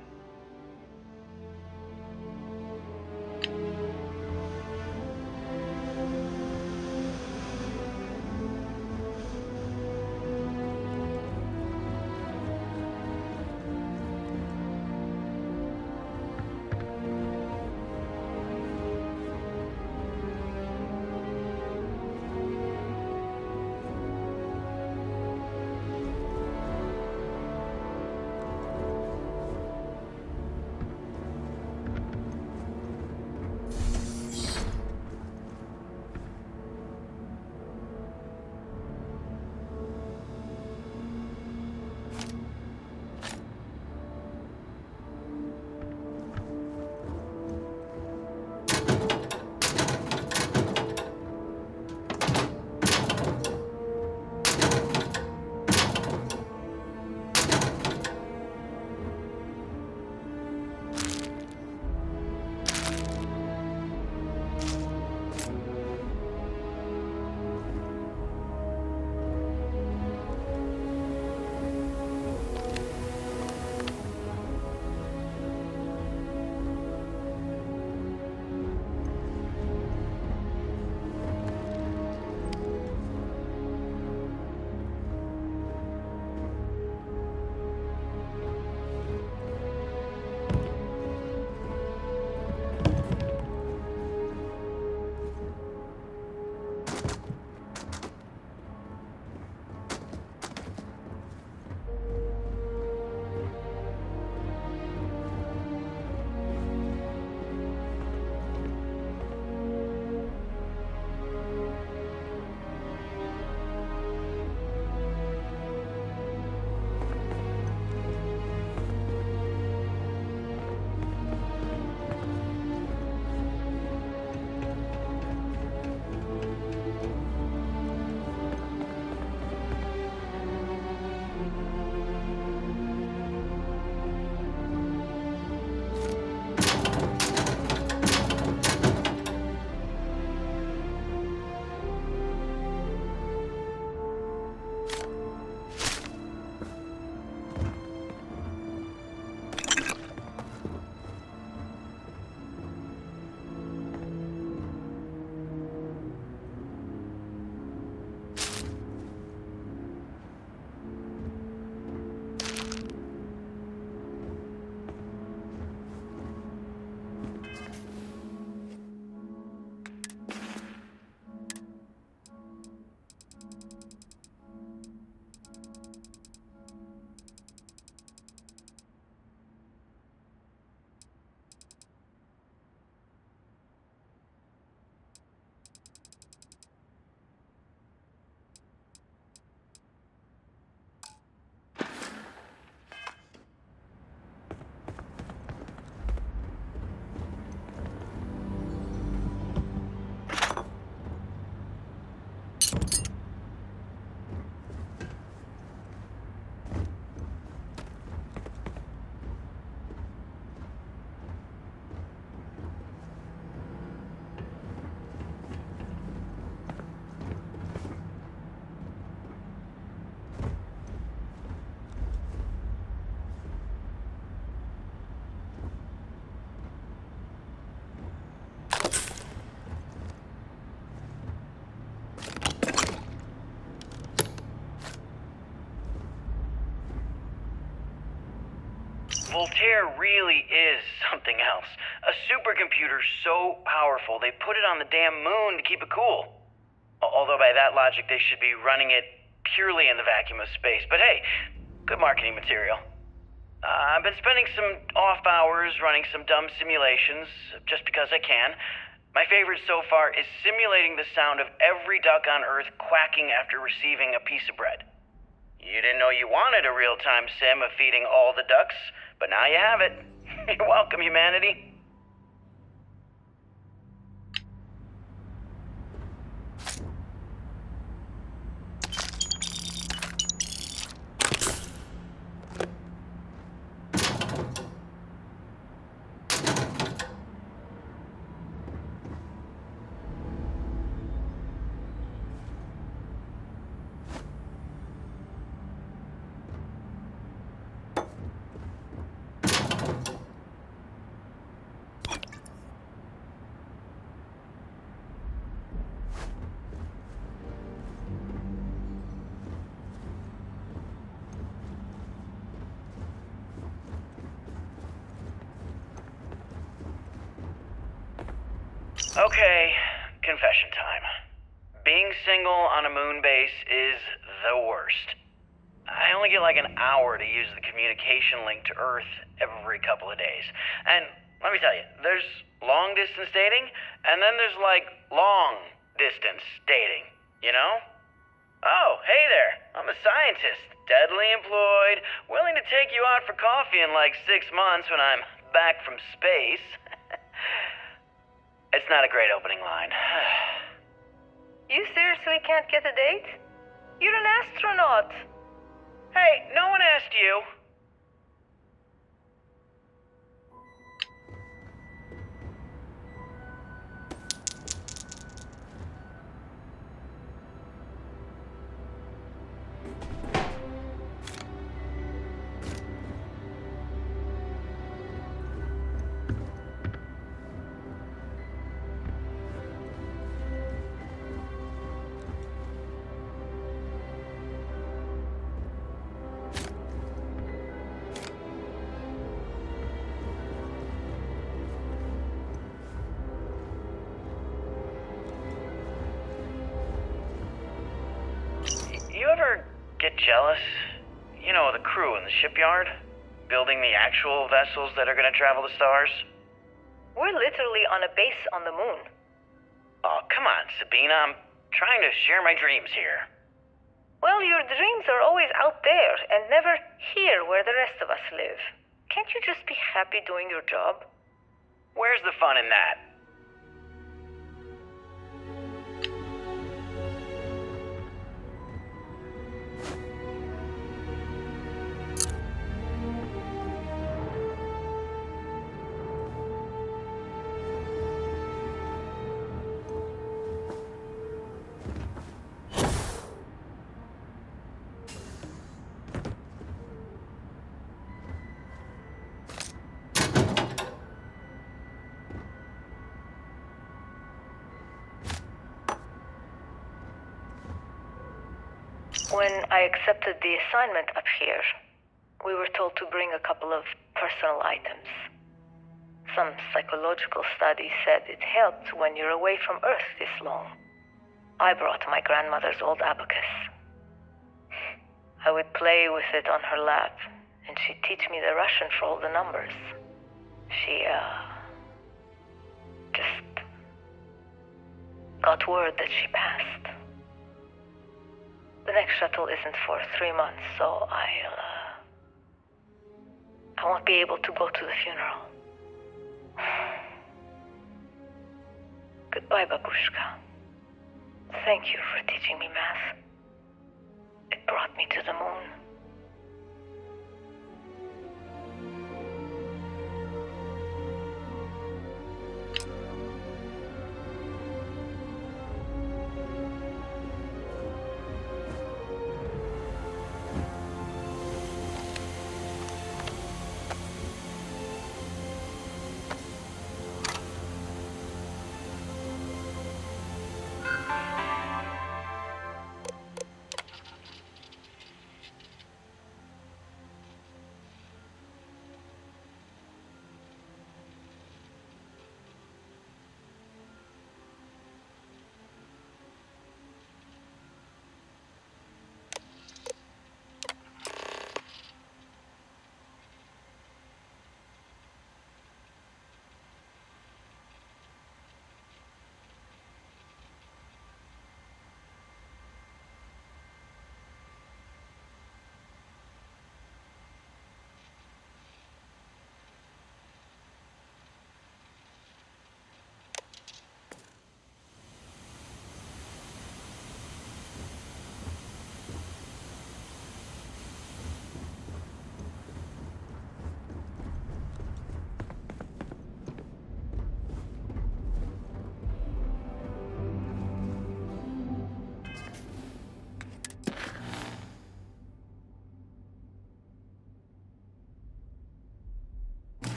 Voltaire really is something else. A supercomputer so powerful they put it on the damn moon to keep it cool. Although by that logic they should be running it purely in the vacuum of space. But hey, good marketing material. I've been spending some off hours running some dumb simulations just because I can. My favorite so far is simulating the sound of every duck on Earth quacking after receiving a piece of bread. You didn't know you wanted a real-time sim of feeding all the ducks, but now you have it. You're welcome, humanity. Okay, confession time. Being single on a moon base is the worst. I only get like an hour to use the communication link to Earth every couple of days. And let me tell you, there's long distance dating, and then there's like long distance dating, you know? Oh, hey there, I'm a scientist, deadly employed, willing to take you out for coffee in like 6 months when I'm back from space. It's not a great opening line. You seriously can't get a date? You're an astronaut. Hey, no one asked you. You ever get jealous? You know, the crew in the shipyard? Building the actual vessels that are gonna travel the stars? We're literally on a base on the moon. Oh, come on, Sabina. I'm trying to share my dreams here. Well, your dreams are always out there and never here where the rest of us live. Can't you just be happy doing your job? Where's the fun in that? When I accepted the assignment up here, we were told to bring a couple of personal items. Some psychological study said it helped when you're away from Earth this long. I brought my grandmother's old abacus. I would play with it on her lap, and she'd teach me the Russian for all the numbers. She, just got word that she passed. The next shuttle isn't for 3 months, so I won't be able to go to the funeral. Goodbye, Babushka. Thank you for teaching me math. It brought me to the moon.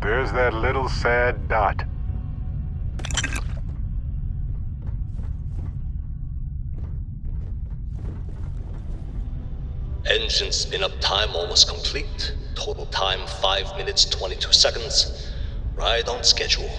There's that little sad dot. Engine spin-up time almost complete. Total time 5 minutes 22 seconds. Right on schedule.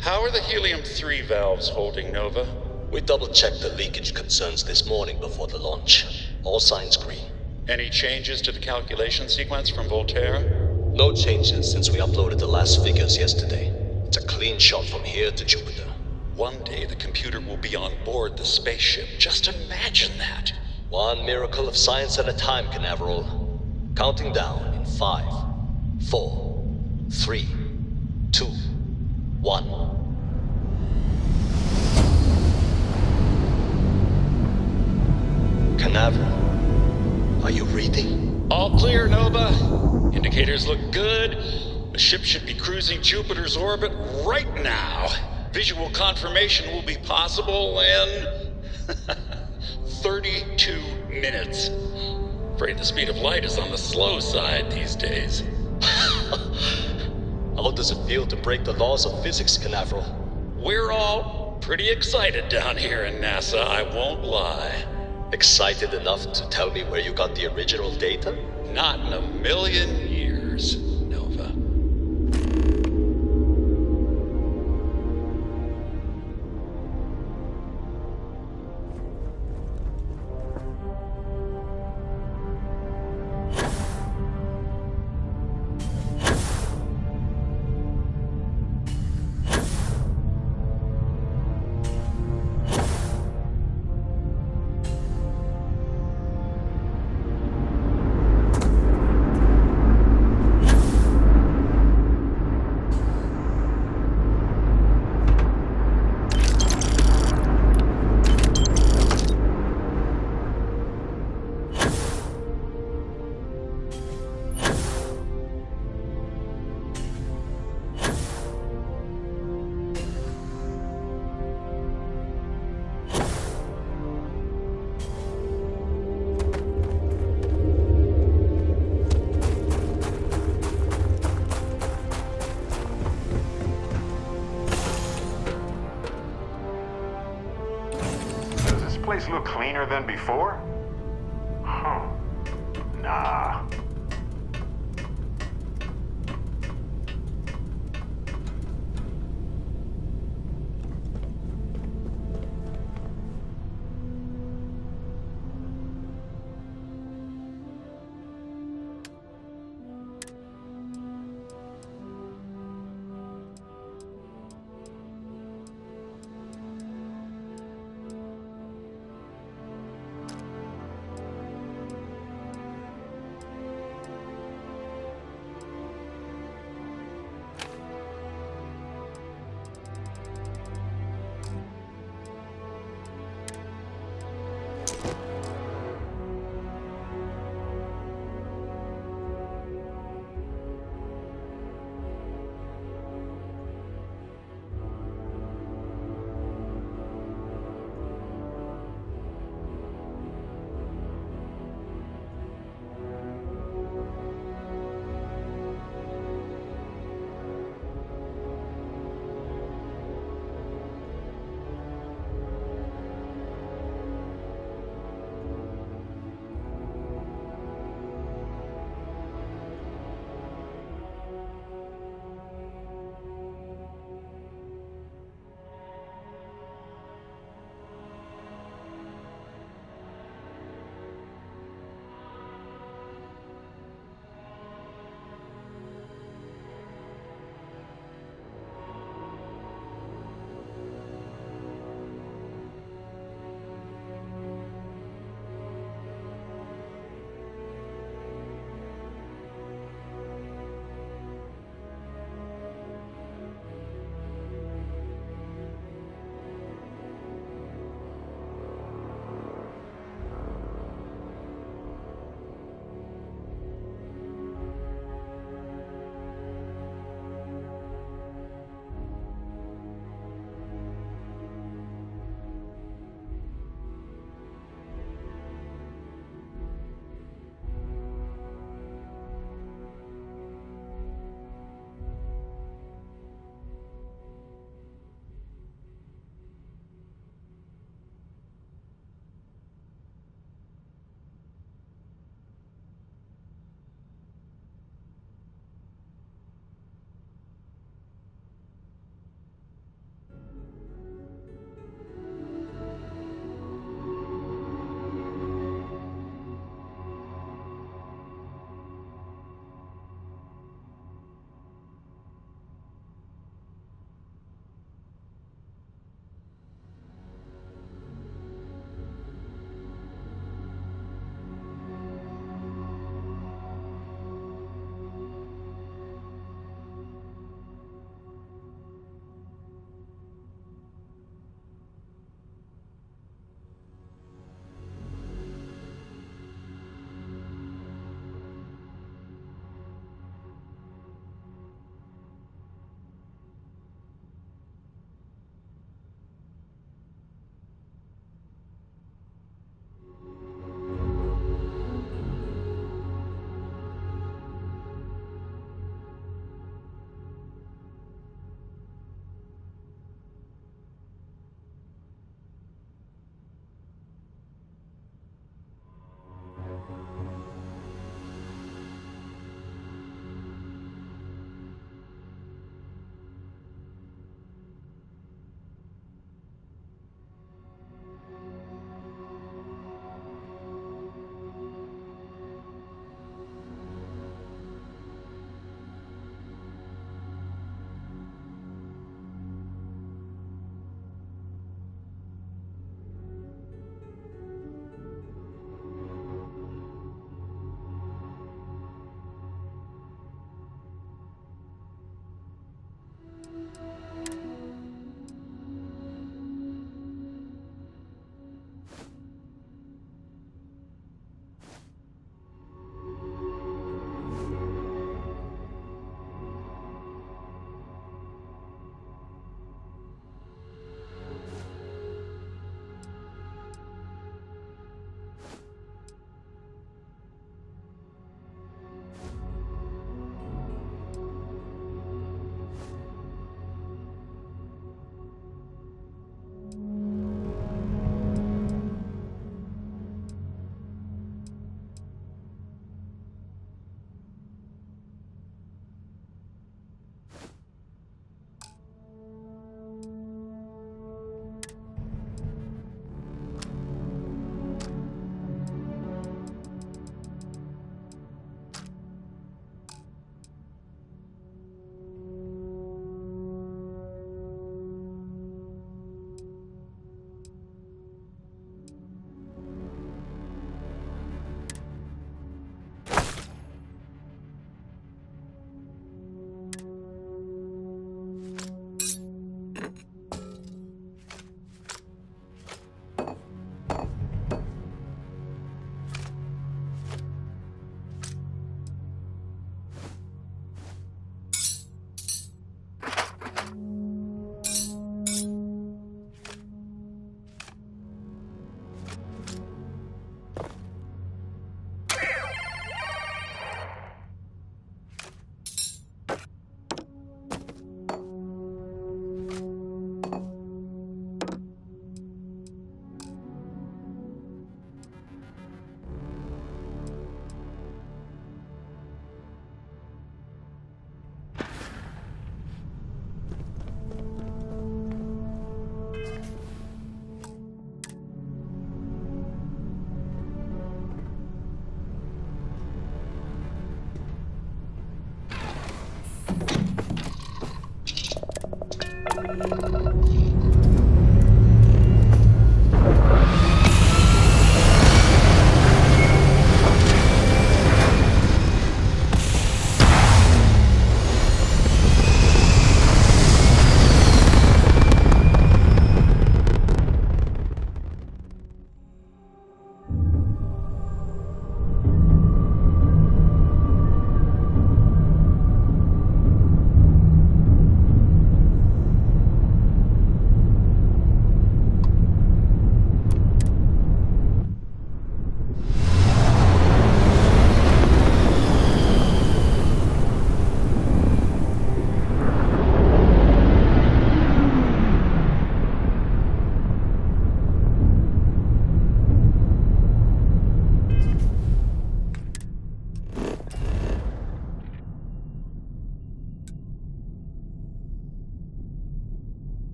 How are the helium-3 valves holding, Nova? We double-checked the leakage concerns this morning before the launch. All signs green. Any changes to the calculation sequence from Voltaire? No changes since we uploaded the last figures yesterday. It's a clean shot from here to Jupiter. One day the computer will be on board the spaceship. Just imagine that. One miracle of science at a time, Canaveral. Counting down in 5, 4, 3, 2, 1. Canaveral, are you reading? All clear, Nova. Indicators look good. The ship should be cruising Jupiter's orbit right now. Visual confirmation will be possible in 32 minutes. Afraid the speed of light is on the slow side these days. How does it feel to break the laws of physics, Canaveral? We're all pretty excited down here in NASA, I won't lie. Excited enough to tell me where you got the original data? Not in a million years, Nova. Place look cleaner than before? Huh. Nah.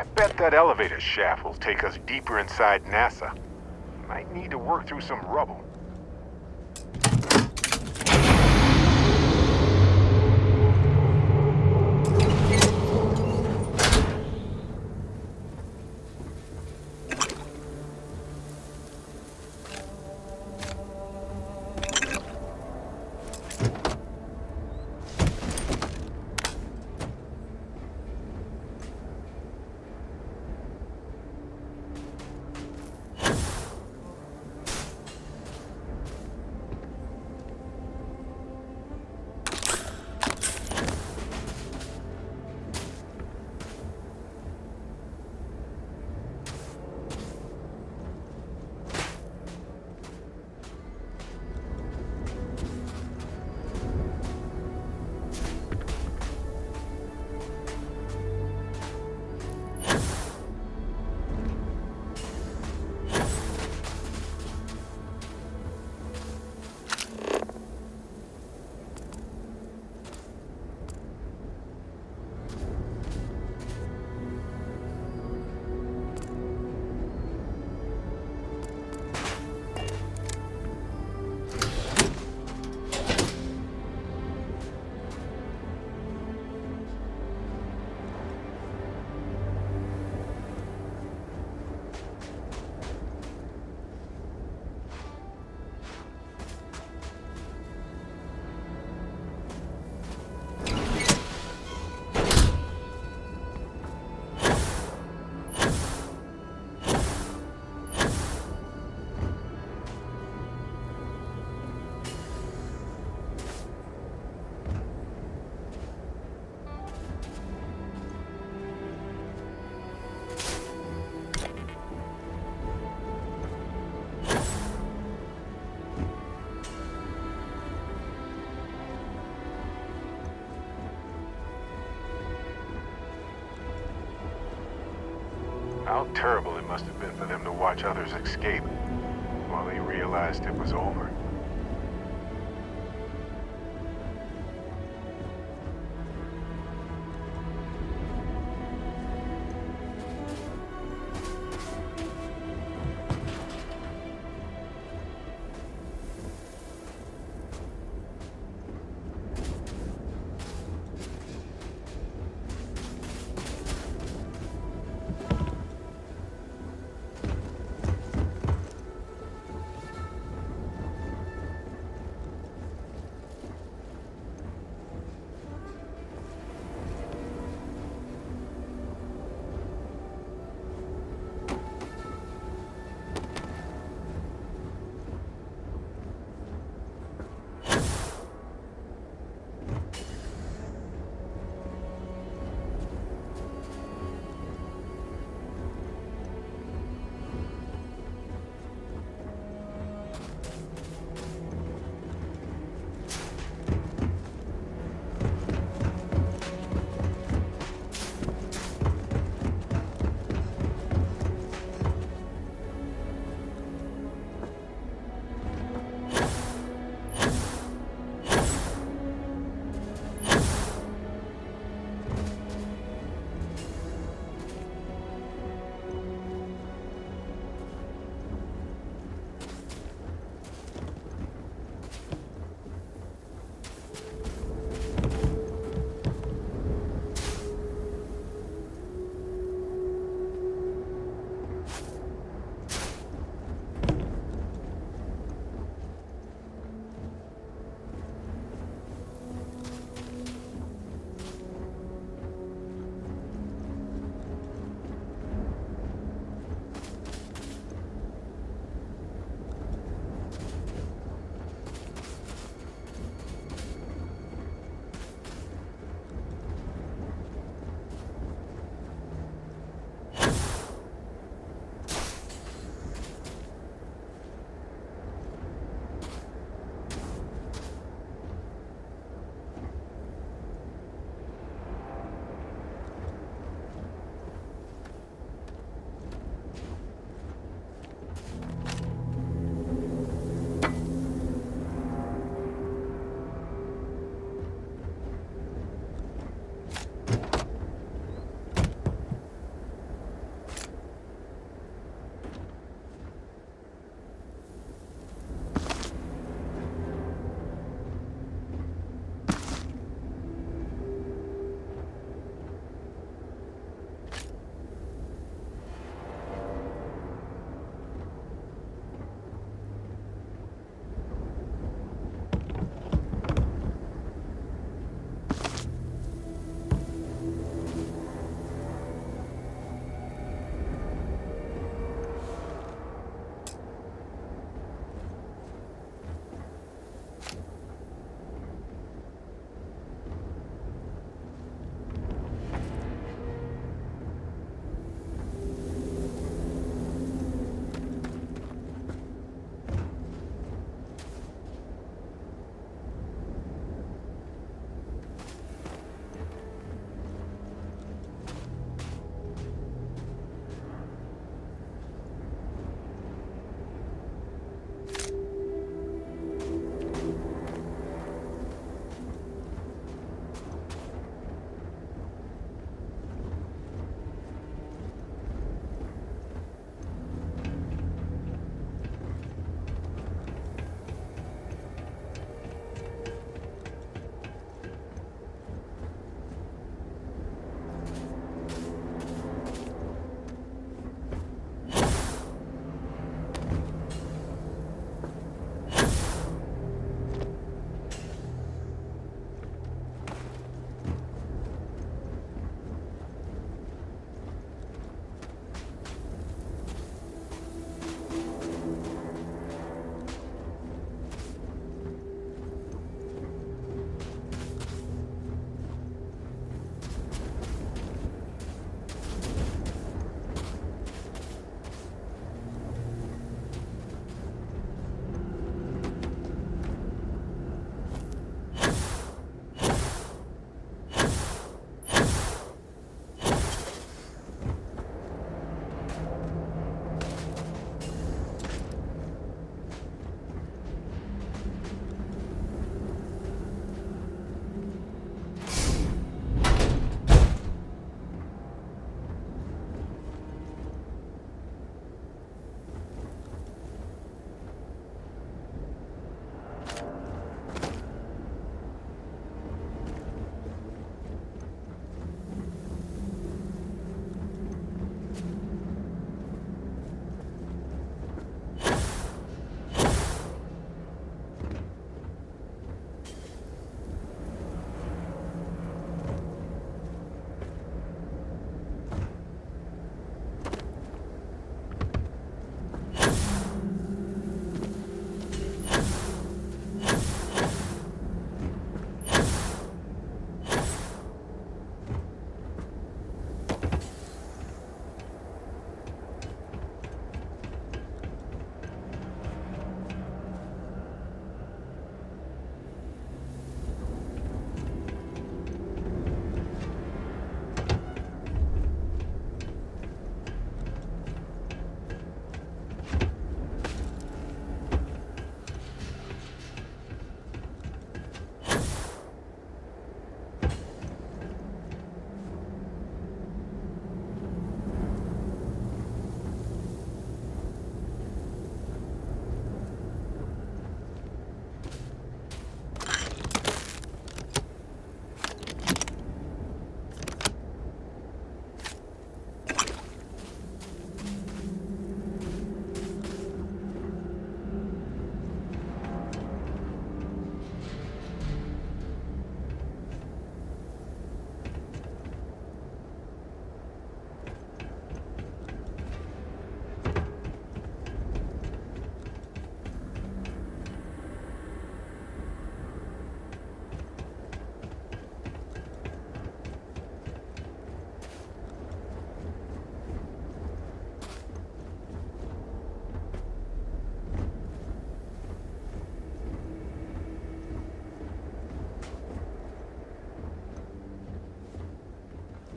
I bet that elevator shaft will take us deeper inside NASA. Might need to work through some rubble. How terrible it must have been for them to watch others escape while they realized it was over.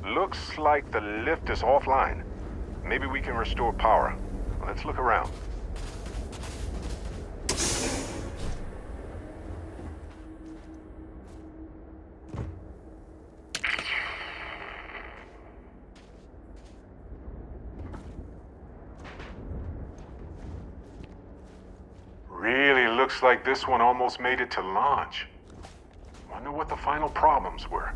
Looks like the lift is offline. Maybe we can restore power. Let's look around. Really looks like this one almost made it to launch. Wonder what the final problems were.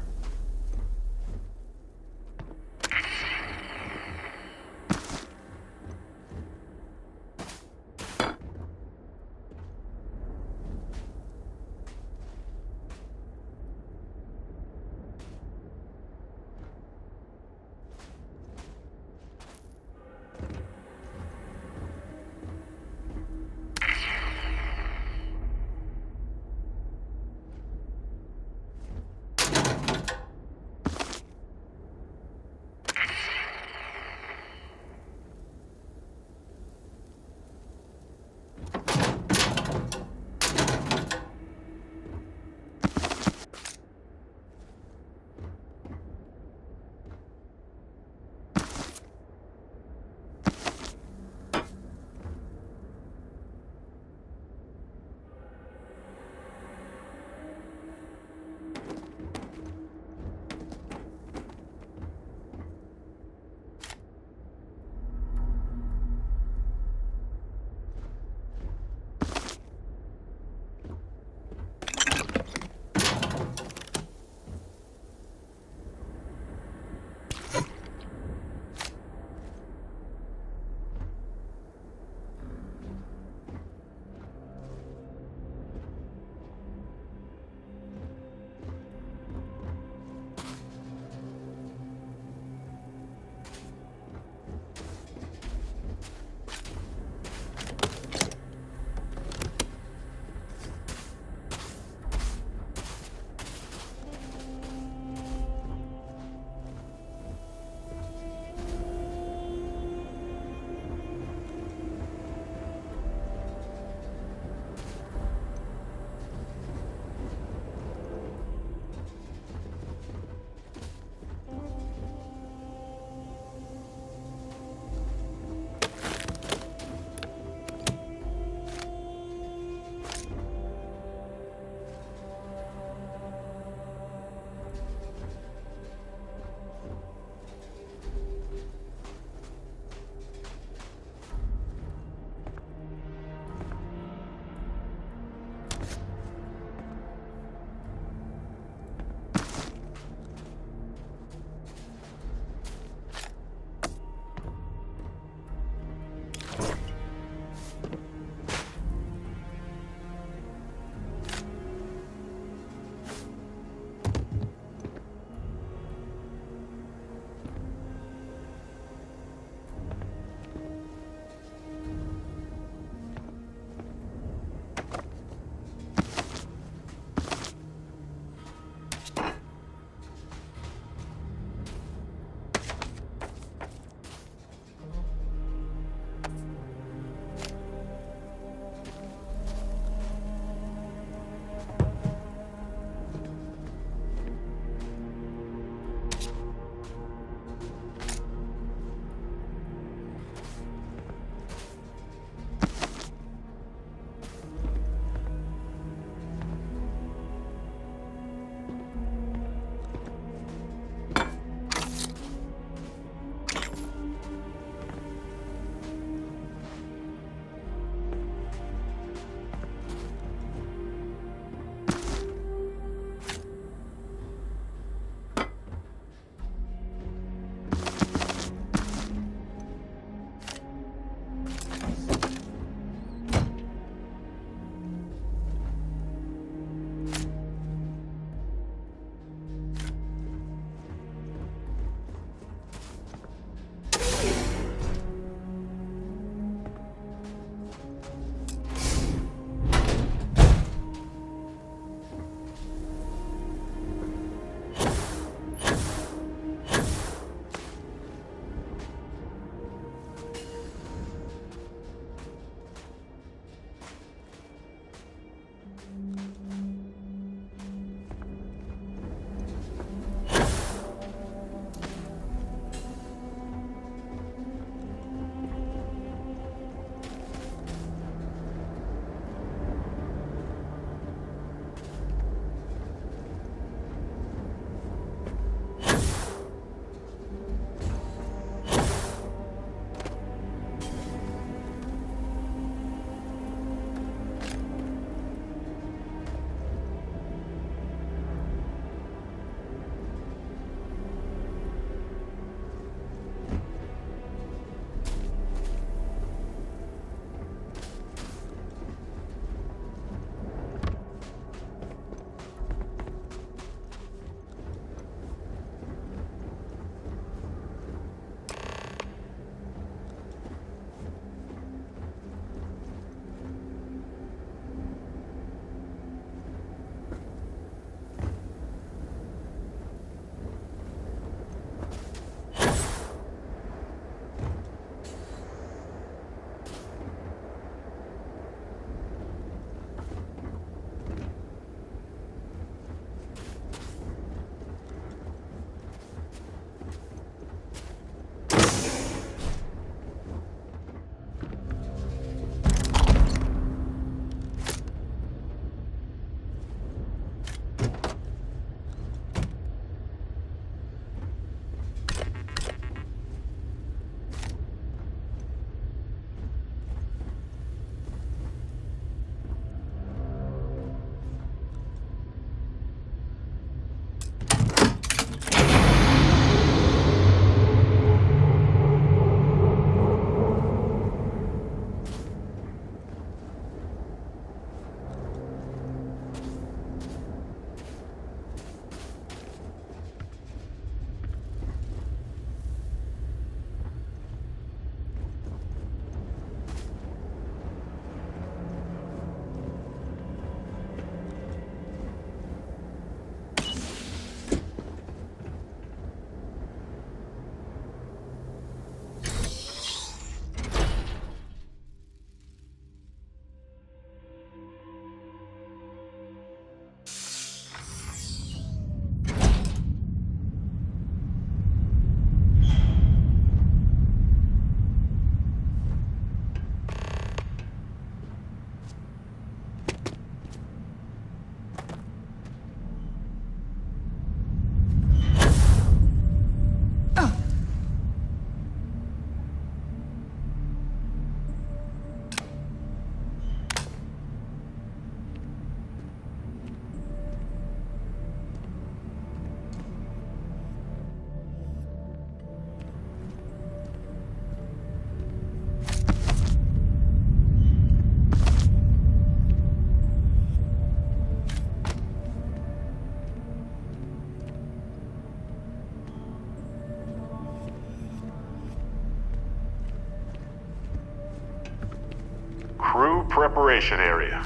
preparation area.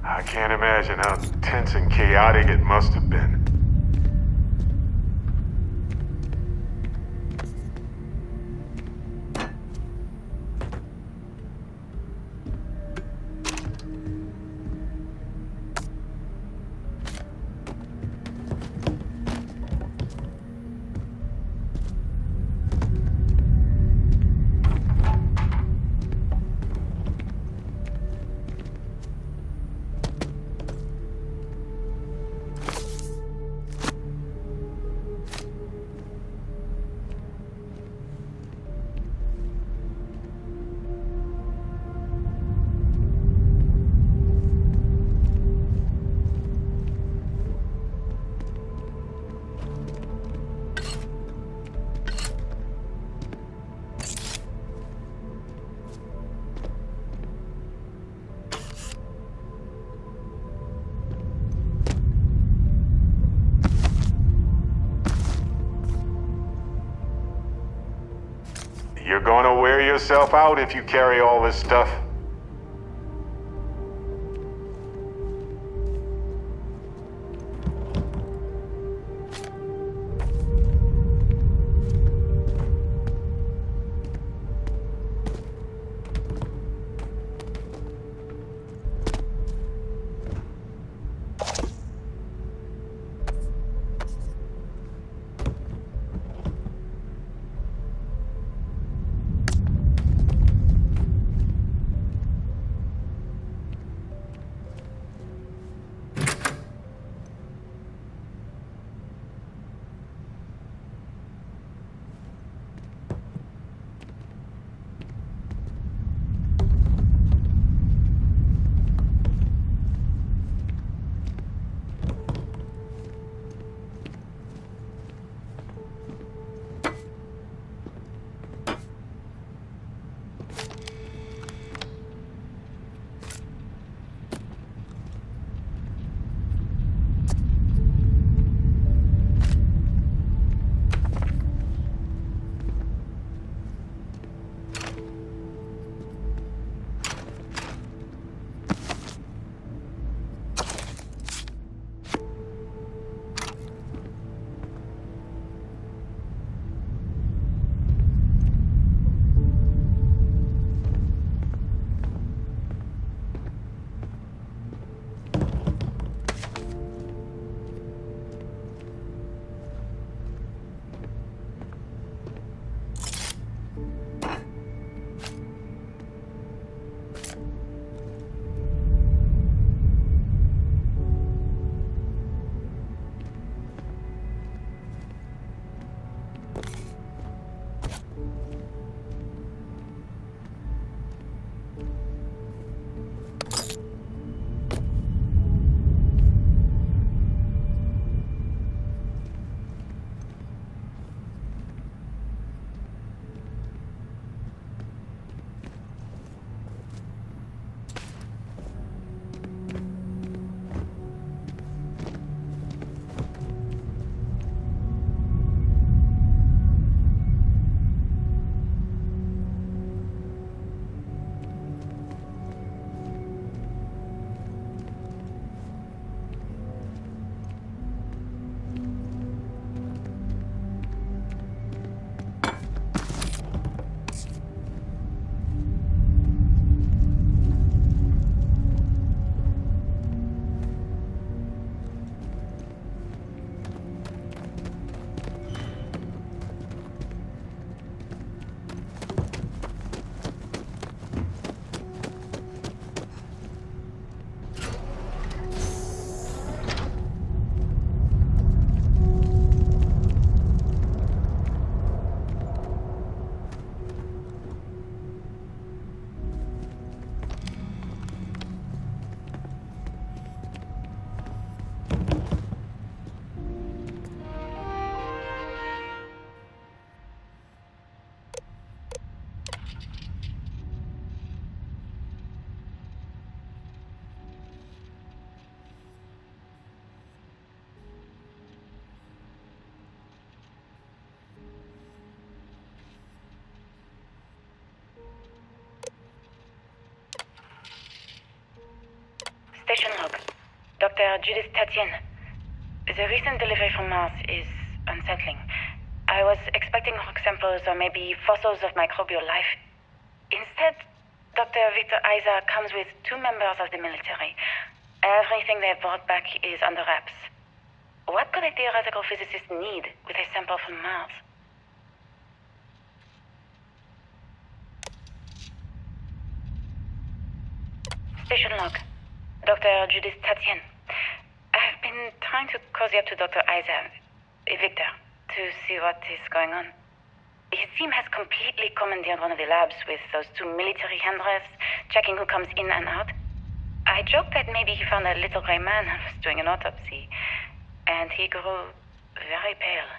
I can't imagine how tense and chaotic it must have been. You're gonna wear yourself out if you carry all this stuff. Station log. Dr. Judith Tatien. The recent delivery from Mars is unsettling. I was expecting rock samples or maybe fossils of microbial life. Instead, Dr. Victor Isa comes with 2 members of the military. Everything they've brought back is under wraps. What could a theoretical physicist need with a sample from Mars? Station log. Dr. Judith Tatien. I've been trying to cozy up to Dr. Isa, Victor, to see what is going on. His team has completely commandeered one of the labs with those 2 military handlers, checking who comes in and out. I joked that maybe he found a little gray man and was doing an autopsy, and he grew very pale.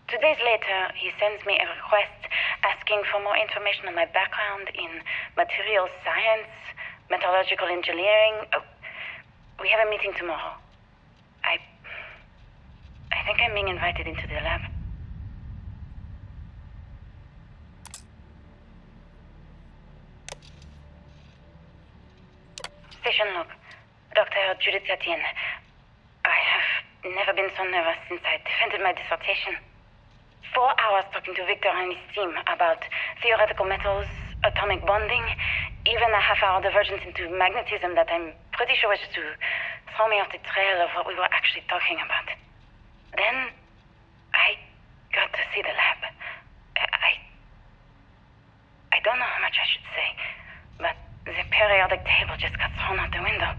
2 days later, he sends me a request asking for more information on my background in materials science, metallurgical engineering. Oh, we have a meeting tomorrow. I think I'm being invited into the lab. Station log. Dr. Judith Tatien. I have never been so nervous since I defended my dissertation. 4 hours talking to Victor and his team about theoretical metals, atomic bonding, even a half-hour divergence into magnetism that I'm pretty sure was to throw me off the trail of what we were actually talking about. Then, I got to see the lab. I don't know how much I should say, but the periodic table just got thrown out the window.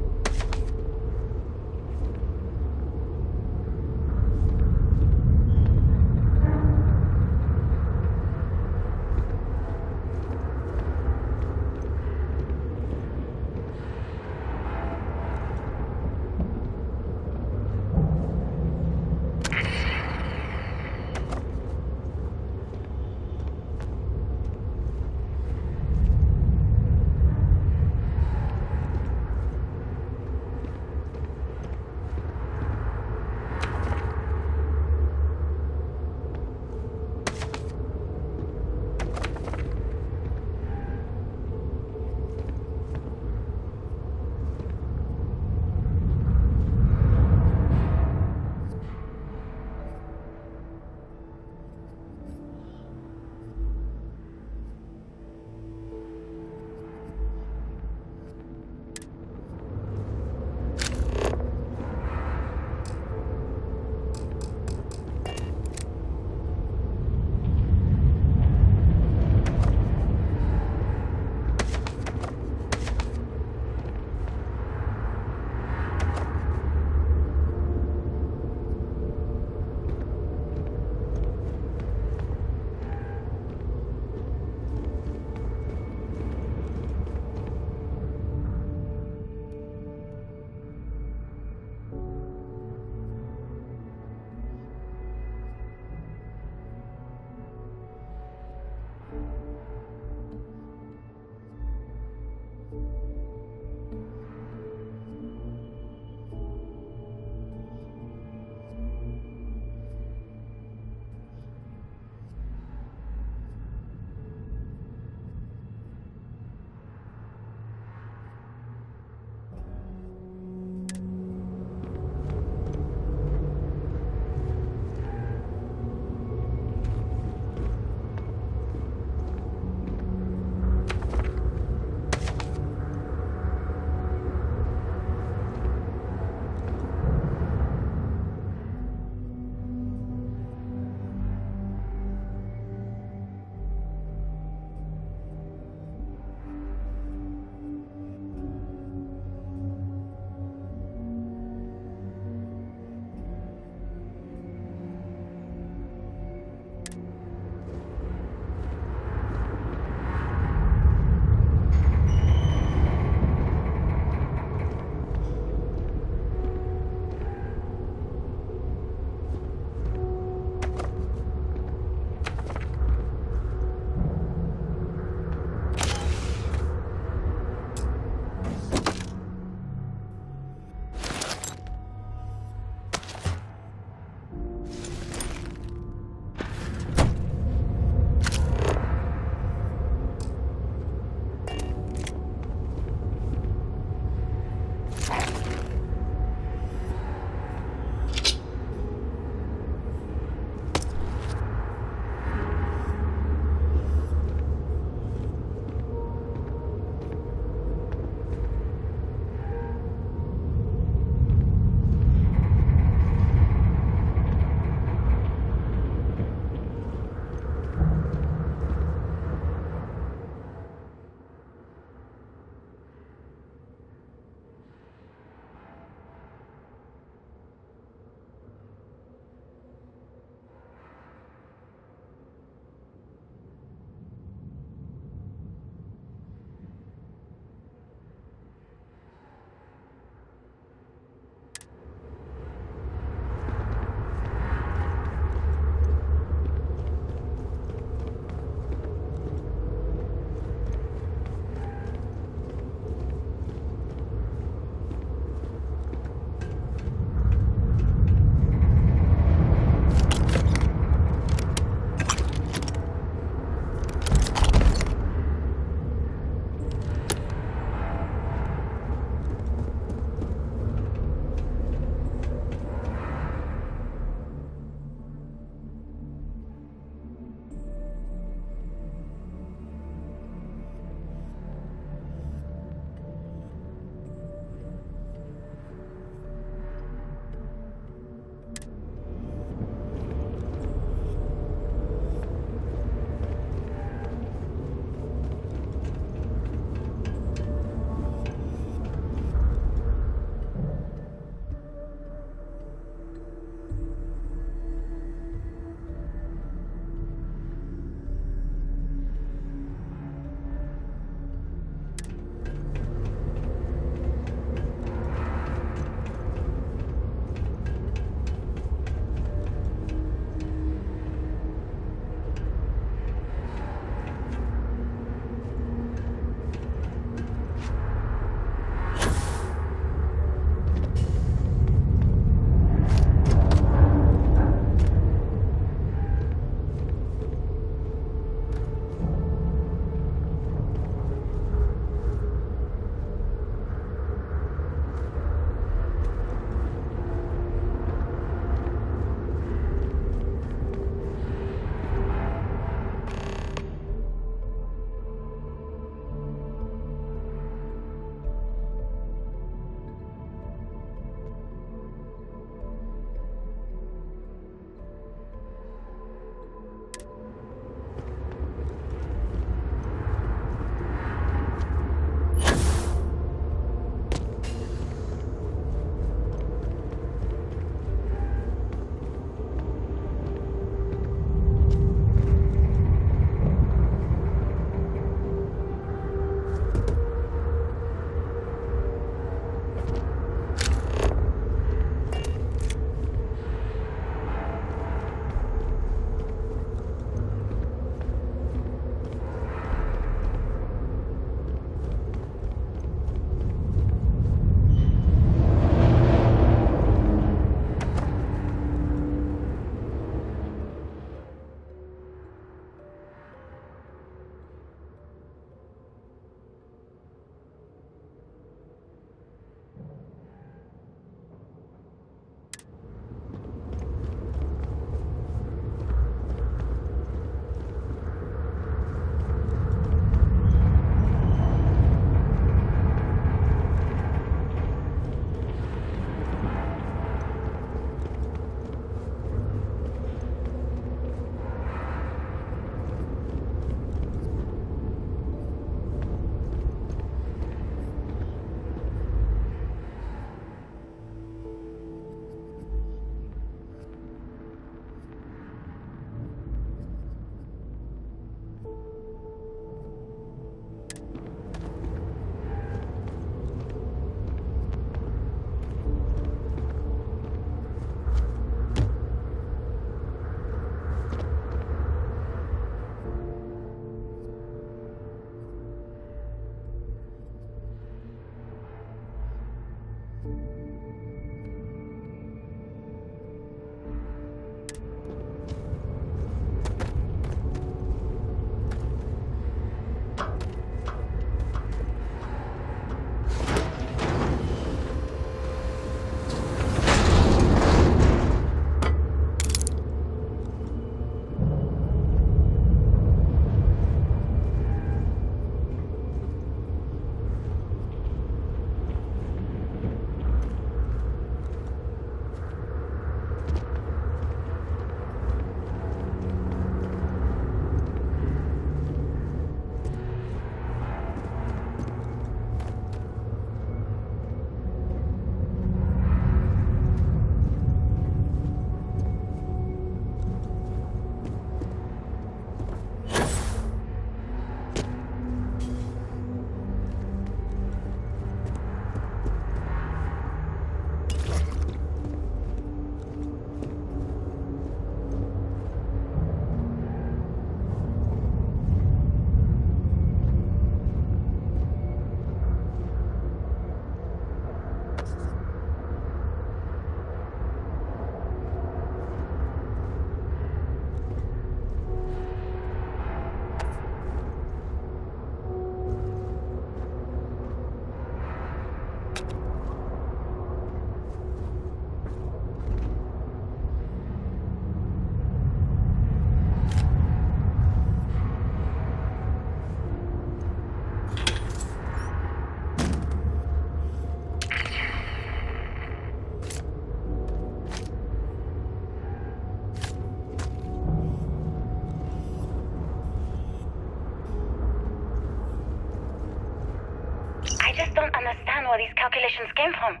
just don't understand where these calculations came from.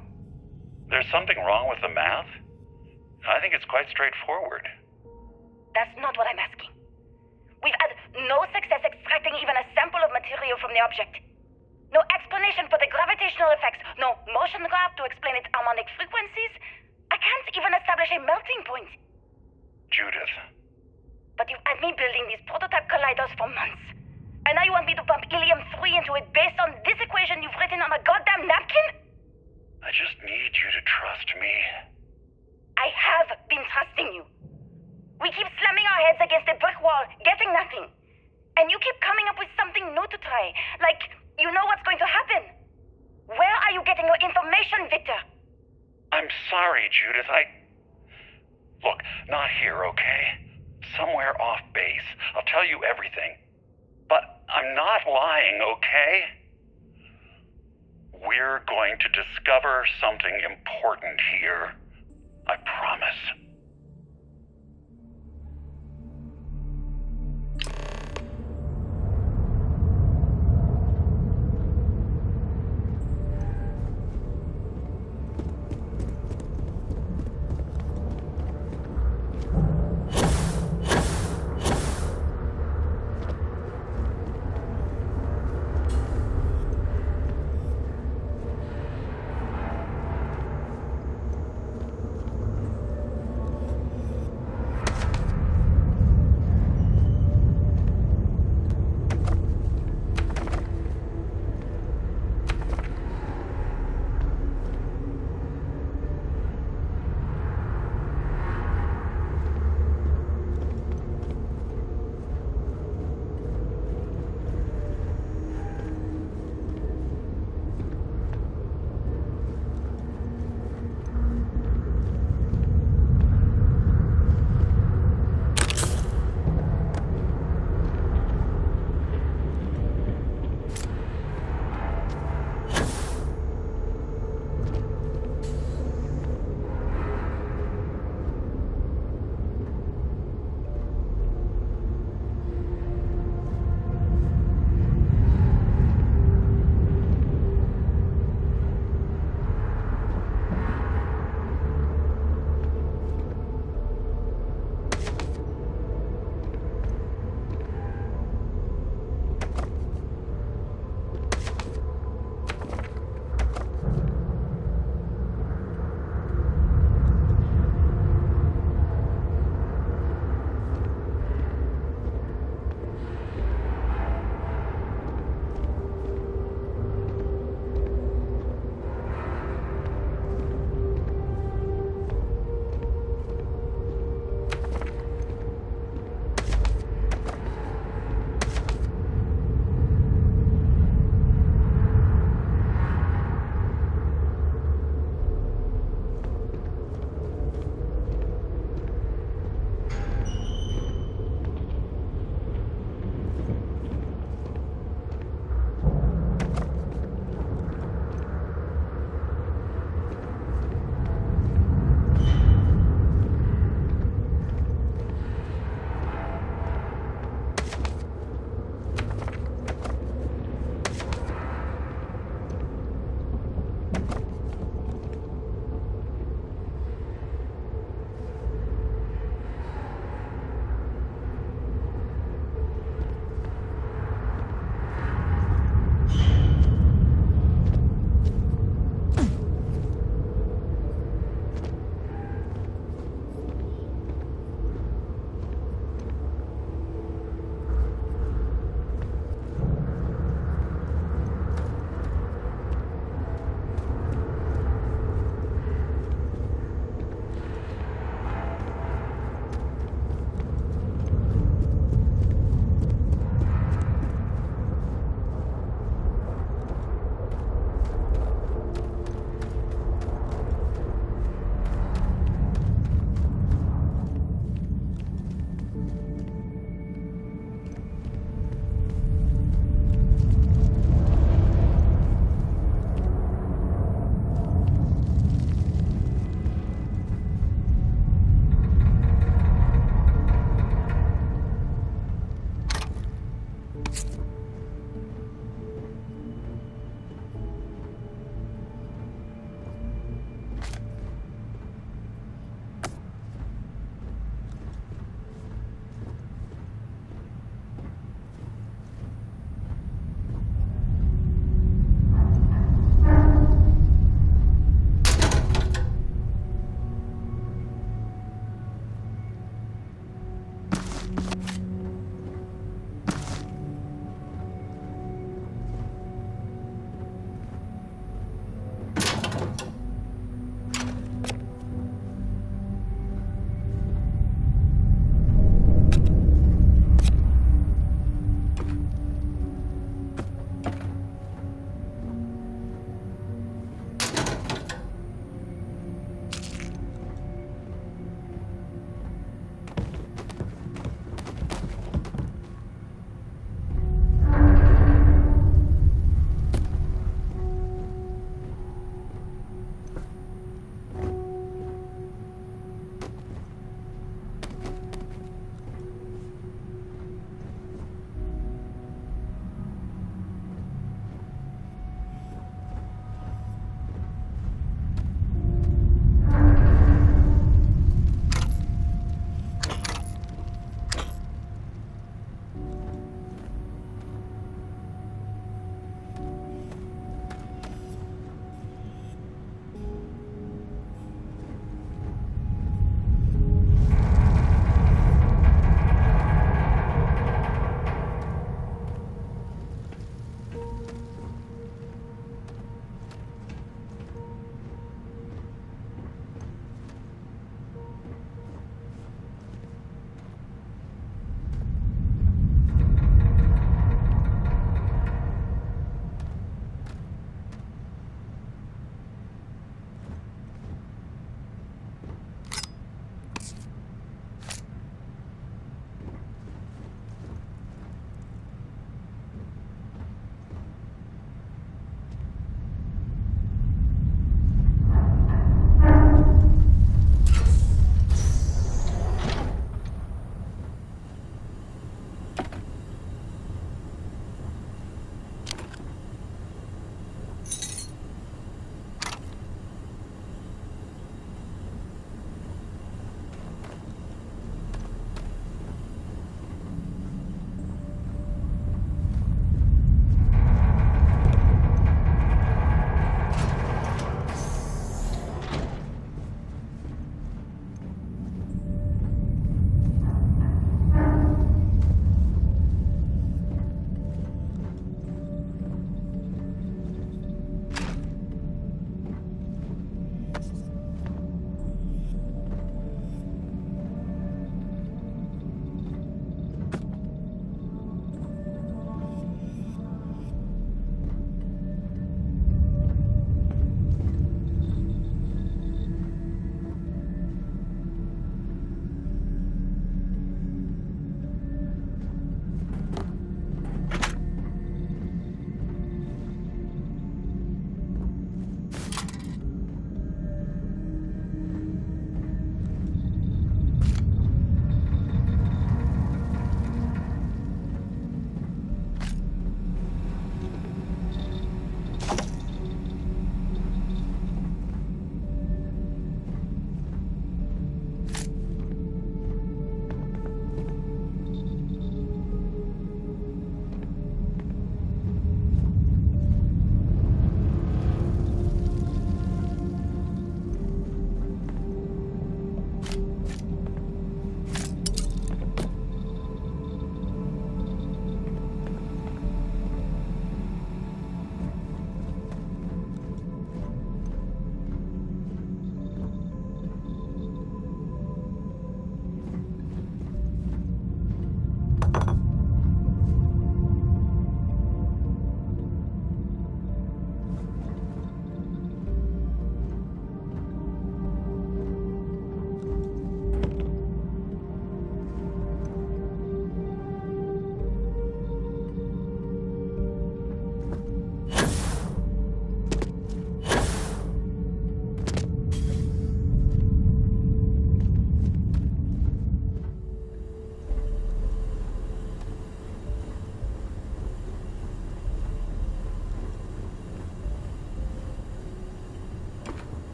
There's something wrong with the math? I think it's quite straightforward. That's not what I'm asking. We've had no success extracting even a sample of material from the object. No explanation for the gravitational effects, no motion graph to explain its harmonic frequencies. I can't even establish a melting point. Judith. But you've had me building these prototype colliders for months. And now you want me to pump helium-3 into it based on this equation you've written on a goddamn napkin? I just need you to trust me. I have been trusting you. We keep slamming our heads against a brick wall, getting nothing. And you keep coming up with something new to try. Like, you know what's going to happen. Where are you getting your information, Victor? I'm sorry, Judith. Look, not here, okay? Somewhere off base. I'll tell you everything. But I'm not lying, okay? We're going to discover something important here. I promise.